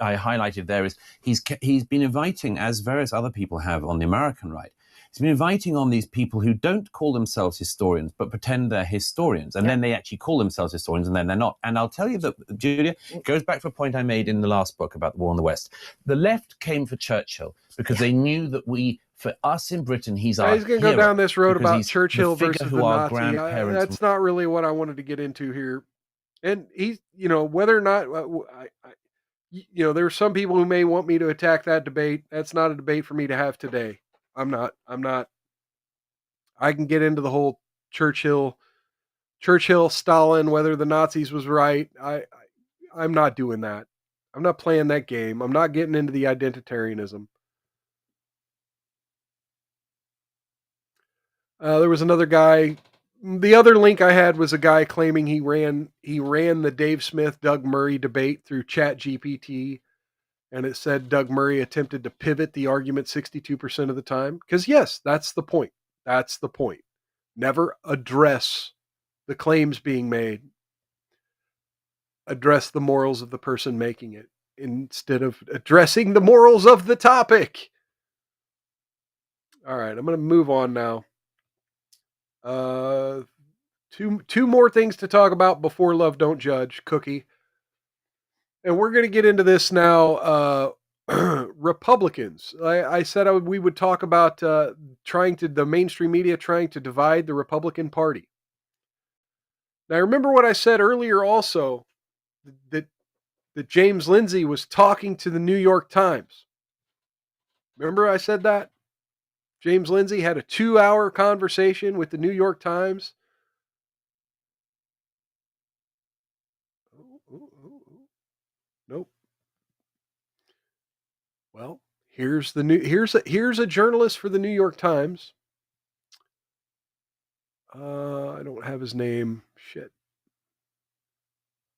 highlighted there is he's been inviting, as various other people have on the American right, he's been inviting on these people who don't call themselves historians but pretend they're historians, and then they actually call themselves historians and then they're not. And I'll tell you that, Julia, it goes back to a point I made in the last book about the war in the West. The left came for Churchill because they knew that for us in Britain, he's our He's going to go down this road about Churchill the versus the Nazi. That's not really what I wanted to get into here. And he's, whether or not, there are some people who may want me to attack that debate. That's not a debate for me to have today. I'm not. I can get into the whole Churchill, Stalin, whether the Nazis was right. I'm not doing that. I'm not playing that game. I'm not getting into the identitarianism. There was another guy. The other link I had was a guy claiming he ran the Dave Smith, Doug Murray debate through ChatGPT, and it said Doug Murray attempted to pivot the argument 62% of the time. Because yes, that's the point. That's the point. Never address the claims being made. Address the morals of the person making it instead of addressing the morals of the topic. All right, I'm going to move on now. Two more things to talk about before Love Don't Judge, Cookie. And we're going to get into this now. Republicans. I said we would talk about the mainstream media trying to divide the Republican Party. Now, remember what I said earlier also, that James Lindsay was talking to the New York Times. Remember I said that? James Lindsay had a 2-hour conversation with the New York Times. Nope. Well, here's a journalist for the New York Times. I don't have his name. Shit.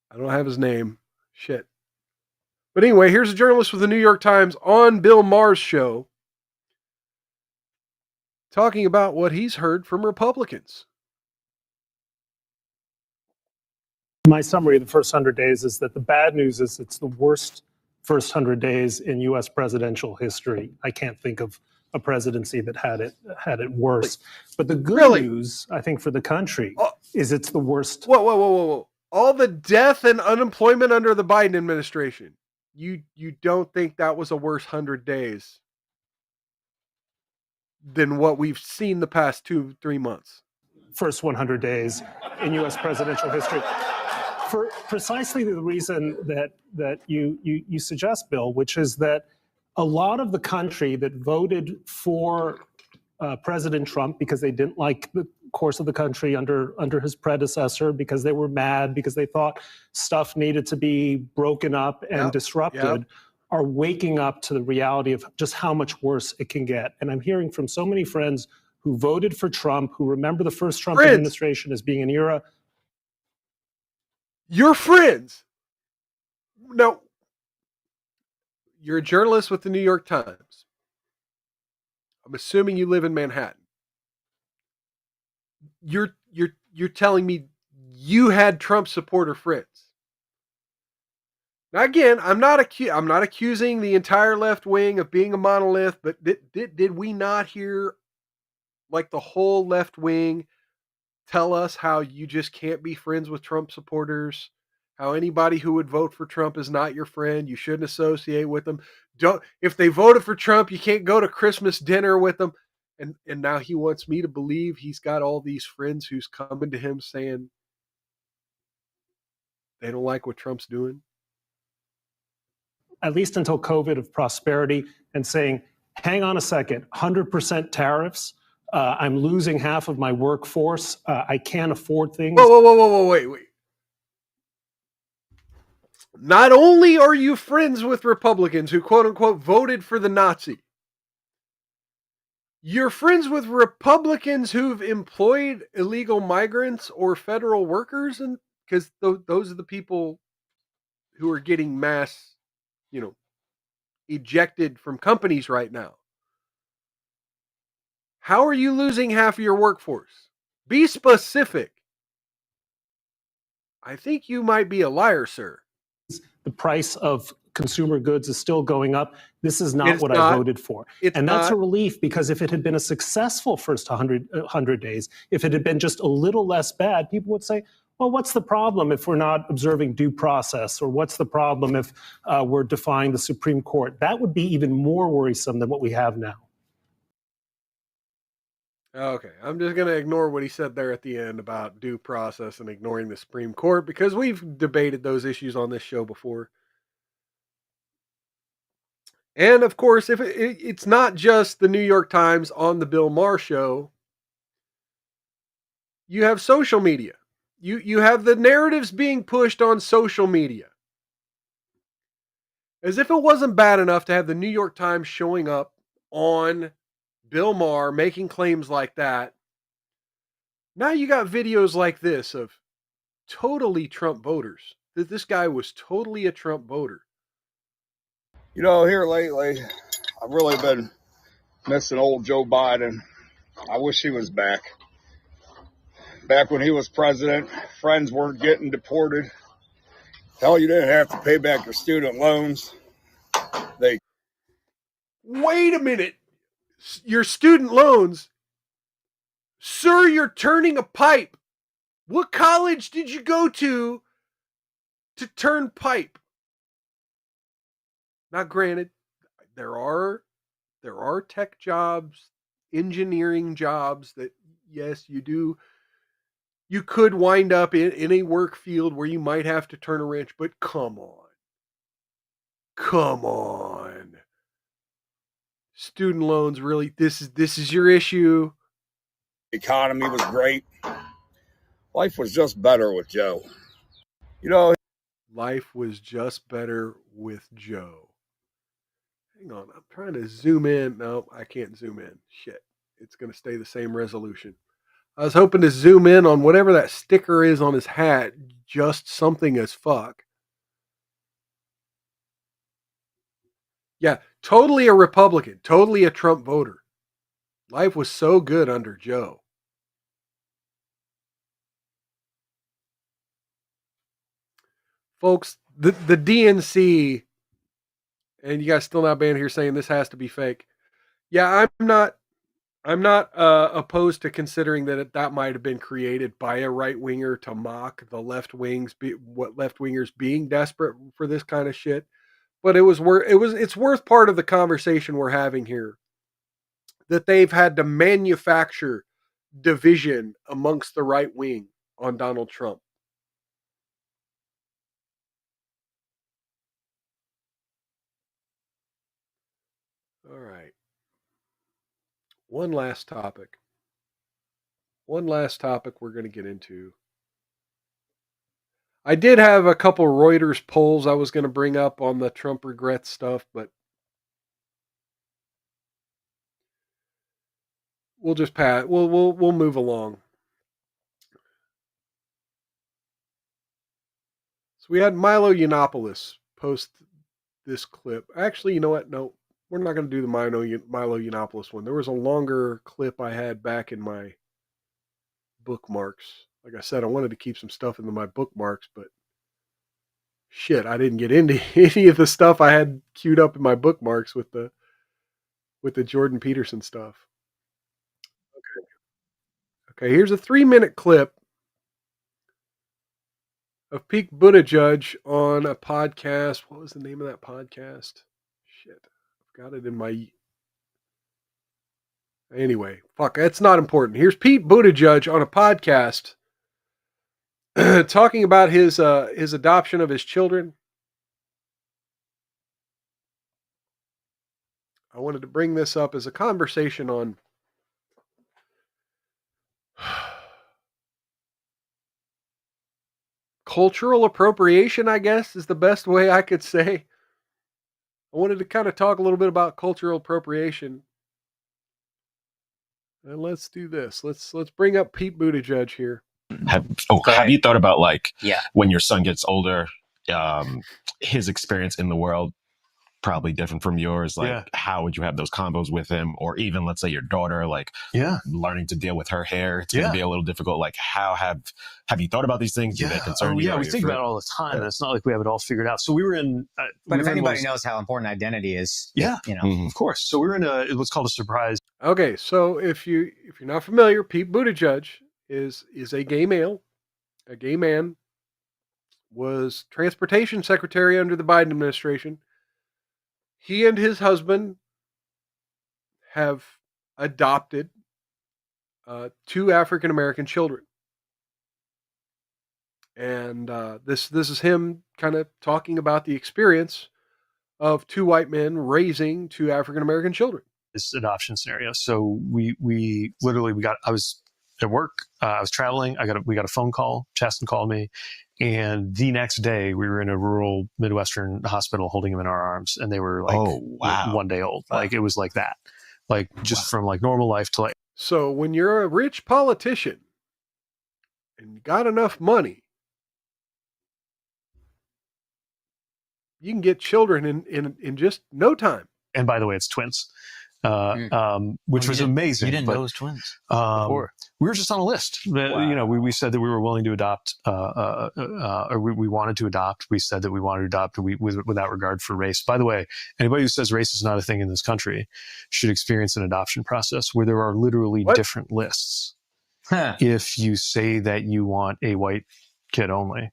I don't have his name. Shit. But anyway, here's a journalist for the New York Times on Bill Maher's show talking about what he's heard from Republicans. My summary of the first 100 days is that the bad news is it's the worst first 100 days in U.S. presidential history. I can't think of a presidency that had it worse. But the good news, I think, for the country is it's the worst. Whoa. All the death and unemployment under the Biden administration. You don't think that was a worse 100 days than what we've seen the past 2-3 months? First 100 days in U.S. presidential history. For precisely the reason that you suggest, Bill, which is that a lot of the country that voted for President Trump because they didn't like the course of the country under his predecessor, because they were mad, because they thought stuff needed to be broken up and disrupted, are waking up to the reality of just how much worse it can get. And I'm hearing from so many friends who voted for Trump, who remember the first Trump administration as being an era. Your friends. No. You're a journalist with the New York Times. I'm assuming you live in Manhattan. You're telling me you had Trump supporter friends. Now, again, I'm not accusing the entire left wing of being a monolith, but did we not hear like the whole left wing tell us how you just can't be friends with Trump supporters? How anybody who would vote for Trump is not your friend. You shouldn't associate with them. If they voted for Trump, you can't go to Christmas dinner with them. And now he wants me to believe he's got all these friends who's coming to him saying they don't like what Trump's doing. At least until COVID, of prosperity, and saying, hang on a second, 100% tariffs. I'm losing half of my workforce. I can't afford things. Whoa, wait. Not only are you friends with Republicans who quote unquote voted for the Nazi, you're friends with Republicans who've employed illegal migrants or federal workers, and because those are the people who are getting mass, ejected from companies right now. How are you losing half of your workforce? Be specific. I think you might be a liar, sir. The price of consumer goods is still going up. This is not what I voted for. And that's a relief, because if it had been a successful first 100 days, if it had been just a little less bad, people would say, well, what's the problem if we're not observing due process? Or what's the problem if we're defying the Supreme Court? That would be even more worrisome than what we have now. Okay, I'm just going to ignore what he said there at the end about due process and ignoring the Supreme Court, because we've debated those issues on this show before. And of course, if it's not just the New York Times on the Bill Maher show, you have social media. You have the narratives being pushed on social media. As if it wasn't bad enough to have the New York Times showing up on Bill Maher making claims like that. Now you got videos like this of totally Trump voters. That this guy was totally a Trump voter. Here lately, I've really been missing old Joe Biden. I wish he was back. Back when he was president, friends weren't getting deported. Hell, you didn't have to pay back your student loans. Wait a minute. Your student loans? Sir, you're turning a pipe. What college did you go to turn pipe? Now, granted, there are tech jobs, engineering jobs that, yes, you could wind up in a work field where you might have to turn a wrench, but come on. Student loans, really, this is your issue. The economy was great. Life was just better with Joe. Life was just better with Joe. Hang on, I'm trying to zoom in. No, I can't zoom in. Shit. It's going to stay the same resolution. I was hoping to zoom in on whatever that sticker is on his hat. Just something as fuck. Yeah, totally a Republican. Totally a Trump voter. Life was so good under Joe. Folks, the DNC, and you guys still not banned here saying this has to be fake. Yeah, I'm not opposed to considering that might have been created by a right winger to mock the left wings, what left wingers being desperate for this kind of shit. But it's worth part of the conversation we're having here that they've had to manufacture division amongst the right wing on Donald Trump. All right. One last topic we're going to get into. I did have a couple Reuters polls I was going to bring up on the Trump regrets stuff, but we'll just pass. We'll move along. So we had Milo Yiannopoulos post this clip. Actually, you know what? No, we're not going to do the Milo Yiannopoulos one. There was a longer clip I had back in my bookmarks like I said, I wanted to keep some stuff into my bookmarks, but shit, I didn't get into any of the stuff I had queued up in my bookmarks with the Jordan Peterson stuff. Okay, here's a 3-minute clip of Pete Buttigieg on a podcast. What was the name of that podcast? Shit, I've got it in my... Anyway, fuck, that's not important. Here's Pete Buttigieg on a podcast talking about his adoption of his children. I wanted to bring this up as a conversation on cultural appropriation, I guess, is the best way I could say. I wanted to kind of talk a little bit about cultural appropriation. And let's do this. Let's bring up Pete Buttigieg here. Have you thought about when your son gets older, his experience in the world probably different from yours? How would you have those combos with him? Or even, let's say, your daughter, learning to deal with her hair. It's going to be a little difficult. How have you thought about these things? Do they concern you? Yeah, we think about it all the time, and it's not like we have it all figured out. So we were in... but if anybody knows how important identity is, of course. So we were in what's called a surprise. Okay, so if you're not familiar, Pete Buttigieg is a gay male. A gay man. Was transportation secretary under the Biden administration. He and his husband have adopted 2 African-American children. And this is him kind of talking about the experience of 2 white men raising 2 African-American children. This adoption scenario. So we literally I was at work. I was traveling. We got a phone call. Chaston called me. And the next day, we were in a rural Midwestern hospital holding him in our arms. And they were 1 day old. Wow. It was like that. From normal life to So when you're a rich politician and you got enough money, you can get children in just no time. And by the way, it's twins. Which was amazing. You didn't know it was twins before. We were just on a list. Wow. We said that we were willing to adopt, or we wanted to adopt. We said that we wanted to adopt without regard for race. By the way, anybody who says race is not a thing in this country should experience an adoption process where there are literally different lists. If you say that you want a white kid only,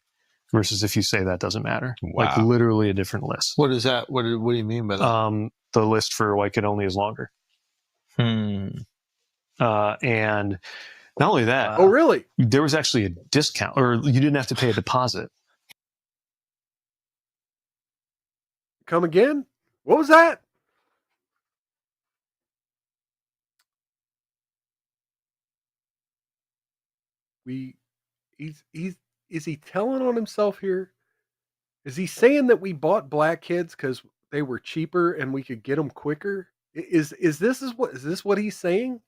versus if you say that doesn't matter. Wow. Literally a different list. What is that? What do you mean by that? The list for white kid only is longer. And not only that. Oh, really? There was actually a discount, or you didn't have to pay a deposit. Come again? What was that? Is he telling on himself here? Is he saying that we bought black kids because they were cheaper and we could get them quicker? Is this what he's saying?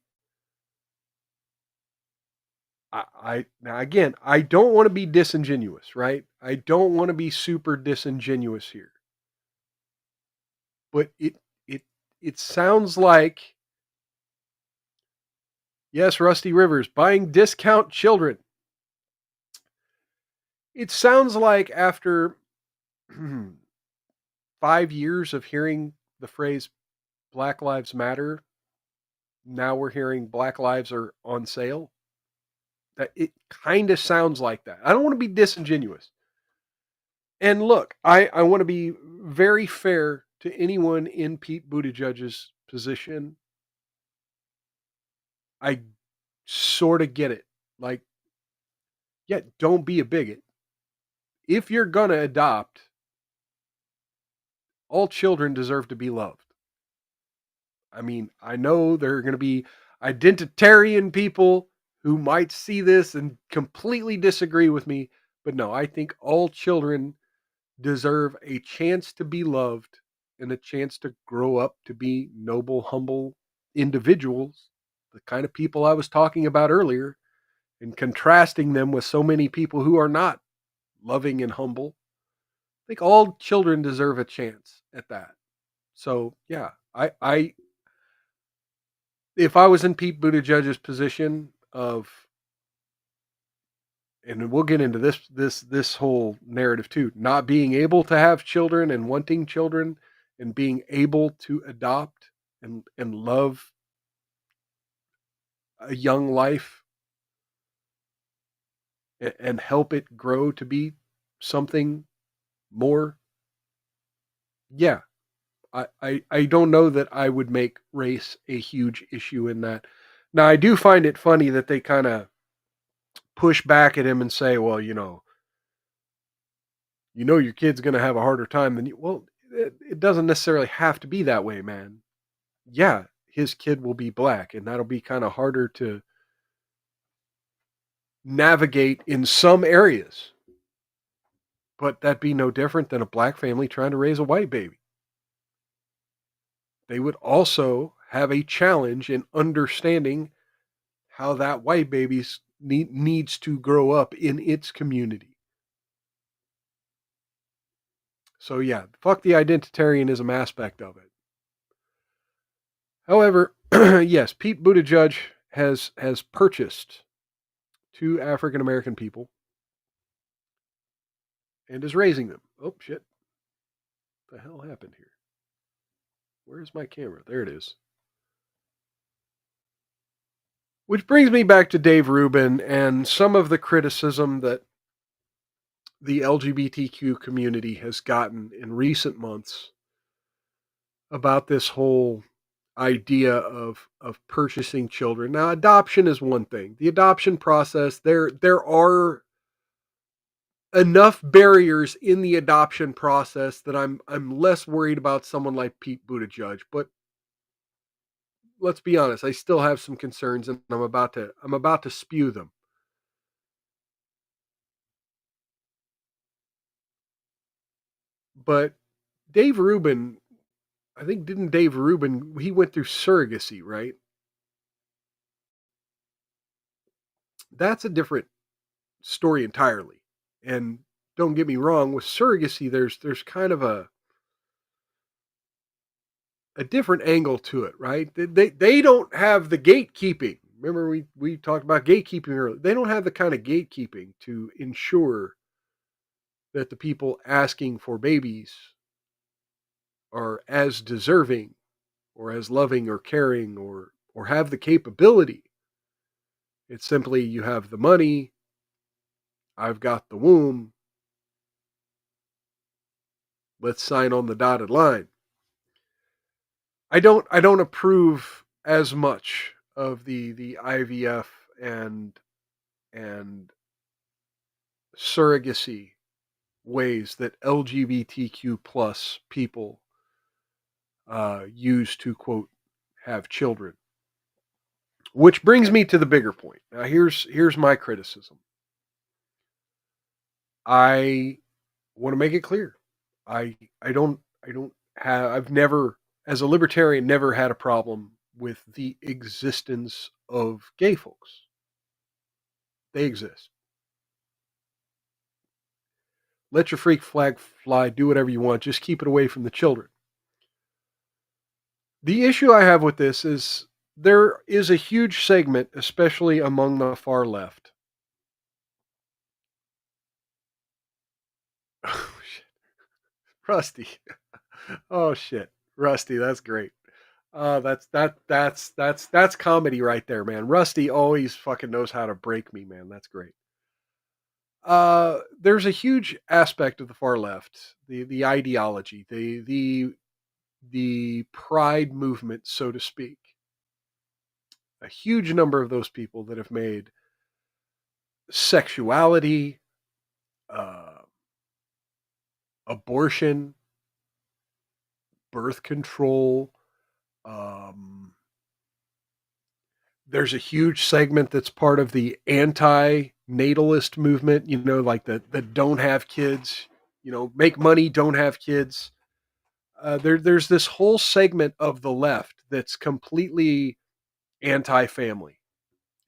Now again, I don't want to be disingenuous, right? I don't want to be super disingenuous here. But it sounds like, yes, Rusty Rivers buying discount children. It sounds like after 5 years of hearing the phrase Black Lives Matter, now we're hearing Black Lives are on sale. That it kind of sounds like that. I don't want to be disingenuous. And look, I want to be very fair to anyone in Pete Buttigieg's position. I sort of get it. Don't be a bigot. If you're going to adopt, all children deserve to be loved. I mean, I know there are going to be identitarian people who might see this and completely disagree with me, but no, I think all children deserve a chance to be loved and a chance to grow up to be noble, humble individuals, the kind of people I was talking about earlier, and contrasting them with so many people who are not loving and humble. I think all children deserve a chance at that. So yeah, I if I was in Pete Buttigieg's position of and we'll get into this whole narrative too, not being able to have children and wanting children and being able to adopt and love a young life and help it grow to be something more. Yeah. I don't know that I would make race a huge issue in that. Now, I do find it funny that they kind of push back at him and say, well, your kid's going to have a harder time than you. Well, it doesn't necessarily have to be that way, man. Yeah, his kid will be black, and that'll be kind of harder to navigate in some areas. But that'd be no different than a black family trying to raise a white baby. They would also have a challenge in understanding how that white baby needs to grow up in its community. So yeah, fuck the identitarianism aspect of it. However, yes, Pete Buttigieg has purchased 2 African American people and is raising them. Oh shit. What the hell happened here? Where's my camera? There it is. Which brings me back to Dave Rubin and some of the criticism that the LGBTQ community has gotten in recent months about this whole idea of purchasing children. Now, adoption is one thing. The adoption process, there are enough barriers in the adoption process that I'm less worried about someone like Pete Buttigieg. But let's be honest, I still have some concerns, and I'm about to spew them. But Dave Rubin, I think, didn't Dave Rubin, he went through surrogacy, right? That's a different story entirely. And don't get me wrong, with surrogacy, there's kind of a different angle to it, right? They don't have the gatekeeping. Remember, we talked about gatekeeping earlier. They don't have the kind of gatekeeping to ensure that the people asking for babies are as deserving or as loving or caring or have the capability. It's simply, you have the money, I've got the womb, let's sign on the dotted line. I don't approve as much of the IVF and surrogacy ways that LGBTQ plus people use to, quote, have children. Which brings me to the bigger point. Now, here's my criticism. I want to make it clear. I've never, as a libertarian, never had a problem with the existence of gay folks. They exist. Let your freak flag fly, do whatever you want, just keep it away from the children. The issue I have with this is there is a huge segment, especially among the far left. Oh, shit. Rusty. Oh shit. Rusty, that's great. That's comedy right there, man. Rusty always fucking knows how to break me, man. That's great. There's a huge aspect of the far left, the ideology, the pride movement, so to speak. A huge number of those people that have made sexuality, abortion, birth control. There's a huge segment that's part of the anti-natalist movement, like the don't have kids, make money, don't have kids. There's this whole segment of the left that's completely anti-family.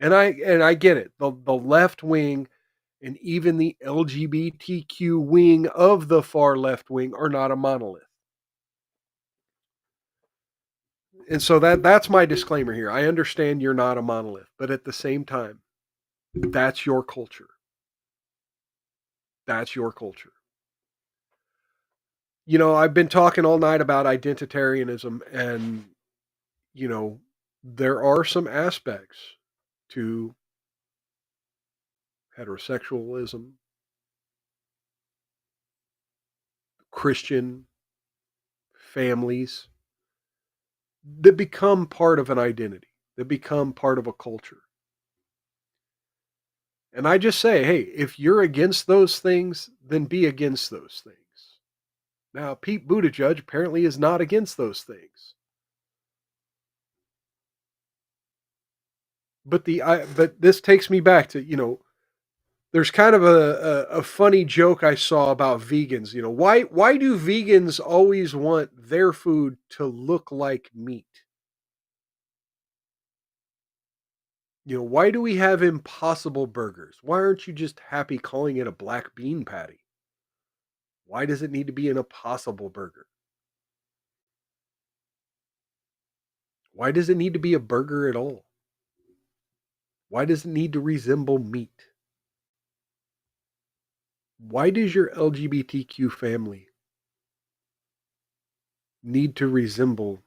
And I get it. The left wing and even the LGBTQ wing of the far left wing are not a monolith. And so that's my disclaimer here. I understand you're not a monolith, but at the same time, that's your culture. That's your culture. You know, I've been talking all night about identitarianism, and, you know, there are some aspects to heterosexualism, Christian families, that become part of an identity, that become part of a culture. And I just say, hey, if you're against those things, then be against those things. Now, Pete Buttigieg apparently is not against those things. But this takes me back to, you know, there's kind of a funny joke I saw about vegans. You know, why do vegans always want their food to look like meat? You know, why do we have Impossible Burgers? Why aren't you just happy calling it a black bean patty? Why does it need to be an Impossible Burger? Why does it need to be a burger at all? Why does it need to resemble meat? Why does your LGBTQ family need to resemble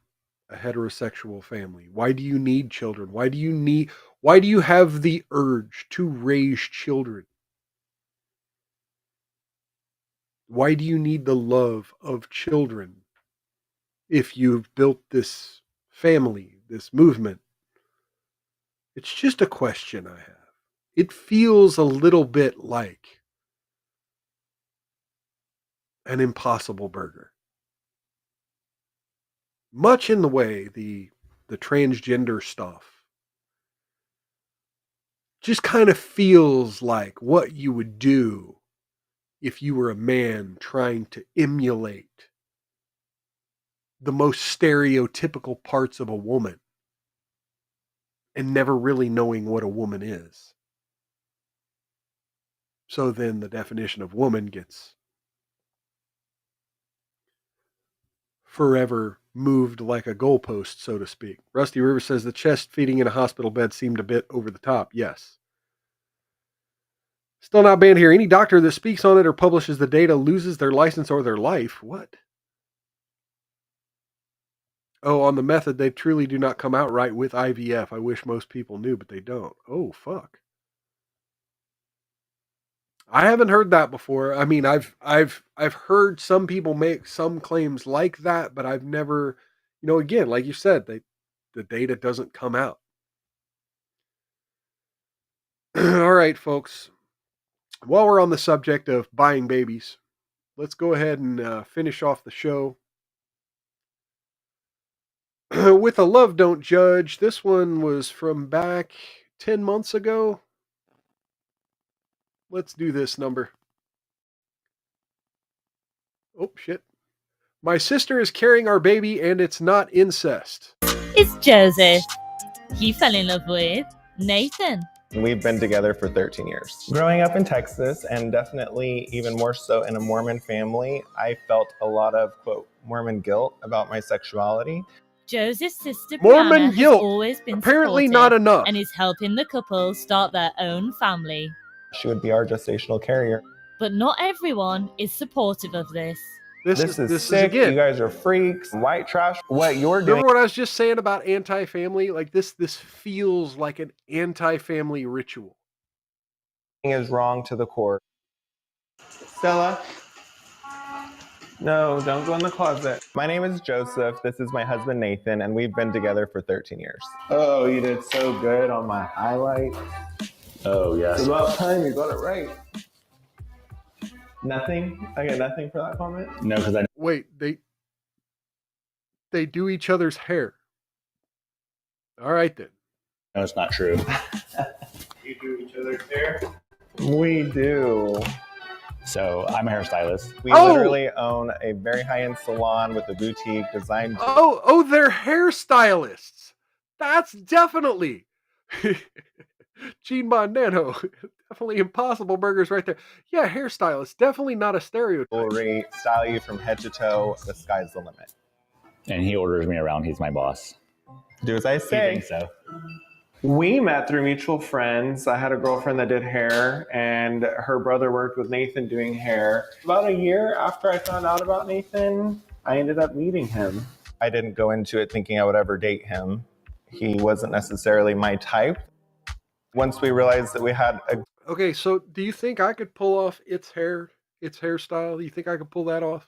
a heterosexual family? Why do you need children? Why do you have the urge to raise children? Why do you need the love of children if you've built this family, this movement? It's just a question I have. It feels a little bit like an Impossible Burger. Much in the way the transgender stuff just kind of feels like what you would do if you were a man trying to emulate the most stereotypical parts of a woman and never really knowing what a woman is. So then the definition of woman gets forever moved like a goalpost, so to speak. Rusty River says the chest feeding in a hospital bed seemed a bit over the top. Yes. Still not banned here. Any doctor that speaks on it or publishes the data loses their license or their life. What? Oh, on the method, they truly do not come out right with IVF. I wish most people knew, but they don't. Oh, fuck. I haven't heard that before. I mean, I've heard some people make some claims like that, but I've never, you know, again, like you said, the data doesn't come out. All right, folks. While we're on the subject of buying babies, let's go ahead and finish off the show with a Love Don't Judge. This one was from back 10 months ago. Let's do this number. Oh, shit. My sister is carrying our baby and it's not incest. It's Joseph. He fell in love with Nathan. We've been together for 13 years. Growing up in Texas, and definitely even more so in a Mormon family, I felt a lot of, quote, Mormon guilt about my sexuality. Joseph's sister Mormon Brianna has guilt. always been Apparently supportive not enough. and is helping the couple start their own family. She would be our gestational carrier. But not everyone is supportive of this. This is sick. Again. You guys are freaks. White trash. What you're doing. Remember what I was just saying about anti-family? Like this feels like an anti-family ritual. Is wrong to the core. Stella. No, don't go in the closet. My name is Joseph. This is my husband, Nathan, and we've been together for 13 years. Oh, you did so good on my highlight. Oh, yes. It's about time you got it right. Nothing? I get nothing for that comment? No, because I... Wait, they do each other's hair. All right, then. No, it's not true. You do each other's hair? We do. So I'm a hairstylist. We literally own a very high-end salon with a boutique designed. Oh, they're hairstylists. That's definitely Gene Mondano. Definitely Impossible Burgers right there. Yeah, hairstylist. Definitely not a stereotype. Jewelry, style you from head to toe. The sky's the limit. And he orders me around. He's my boss. Do as I say. You think so? We met through mutual friends. I had a girlfriend that did hair, and her brother worked with Nathan doing hair. About a year after I found out about Nathan, I ended up meeting him. I didn't go into it thinking I would ever date him. He wasn't necessarily my type. Once we realized that we had a... Okay, so do you think I could pull off its hairstyle? Do you think I could pull that off?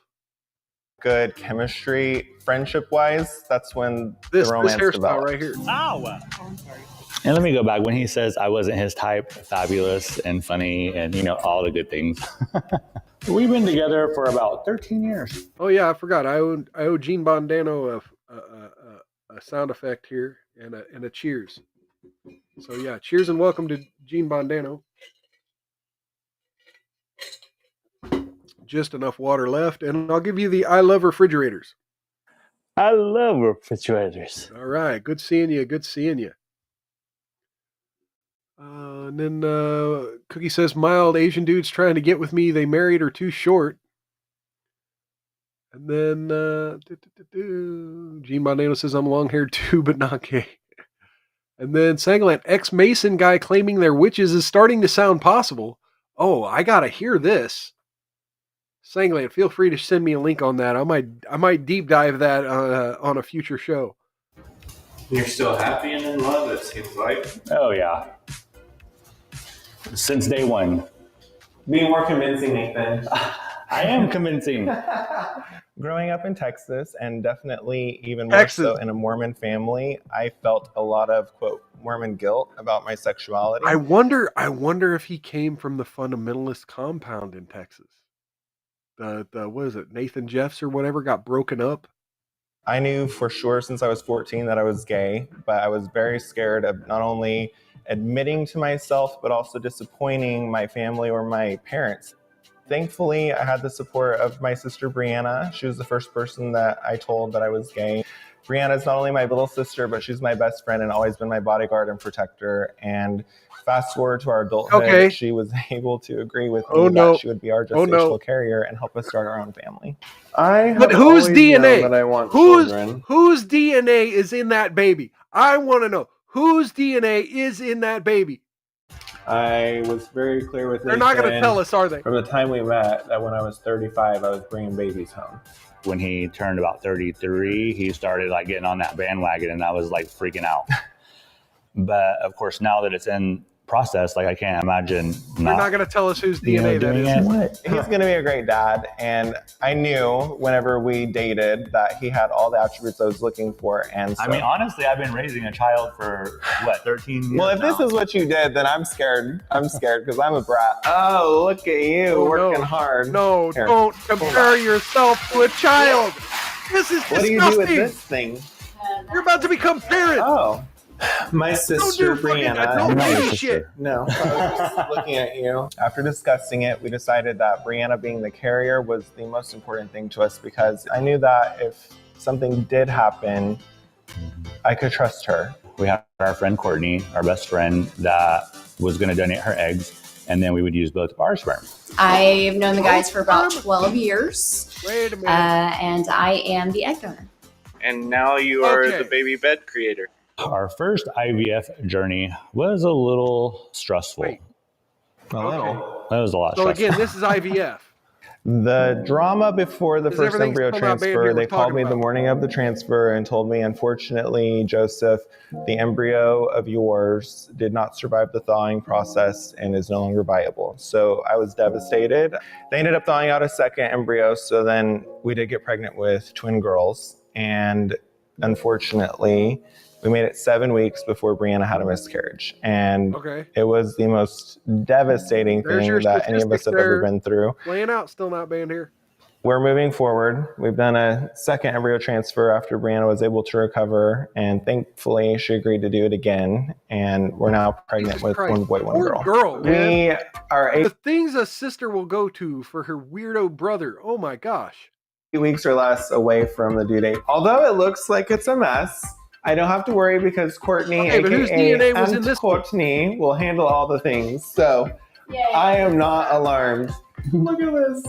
good chemistry, friendship-wise, that's when the romance this hairstyle developed. right here. Oh, I'm sorry. And let me go back. When he says I wasn't his type, fabulous and funny and, all the good things. We've been together for about 13 years. Oh, yeah, I forgot. I owe Gene Bondano a sound effect here and a cheers. So, yeah, cheers and welcome to Gene Bondano. Just enough water left, and I'll give you the I love refrigerators. I love refrigerators. All right, good seeing you. Good seeing you. And then Cookie says, mild Asian dudes trying to get with me. They married or too short. And then Gene Bondano says, I'm long-haired too, but not gay. And then Sangland, ex-Mason guy claiming they're witches is starting to sound possible. Oh, I got to hear this. Sangland, feel free to send me a link on that. I might deep dive that on a future show. You're still happy and in love, it seems like. Oh, yeah. Since day one. Be more convincing, Nathan. I am convincing. Growing up in Texas, and definitely even more so in a Mormon family, I felt a lot of, quote, Mormon guilt about my sexuality. I wonder if he came from the fundamentalist compound in Texas. What is it, Nathan Jeffs or whatever, got broken up. I knew for sure since I was 14 that I was gay, but I was very scared of not only admitting to myself, but also disappointing my family or my parents. Thankfully, I had the support of my sister, Brianna. She was the first person that I told that I was gay. Brianna is not only my little sister, but she's my best friend and always been my bodyguard and protector. And fast forward to our adulthood, she was able to agree with me that she would be our gestational carrier and help us start our own family. But whose DNA? That I want children. Whose DNA is in that baby? I want to know whose DNA is in that baby. I was very clear with They're not going to tell us, are they? From the time we met, that when I was 35, I was bringing babies home. When he turned about 33, he started getting on that bandwagon, and I was freaking out. But of course, now that it's in process, I can't imagine. You're not going to tell us whose DNA that is. What? He's going to be a great dad, and I knew whenever we dated that he had all the attributes I was looking for. And so, I mean, honestly, I've been raising a child for 13 years. Well, if this is what you did, then I'm scared. I'm scared because I'm a brat. Oh, look at you working hard. No, Here. don't compare yourself to a child. This is disgusting. What do you do with this thing? You're about to become parents. Oh. My sister Brianna. Don't do shit. No, I was just looking at you. After discussing it, we decided that Brianna being the carrier was the most important thing to us because I knew that if something did happen, I could trust her. We had our friend Courtney, our best friend, that was going to donate her eggs, and then we would use both of our sperm. I've known the guys for about 12 years. Wait a minute. And I am the egg donor. And now you are the baby bed creator. Our first IVF journey was a little stressful. A little? That was a lot So stressful. again, this is IVF. The drama before the Is first everything embryo still not being transfer, here they we're called talking me about? the morning of the transfer and told me, unfortunately, Joseph, the embryo of yours did not survive the thawing process and is no longer viable. So I was devastated. They ended up thawing out a second embryo, so then we did get pregnant with twin girls. And unfortunately, we made it 7 weeks before Brianna had a miscarriage. And it was the most devastating thing that any of us have ever been through. Playing out, still not being here. We're moving forward. We've done a second embryo transfer after Brianna was able to recover. And thankfully, she agreed to do it again. And we're now pregnant with one boy, one Poor girl. girl, man. We are The things a sister will go to for her weirdo brother. Oh my gosh. 8 weeks or less away from the due date. Although it looks like it's a mess, I don't have to worry because Courtney, Okay, but whose DNA was in and this Courtney will handle all the things. So I am not alarmed. Look at this.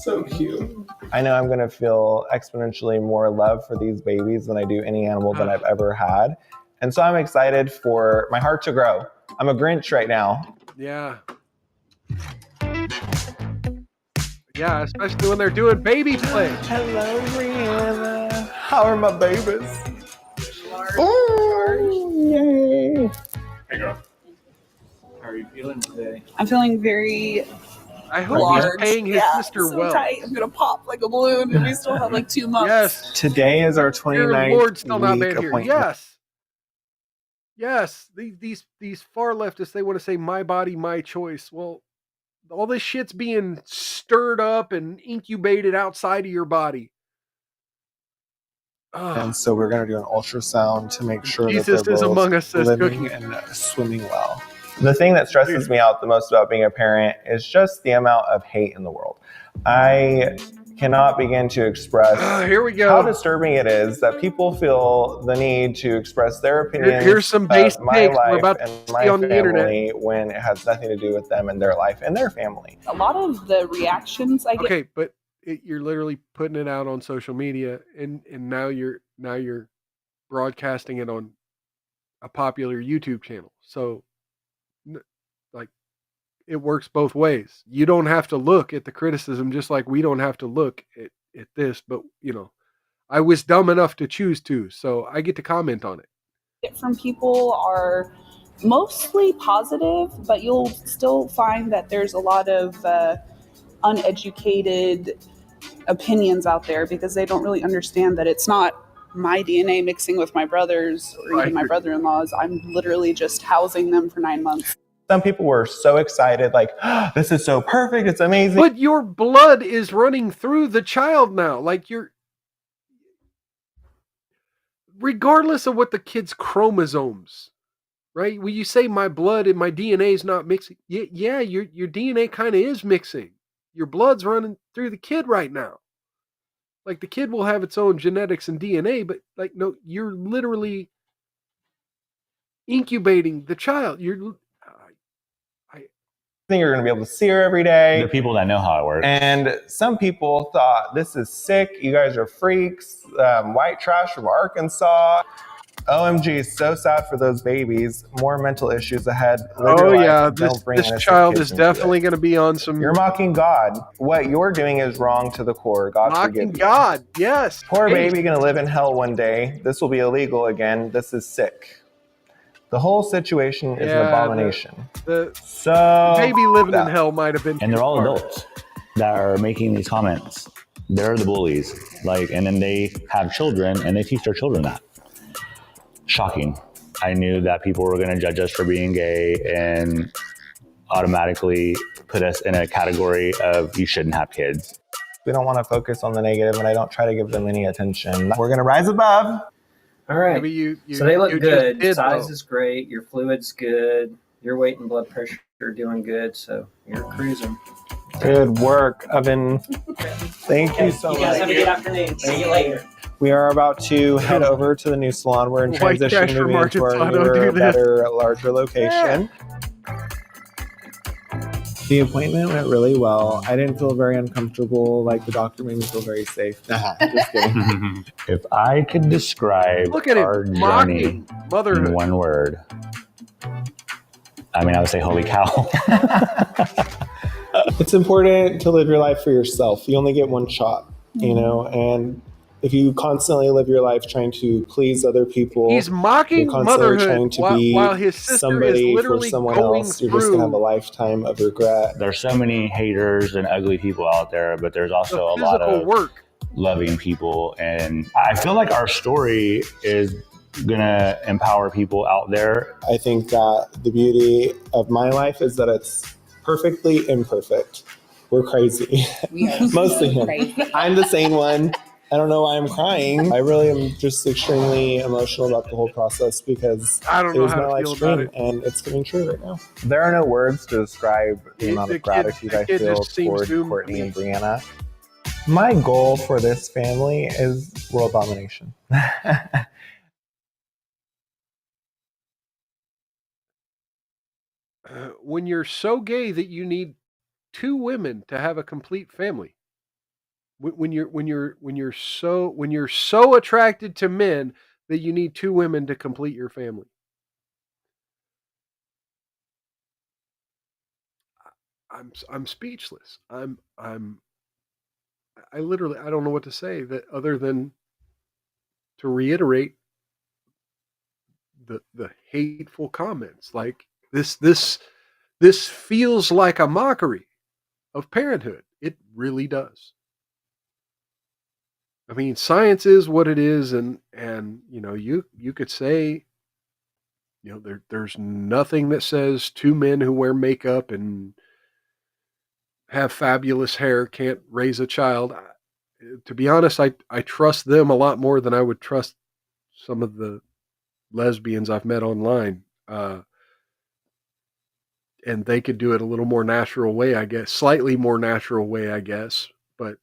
So cute. I know I'm going to feel exponentially more love for these babies than I do any animal that I've ever had. And so I'm excited for my heart to grow. I'm a Grinch right now. Yeah. Yeah, especially when they're doing baby play. Hello, Rihanna. How are my babies? Yay. Hey, girl. How are you feeling today? I'm feeling very I hope he's paying his sister so well. tight. I'm gonna pop like a balloon, and we still have like 2 months. Yes. Today is our 29th Lord's still not week been here. appointment. Yes. Yes. These far leftists, they want to say my body, my choice. Well, all this shit's being stirred up and incubated outside of your body. And so we're going to do an ultrasound to make sure Jesus that they're is both among us, says living Cookie. and swimming well. The thing that stresses me out the most about being a parent is just the amount of hate in the world. I cannot begin to express Here we go. how disturbing it is that people feel the need to express their opinions Here's some base of my takes we're life about to and see my on the internet. family when it has nothing to do with them and their life and their family. A lot of the reactions I get. Okay, but you're literally putting it out on social media, and now you're broadcasting it on a popular YouTube channel. So, like, it works both ways. You don't have to look at the criticism, just like we don't have to look at this. But I was dumb enough to choose to, so I get to comment on it. From people are mostly positive, but you'll still find that there's a lot of uneducated opinions out there because they don't really understand that it's not my DNA mixing with my brother's or even my brother-in-law's. I'm literally just housing them for 9 months. Some people were so excited, like, oh, this is so perfect, it's amazing. But your blood is running through the child now. Like, regardless of what the kid's chromosomes, right? When you say my blood and my DNA is not mixing, yeah, your DNA kind of is mixing. Your blood's running through the kid right now. Like, the kid will have its own genetics and DNA, but like, no, you're literally incubating the child. I think you're going to be able to see her every day. There are people that know how it works. And some people thought, this is sick. You guys are freaks. White trash from Arkansas. OMG, so sad for those babies. More mental issues ahead. Live your life. Yeah, Don't bring this innocent child kids is into definitely it. going to be on some. You're mocking God. What you're doing is wrong to the core. God forgive Mocking you. God, yes. Poor Hey. baby going to live in hell one day. This will be illegal again. This is sick. The whole situation is an abomination. The so baby living in hell might have been. And they're all adults that are making these comments. They're the bullies. And then they have children and they teach their children that. Shocking. I knew that people were going to judge us for being gay and automatically put us in a category of you shouldn't have kids. We don't want to focus on the negative, and I don't try to give them any attention. We're going to rise above. All right. So they look good. Size is great. Your fluid's good. Your weight and blood pressure are doing good. So you're cruising. Good work, Oven. Thank you so much. You guys have a good afternoon. See you later. We are about to head over to the new salon. We're in transition, moving into our newer, better, larger location. The appointment went really well. I didn't feel very uncomfortable. Like, the doctor made me feel very safe. Just kidding. If I could describe our journey in one word, I would say holy cow. It's important to live your life for yourself. You only get one shot, and if you constantly live your life trying to please other people, he's mocking you're constantly motherhood trying to be while his sister somebody is literally for someone going else. You're just going to have a lifetime of regret. There's so many haters and ugly people out there, but there's also a lot of loving people. And I feel like our story is going to empower people out there. I think that the beauty of my life is that it's perfectly imperfect. We're crazy. Mostly him. I'm the sane one. I don't know why I'm crying. I really am just extremely emotional about the whole process because it was my life's dream and it's coming true right now. There are no words to describe the amount of gratitude I feel toward Courtney and Brianna. My goal for this family is world domination. When you're so gay that you need two women to have a complete family. When you're so attracted to men that you need 2 women to complete your family. I'm speechless. I literally, I don't know what to say that other than to reiterate the hateful comments. Like this feels like a mockery of parenthood. It really does. I mean, science is what it is, and you could say, there's nothing that says 2 men who wear makeup and have fabulous hair can't raise a child. To be honest, I trust them a lot more than I would trust some of the lesbians I've met online. And they could do it a little more natural way, I guess, slightly more natural way, I guess. But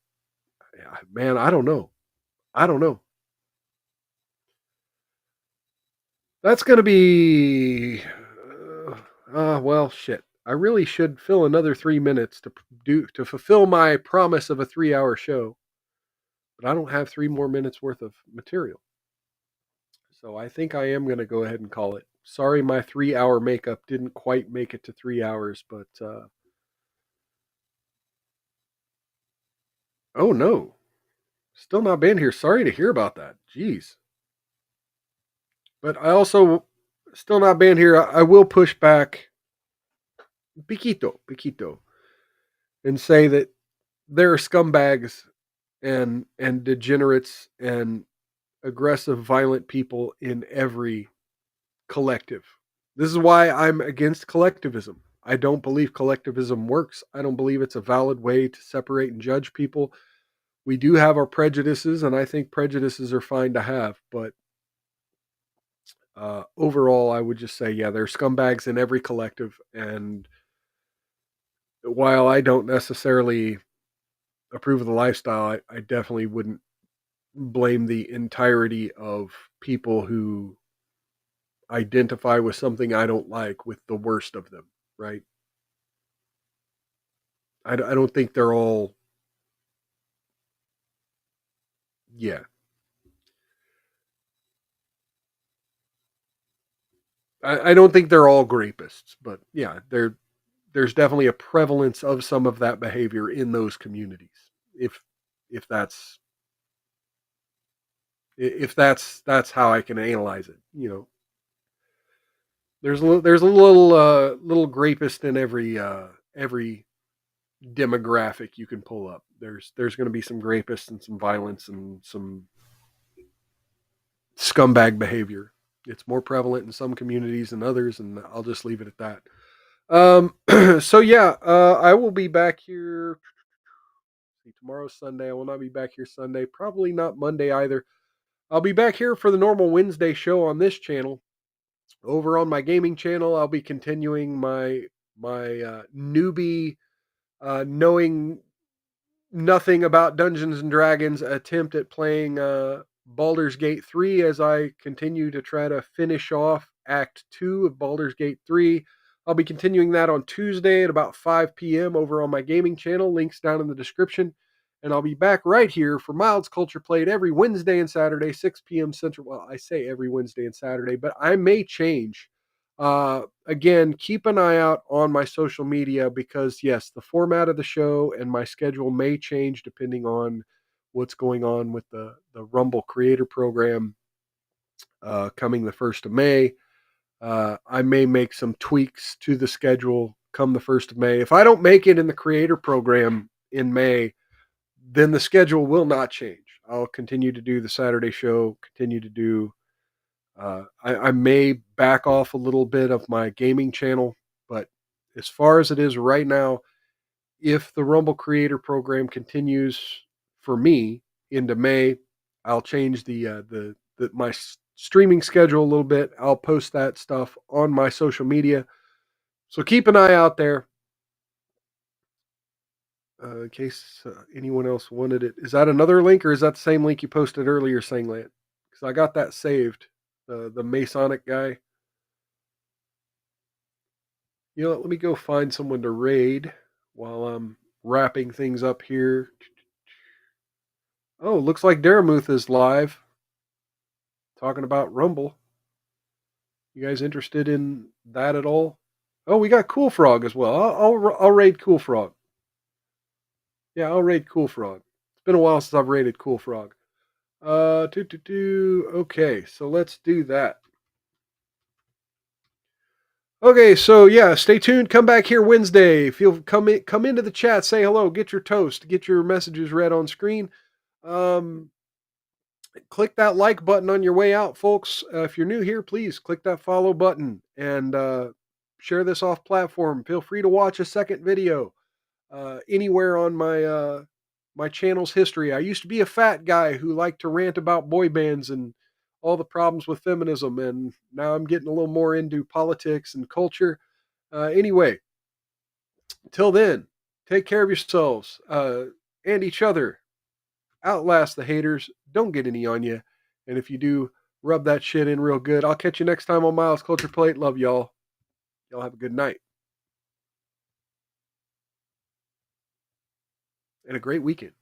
man, I don't know. That's going to be, well, shit. I really should fill another 3 minutes to fulfill my promise of a 3-hour show, but I don't have 3 more minutes worth of material. So I think I am going to go ahead and call it. Sorry, my 3-hour makeup didn't quite make it to 3 hours, but oh no, still not been here. Sorry to hear about that. Jeez. But I also still not been here. I will push back, piquito, and say that there are scumbags and degenerates and aggressive, violent people in every collective. This is why I'm against collectivism. I don't believe collectivism works. I don't believe it's a valid way to separate and judge people. We do have our prejudices, and I think prejudices are fine to have, but overall, I would just say, yeah, there are scumbags in every collective, and while I don't necessarily approve of the lifestyle, I definitely wouldn't blame the entirety of people who identify with something I don't like with the worst of them, right? I don't think they're all, yeah. I don't think they're all grapists, but yeah, there's definitely a prevalence of some of that behavior in those communities. If that's how I can analyze it, there's a little grapist in every demographic you can pull up. There's going to be some grapists and some violence and some scumbag behavior. It's more prevalent in some communities than others, and I'll just leave it at that. So yeah, I will be back here. Tomorrow's Sunday. I will not be back here Sunday. Probably not Monday either. I'll be back here for the normal Wednesday show on this channel. Over on my gaming channel, I'll be continuing my newbie knowing nothing about Dungeons and Dragons attempt at playing Baldur's Gate 3 as I continue to try to finish off Act 2 of Baldur's Gate 3. I'll be continuing that on Tuesday at about 5 p.m. over on my gaming channel. Links down in the description. And I'll be back right here for Mild's Culture Played every Wednesday and Saturday, 6 p.m. Central. Well, I say every Wednesday and Saturday, but I may change. Again, keep an eye out on my social media because, yes, the format of the show and my schedule may change depending on what's going on with the Rumble Creator Program coming the 1st of May. I may make some tweaks to the schedule come the 1st of May. If I don't make it in the Creator Program in May, then the schedule will not change. I'll continue to do the Saturday show, continue to do I may back off a little bit of my gaming channel, but as far as it is right now, if the Rumble Creator Program continues for me into May, I'll change my streaming schedule a little bit. I'll post that stuff on my social media, so keep an eye out there in case anyone else wanted it. Is that another link, or is that the same link you posted earlier, Sanglant? Because I got that saved. The Masonic guy. You know what? Let me go find someone to raid while I'm wrapping things up here. Oh, looks like Daramuth is live. talking about Rumble. You guys interested in that at all? Oh, we got Cool Frog as well. I'll raid Cool Frog. Yeah, I'll raid Cool Frog. It's been a while since I've raided Cool Frog. Okay, so let's do that. Okay, so yeah, stay tuned. Come back here Wednesday. Come into the chat, say hello, get your toast, get your messages read on screen. Click that like button on your way out, folks. If you're new here, please click that follow button and share this off platform. Feel free to watch a second video anywhere on my my channel's history. I used to be a fat guy who liked to rant about boy bands and all the problems with feminism, and now I'm getting a little more into politics and culture. Anyway, till then, take care of yourselves and each other. Outlast the haters. Don't get any on you. And if you do, rub that shit in real good. I'll catch you next time on Miles Culture Plate. Love y'all. Y'all have a good night. And a great weekend.